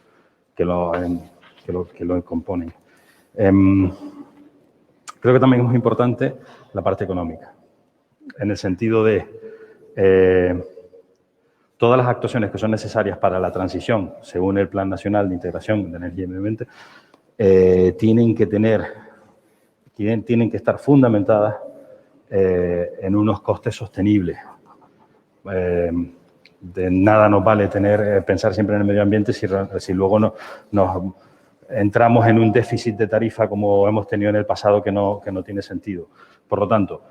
componen. Creo que también es muy importante la parte económica, en el sentido de todas las actuaciones que son necesarias para la transición, según el Plan Nacional de Integración de Energía y Medio Ambiente, tienen que estar fundamentadas en unos costes sostenibles. De nada nos vale pensar siempre en el medio ambiente si luego nos entramos en un déficit de tarifa como hemos tenido en el pasado que no tiene sentido. Por lo tanto,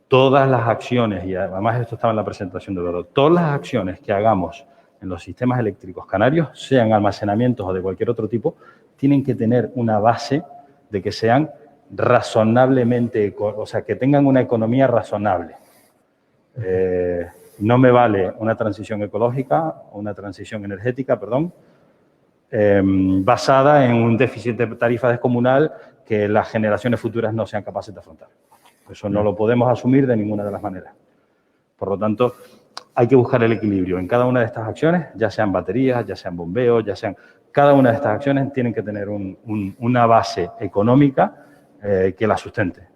todas las acciones, y además esto estaba en la presentación de Eduardo, todas las acciones que hagamos en los sistemas eléctricos canarios, sean almacenamientos o de cualquier otro tipo, tienen que tener una base de que sean razonablemente, o sea, que tengan una economía razonable. No me vale una transición ecológica, una transición energética, perdón, basada en un déficit de tarifa descomunal que las generaciones futuras no sean capaces de afrontar. Eso no lo podemos asumir de ninguna de las maneras. Por lo tanto, hay que buscar el equilibrio en cada una de estas acciones, ya sean baterías, ya sean bombeos, ya sean... Cada una de estas acciones tienen que tener una base económica que la sustente.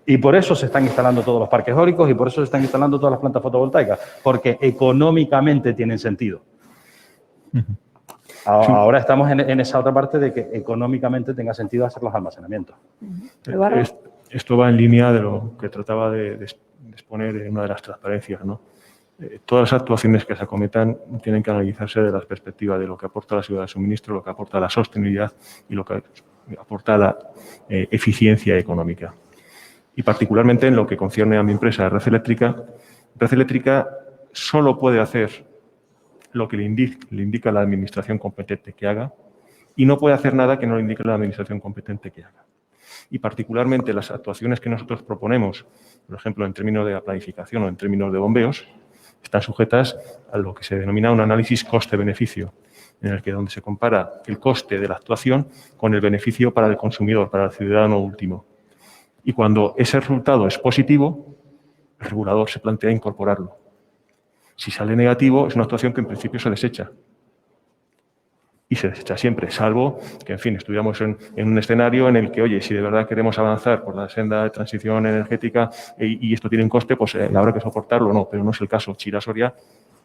Y por eso se están instalando todos los parques eólicos y por eso se están instalando todas las plantas fotovoltaicas, porque económicamente tienen sentido. Ahora estamos en esa otra parte de que económicamente tenga sentido hacer los almacenamientos. Esto va en línea de lo que trataba de exponer en una de las transparencias, ¿no? Todas las actuaciones que se acometan tienen que analizarse desde la perspectiva de lo que aporta la seguridad de suministro, lo que aporta la sostenibilidad y lo que aporta la eficiencia económica. Y particularmente en lo que concierne a mi empresa, Red Eléctrica solo puede hacer lo que le indica la administración competente que haga y no puede hacer nada que no le indique la administración competente que haga. Y particularmente las actuaciones que nosotros proponemos, por ejemplo, en términos de la planificación o en términos de bombeos, están sujetas a lo que se denomina un análisis coste-beneficio, en el que donde se compara el coste de la actuación con el beneficio para el consumidor, para el ciudadano último. Y cuando ese resultado es positivo, el regulador se plantea incorporarlo. Si sale negativo, es una actuación que en principio se desecha. Y se desecha siempre, salvo que, en fin, estuviéramos en un escenario en el que, oye, si de verdad queremos avanzar por la senda de transición energética y esto tiene un coste, pues habrá que soportarlo. No, pero no es el caso. Chira-Soria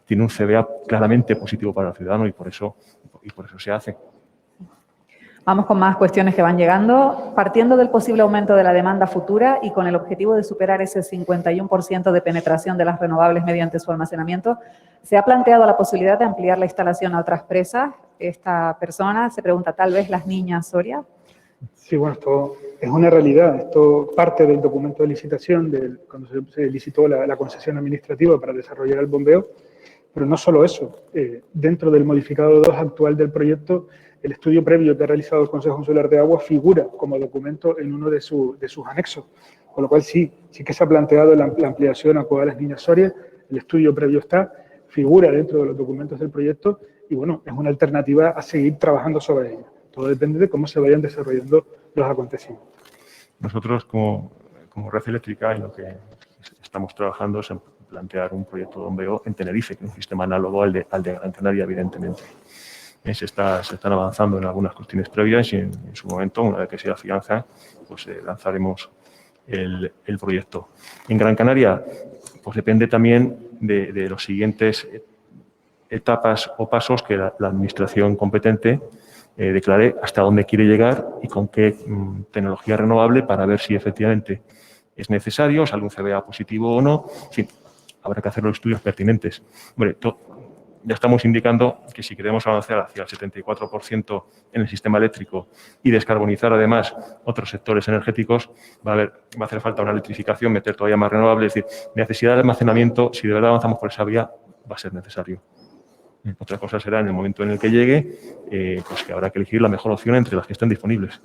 tiene un CBA claramente positivo para el ciudadano y por eso se hace. Vamos con más cuestiones que van llegando. Partiendo del posible aumento de la demanda futura y con el objetivo de superar ese 51% de penetración de las renovables mediante su almacenamiento, ¿se ha planteado la posibilidad de ampliar la instalación a otras presas? Esta persona se pregunta, ¿tal vez las niñas Soria? Sí, bueno, esto es una realidad. Esto parte del documento de licitación, cuando se licitó la concesión administrativa para desarrollar el bombeo, pero no solo eso. Dentro del modificado 2 actual del proyecto, el estudio previo que ha realizado el Consejo Insular de Agua figura como documento en uno de sus anexos, con lo cual sí que se ha planteado la ampliación a Cueva de las Niñas Soria, el estudio previo figura dentro de los documentos del proyecto y bueno, es una alternativa a seguir trabajando sobre ella. Todo depende de cómo se vayan desarrollando los acontecimientos. Nosotros como Red Eléctrica en lo que estamos trabajando es en plantear un proyecto de bombeo en Tenerife, que es un sistema análogo al de Gran Canaria, evidentemente. Se están avanzando en algunas cuestiones previas y en su momento, una vez que se afianza, pues lanzaremos el proyecto. En Gran Canaria, pues depende también de los siguientes etapas o pasos que la administración competente declare hasta dónde quiere llegar y con qué tecnología renovable para ver si efectivamente es necesario, sale un CBA positivo o no. En fin, habrá que hacer los estudios pertinentes. Hombre, ya estamos indicando que si queremos avanzar hacia el 74% en el sistema eléctrico y descarbonizar además otros sectores energéticos, va a hacer falta una electrificación, meter todavía más renovables. Es decir, necesidad de almacenamiento, si de verdad avanzamos por esa vía, va a ser necesario. Otra cosa será en el momento en el que llegue, pues que habrá que elegir la mejor opción entre las que estén disponibles.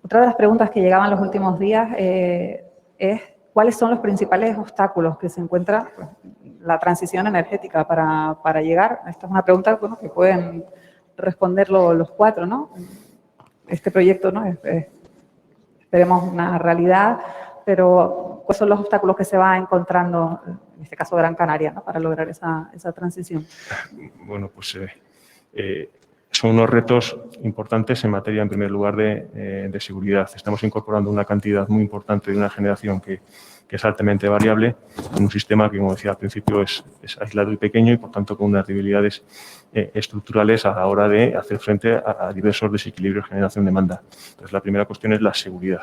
Otra de las preguntas que llegaban los últimos días es cuáles son los principales obstáculos que se encuentra la transición energética para llegar. Esta es una pregunta, bueno, que pueden responder los cuatro, ¿no? Este proyecto, ¿no? Esperemos una realidad, pero ¿cuáles son los obstáculos que se va encontrando, en este caso Gran Canaria, ¿no? Para lograr esa transición? Bueno, pues son unos retos importantes en materia, en primer lugar, de seguridad. Estamos incorporando una cantidad muy importante de una generación que es altamente variable en un sistema que, como decía al principio, es aislado y pequeño y, por tanto, con unas debilidades estructurales a la hora de hacer frente a diversos desequilibrios de generación-demanda. Entonces, la primera cuestión es la seguridad.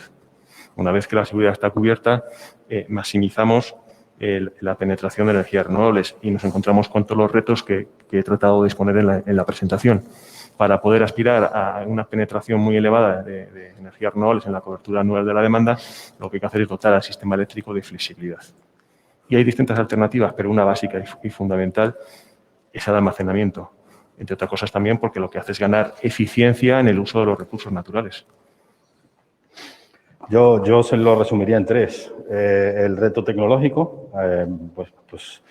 Una vez que la seguridad está cubierta, maximizamos la penetración de energías renovables y nos encontramos con todos los retos que he tratado de exponer en la presentación. Para poder aspirar a una penetración muy elevada de energías renovables en la cobertura anual de la demanda, lo que hay que hacer es dotar al sistema eléctrico de flexibilidad. Y hay distintas alternativas, pero una básica y fundamental es el almacenamiento. Entre otras cosas también porque lo que hace es ganar eficiencia en el uso de los recursos naturales. Yo se lo resumiría en tres. El reto tecnológico, pues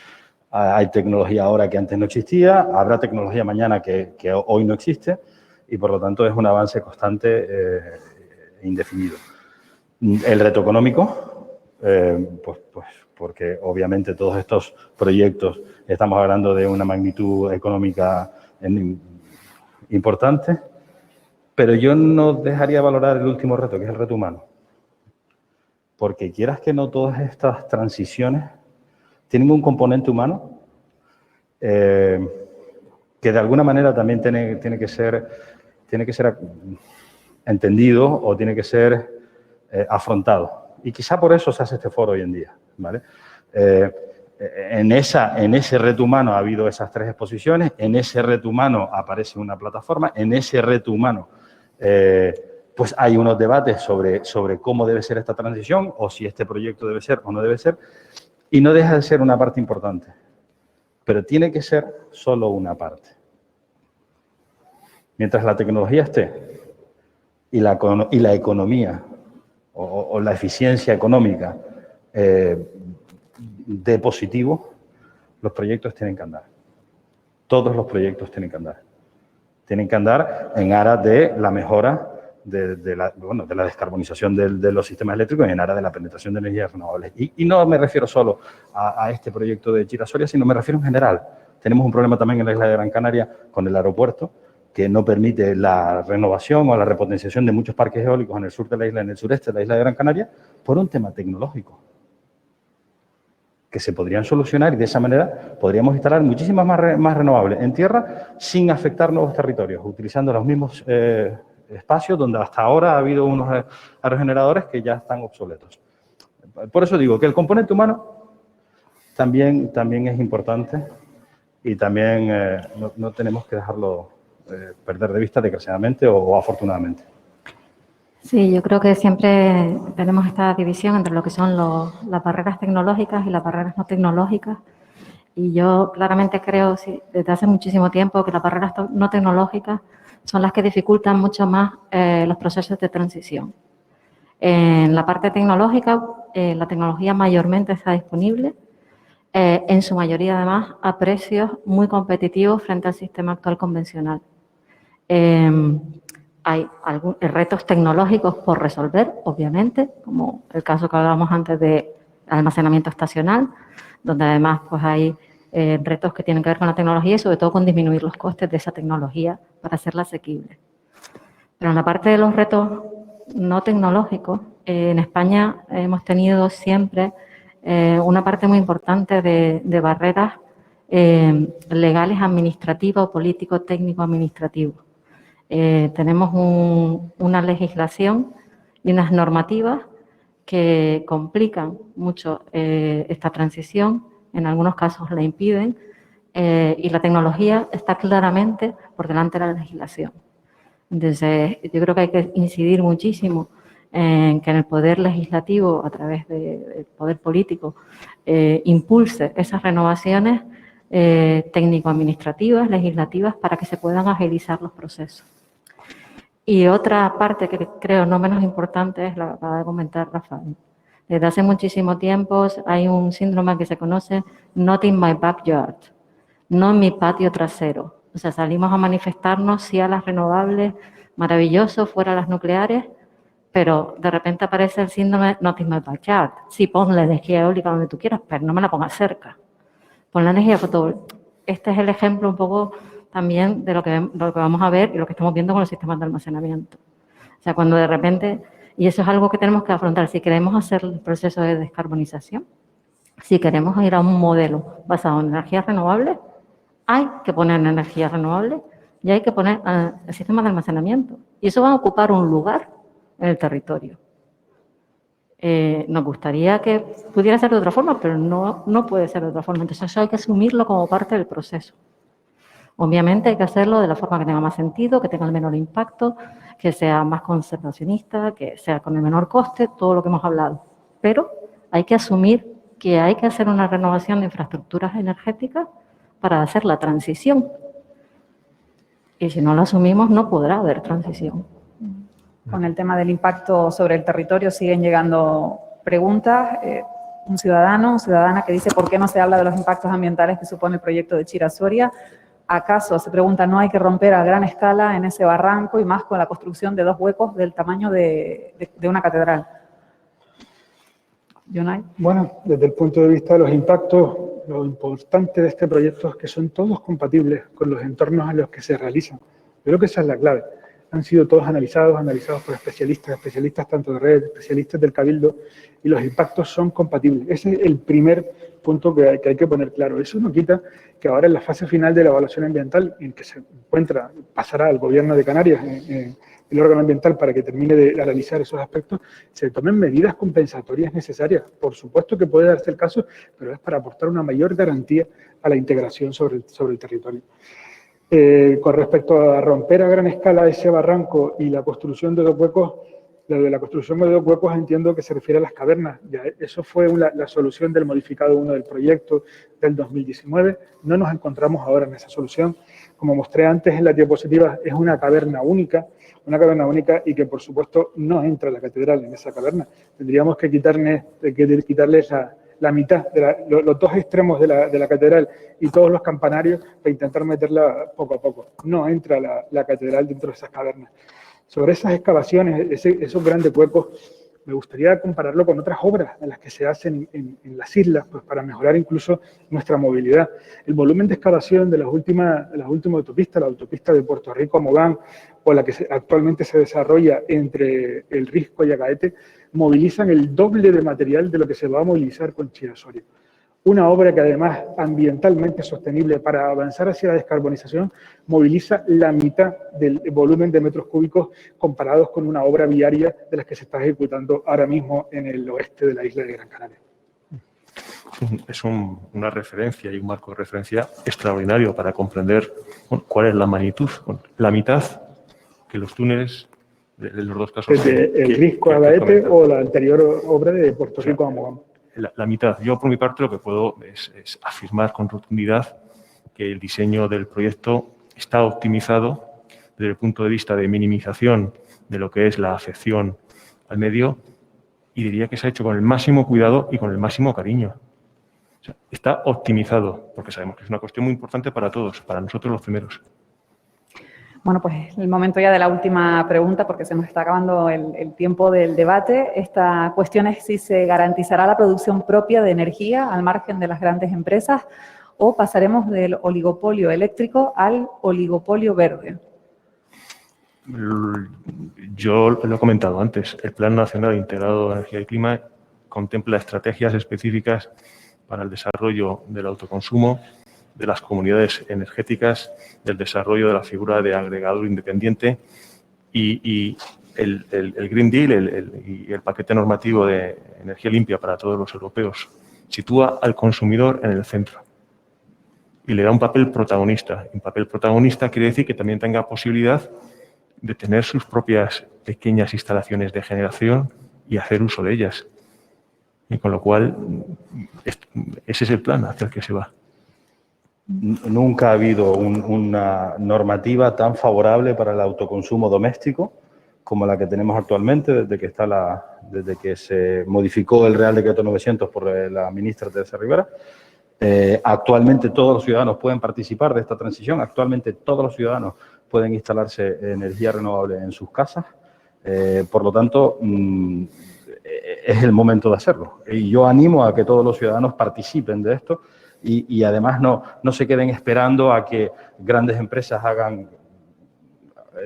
hay tecnología ahora que antes no existía, habrá tecnología mañana que hoy no existe y, por lo tanto, es un avance constante e indefinido. El reto económico, pues porque obviamente todos estos proyectos estamos hablando de una magnitud económica importante, pero yo no dejaría valorar el último reto, que es el reto humano. Porque quieras que no, todas estas transiciones tienen un componente humano que de alguna manera también tiene que ser entendido o tiene que ser afrontado. Y quizá por eso se hace este foro hoy en día, ¿vale? En ese reto humano ha habido esas tres exposiciones, en ese reto humano aparece una plataforma, en ese reto humano pues hay unos debates sobre cómo debe ser esta transición o si este proyecto debe ser o no debe ser, y no deja de ser una parte importante, pero tiene que ser solo una parte. Mientras la tecnología esté y la economía o la eficiencia económica de positivo, los proyectos tienen que andar. Todos los proyectos tienen que andar. Tienen que andar en aras de la mejora de la descarbonización de los sistemas eléctricos y en aras de la penetración de energías renovables. Y no me refiero solo a este proyecto de Chira-Soria, sino me refiero en general. Tenemos un problema también en la isla de Gran Canaria con el aeropuerto, que no permite la renovación o la repotenciación de muchos parques eólicos en el sur de la isla, en el sureste de la isla de Gran Canaria, por un tema tecnológico, que se podrían solucionar y de esa manera podríamos instalar muchísimas más renovables en tierra sin afectar nuevos territorios, utilizando los mismos espacios donde hasta ahora ha habido unos aerogeneradores que ya están obsoletos. Por eso digo que el componente humano también es importante y también no tenemos que dejarlo perder de vista, desgraciadamente o afortunadamente. Sí, yo creo que siempre tenemos esta división entre lo que son las barreras tecnológicas y las barreras no tecnológicas. Y yo claramente creo, desde hace muchísimo tiempo, que las barreras no tecnológicas son las que dificultan mucho más los procesos de transición. En la parte tecnológica, la tecnología mayormente está disponible, en su mayoría además a precios muy competitivos frente al sistema actual convencional. Hay retos tecnológicos por resolver, obviamente, como el caso que hablábamos antes de almacenamiento estacional, donde además pues hay retos que tienen que ver con la tecnología y sobre todo con disminuir los costes de esa tecnología para hacerla asequible. Pero en la parte de los retos no tecnológicos, en España hemos tenido siempre una parte muy importante de barreras legales, administrativas o político-técnico-administrativos. Tenemos una legislación y unas normativas que complican mucho esta transición, en algunos casos la impiden, y la tecnología está claramente por delante de la legislación. Entonces, yo creo que hay que incidir muchísimo en que en el poder legislativo, a través del poder político, impulse esas renovaciones técnico-administrativas, legislativas, para que se puedan agilizar los procesos. Y otra parte que creo no menos importante es la que acaba de comentar Rafael. Desde hace muchísimo tiempo hay un síndrome que se conoce Not in my backyard, no en mi patio trasero. O sea, salimos a manifestarnos sí a las renovables, maravilloso, fuera las nucleares, pero de repente aparece el síndrome Not in my backyard. Sí, pon la energía eólica donde tú quieras, pero no me la pongas cerca. Pon la energía fotovoltaica. Este es el ejemplo un poco también de lo que vamos a ver y lo que estamos viendo con los sistemas de almacenamiento. O sea, cuando de repente, y eso es algo que tenemos que afrontar, si queremos hacer el proceso de descarbonización, si queremos ir a un modelo basado en energías renovables, hay que poner energías renovables y hay que poner el sistema de almacenamiento. Y eso va a ocupar un lugar en el territorio. Nos gustaría que pudiera ser de otra forma, pero no puede ser de otra forma. Entonces eso hay que asumirlo como parte del proceso. Obviamente hay que hacerlo de la forma que tenga más sentido, que tenga el menor impacto, que sea más conservacionista, que sea con el menor coste, todo lo que hemos hablado. Pero hay que asumir que hay que hacer una renovación de infraestructuras energéticas para hacer la transición. Y si no lo asumimos, no podrá haber transición. Con el tema del impacto sobre el territorio siguen llegando preguntas. Un ciudadano o ciudadana que dice ¿por qué no se habla de los impactos ambientales que supone el proyecto de Chira-Soria? ¿Acaso, se pregunta, no hay que romper a gran escala en ese barranco y más con la construcción de 2 huecos del tamaño de una catedral? ¿Yonay? Bueno, desde el punto de vista de los impactos, lo importante de este proyecto es que son todos compatibles con los entornos en los que se realizan. Yo creo que esa es la clave. Han sido todos analizados por especialistas tanto de red, especialistas del Cabildo, y los impactos son compatibles. Ese es el primer punto que hay que poner claro. Eso no quita que ahora en la fase final de la evaluación ambiental, en que se encuentra, pasará al Gobierno de Canarias, el órgano ambiental, para que termine de analizar esos aspectos, se tomen medidas compensatorias necesarias. Por supuesto que puede darse el caso, pero es para aportar una mayor garantía a la integración sobre el territorio. Con respecto a romper a gran escala ese barranco y la construcción de 2 huecos, lo de la construcción de 2 huecos entiendo que se refiere a las cavernas. Ya, eso fue la solución del modificado 1 del proyecto del 2019. No nos encontramos ahora en esa solución. Como mostré antes en la diapositiva, es una caverna única y que por supuesto no entra la catedral en esa caverna. Tendríamos que quitarles la mitad, los 2 extremos de la catedral y todos los campanarios para intentar meterla poco a poco. No entra la catedral dentro de esas cavernas. Sobre esas excavaciones, esos grandes huecos, me gustaría compararlo con otras obras en las que se hacen en las islas, pues para mejorar incluso nuestra movilidad. El volumen de excavación de las últimas autopistas, la autopista de Puerto Rico a Mogán, o la que actualmente se desarrolla entre el Risco y Agaete, movilizan el doble de material de lo que se va a movilizar con Chira-Soria. Una obra que además ambientalmente sostenible para avanzar hacia la descarbonización moviliza la mitad del volumen de metros cúbicos comparados con una obra viaria de las que se está ejecutando ahora mismo en el oeste de la isla de Gran Canaria. Es una referencia y un marco de referencia extraordinario para comprender cuál es la magnitud. La mitad que los túneles de los 2 casos. Desde el Risco a Agaete o la anterior obra de Puerto Rico a Mogán. La mitad. Yo, por mi parte, lo que puedo es afirmar con rotundidad que el diseño del proyecto está optimizado desde el punto de vista de minimización de lo que es la afección al medio, y diría que se ha hecho con el máximo cuidado y con el máximo cariño. O sea, está optimizado, porque sabemos que es una cuestión muy importante para todos, para nosotros los primeros. Bueno, pues el momento ya de la última pregunta, porque se nos está acabando el tiempo del debate. Esta cuestión es si se garantizará la producción propia de energía al margen de las grandes empresas o pasaremos del oligopolio eléctrico al oligopolio verde. Yo lo he comentado antes, el Plan Nacional Integrado de Energía y Clima contempla estrategias específicas para el desarrollo del autoconsumo de las comunidades energéticas, del desarrollo de la figura de agregador independiente y el Green Deal y el paquete normativo de energía limpia para todos los europeos sitúa al consumidor en el centro y le da un papel protagonista. Un papel protagonista quiere decir que también tenga posibilidad de tener sus propias pequeñas instalaciones de generación y hacer uso de ellas. Y con lo cual, ese es el plan hacia el que se va. Nunca ha habido una normativa tan favorable para el autoconsumo doméstico como la que tenemos actualmente, desde que se modificó el Real Decreto 900 por la ministra Teresa Rivera. Actualmente todos los ciudadanos pueden participar de esta transición. Actualmente todos los ciudadanos pueden instalarse energía renovable en sus casas. Por lo tanto, es el momento de hacerlo. Y yo animo a que todos los ciudadanos participen de esto y además no se queden esperando a que grandes empresas hagan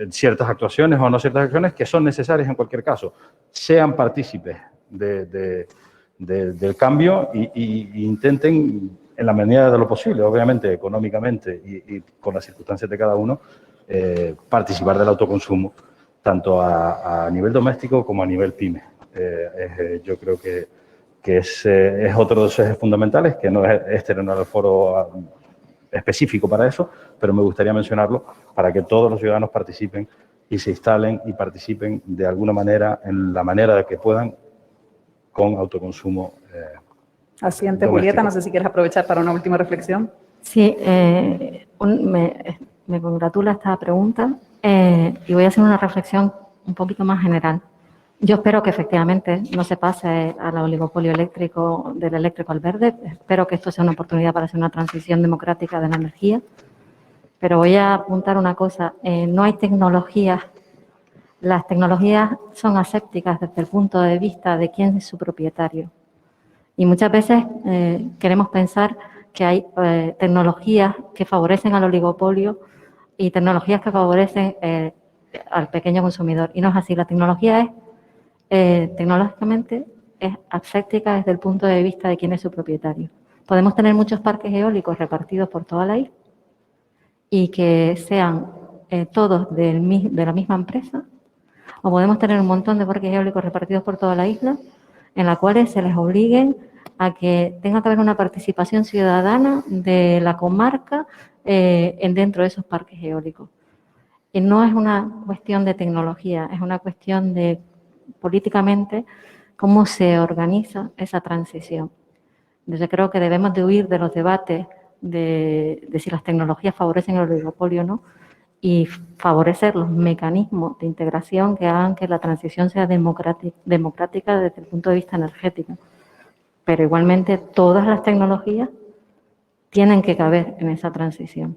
ciertas actuaciones o no ciertas acciones que son necesarias en cualquier caso. Sean partícipes del cambio y intenten, en la medida de lo posible, obviamente económicamente y con las circunstancias de cada uno, participar del autoconsumo, tanto a nivel doméstico como a nivel pyme. Yo creo que es otro de los ejes fundamentales, que no es este no era el foro específico para eso, pero me gustaría mencionarlo para que todos los ciudadanos participen y se instalen y participen de alguna manera, en la manera que puedan, con autoconsumo Asiente, doméstico. Julieta, no sé si quieres aprovechar para una última reflexión. Sí, me congratula esta pregunta y voy a hacer una reflexión un poquito más general. Yo espero que efectivamente no se pase al oligopolio eléctrico, del eléctrico al verde. Espero que esto sea una oportunidad para hacer una transición democrática de la energía. Pero voy a apuntar una cosa. No hay tecnologías. Las tecnologías son asépticas desde el punto de vista de quién es su propietario. Y muchas veces queremos pensar que hay tecnologías que favorecen al oligopolio y tecnologías que favorecen al pequeño consumidor. Y no es así. La tecnología es tecnológicamente es aséptica desde el punto de vista de quién es su propietario. Podemos tener muchos parques eólicos repartidos por toda la isla y que sean todos de la misma empresa, o podemos tener un montón de parques eólicos repartidos por toda la isla en la cuales se les obliguen a que tenga que haber una participación ciudadana de la comarca dentro de esos parques eólicos. Y no es una cuestión de tecnología, es una cuestión de políticamente cómo se organiza esa transición. Yo creo que debemos de huir de los debates de si las tecnologías favorecen el oligopolio o no y favorecer los mecanismos de integración que hagan que la transición sea democrática desde el punto de vista energético. Pero igualmente todas las tecnologías tienen que caber en esa transición.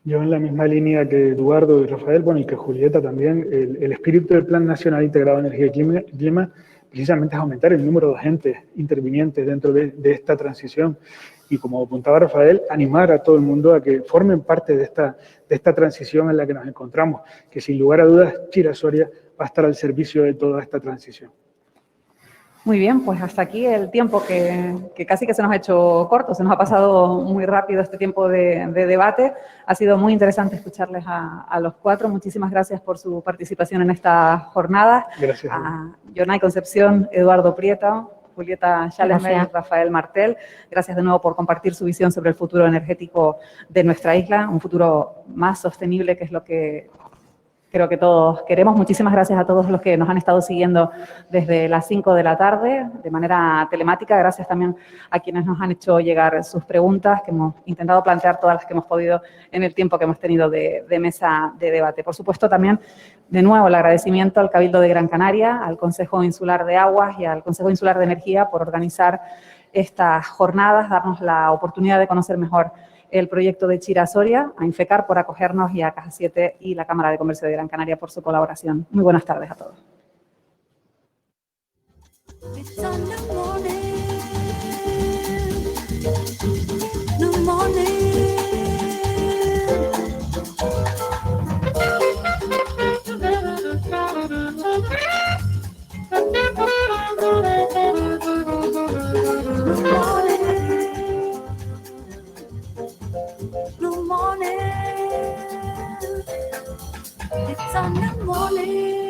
Yo en la misma línea que Eduardo y Rafael, bueno, y que Julieta también, el espíritu del Plan Nacional Integrado de Energía y Clima precisamente es aumentar el número de agentes intervinientes dentro de esta transición. Y como apuntaba Rafael, animar a todo el mundo a que formen parte de esta transición en la que nos encontramos, que sin lugar a dudas Chira Soria va a estar al servicio de toda esta transición. Muy bien, pues hasta aquí el tiempo que casi que se nos ha hecho corto, se nos ha pasado muy rápido este tiempo de debate. Ha sido muy interesante escucharles a los cuatro. Muchísimas gracias por su participación en esta jornada. Gracias. A Yonay Concepción, Eduardo Prieto, Julieta Schallenberg y Rafael Martel. Gracias de nuevo por compartir su visión sobre el futuro energético de nuestra isla, un futuro más sostenible, que es lo que creo que todos queremos. Muchísimas gracias a todos los que nos han estado siguiendo desde las 5 de la tarde de manera telemática. Gracias también a quienes nos han hecho llegar sus preguntas, que hemos intentado plantear todas las que hemos podido en el tiempo que hemos tenido de mesa de debate. Por supuesto, también, de nuevo, el agradecimiento al Cabildo de Gran Canaria, al Consejo Insular de Aguas y al Consejo Insular de Energía por organizar estas jornadas, darnos la oportunidad de conocer mejor el proyecto de Chira Soria, a Infecar por acogernos y a Caja 7 y la Cámara de Comercio de Gran Canaria por su colaboración. Muy buenas tardes a todos. Sunday morning.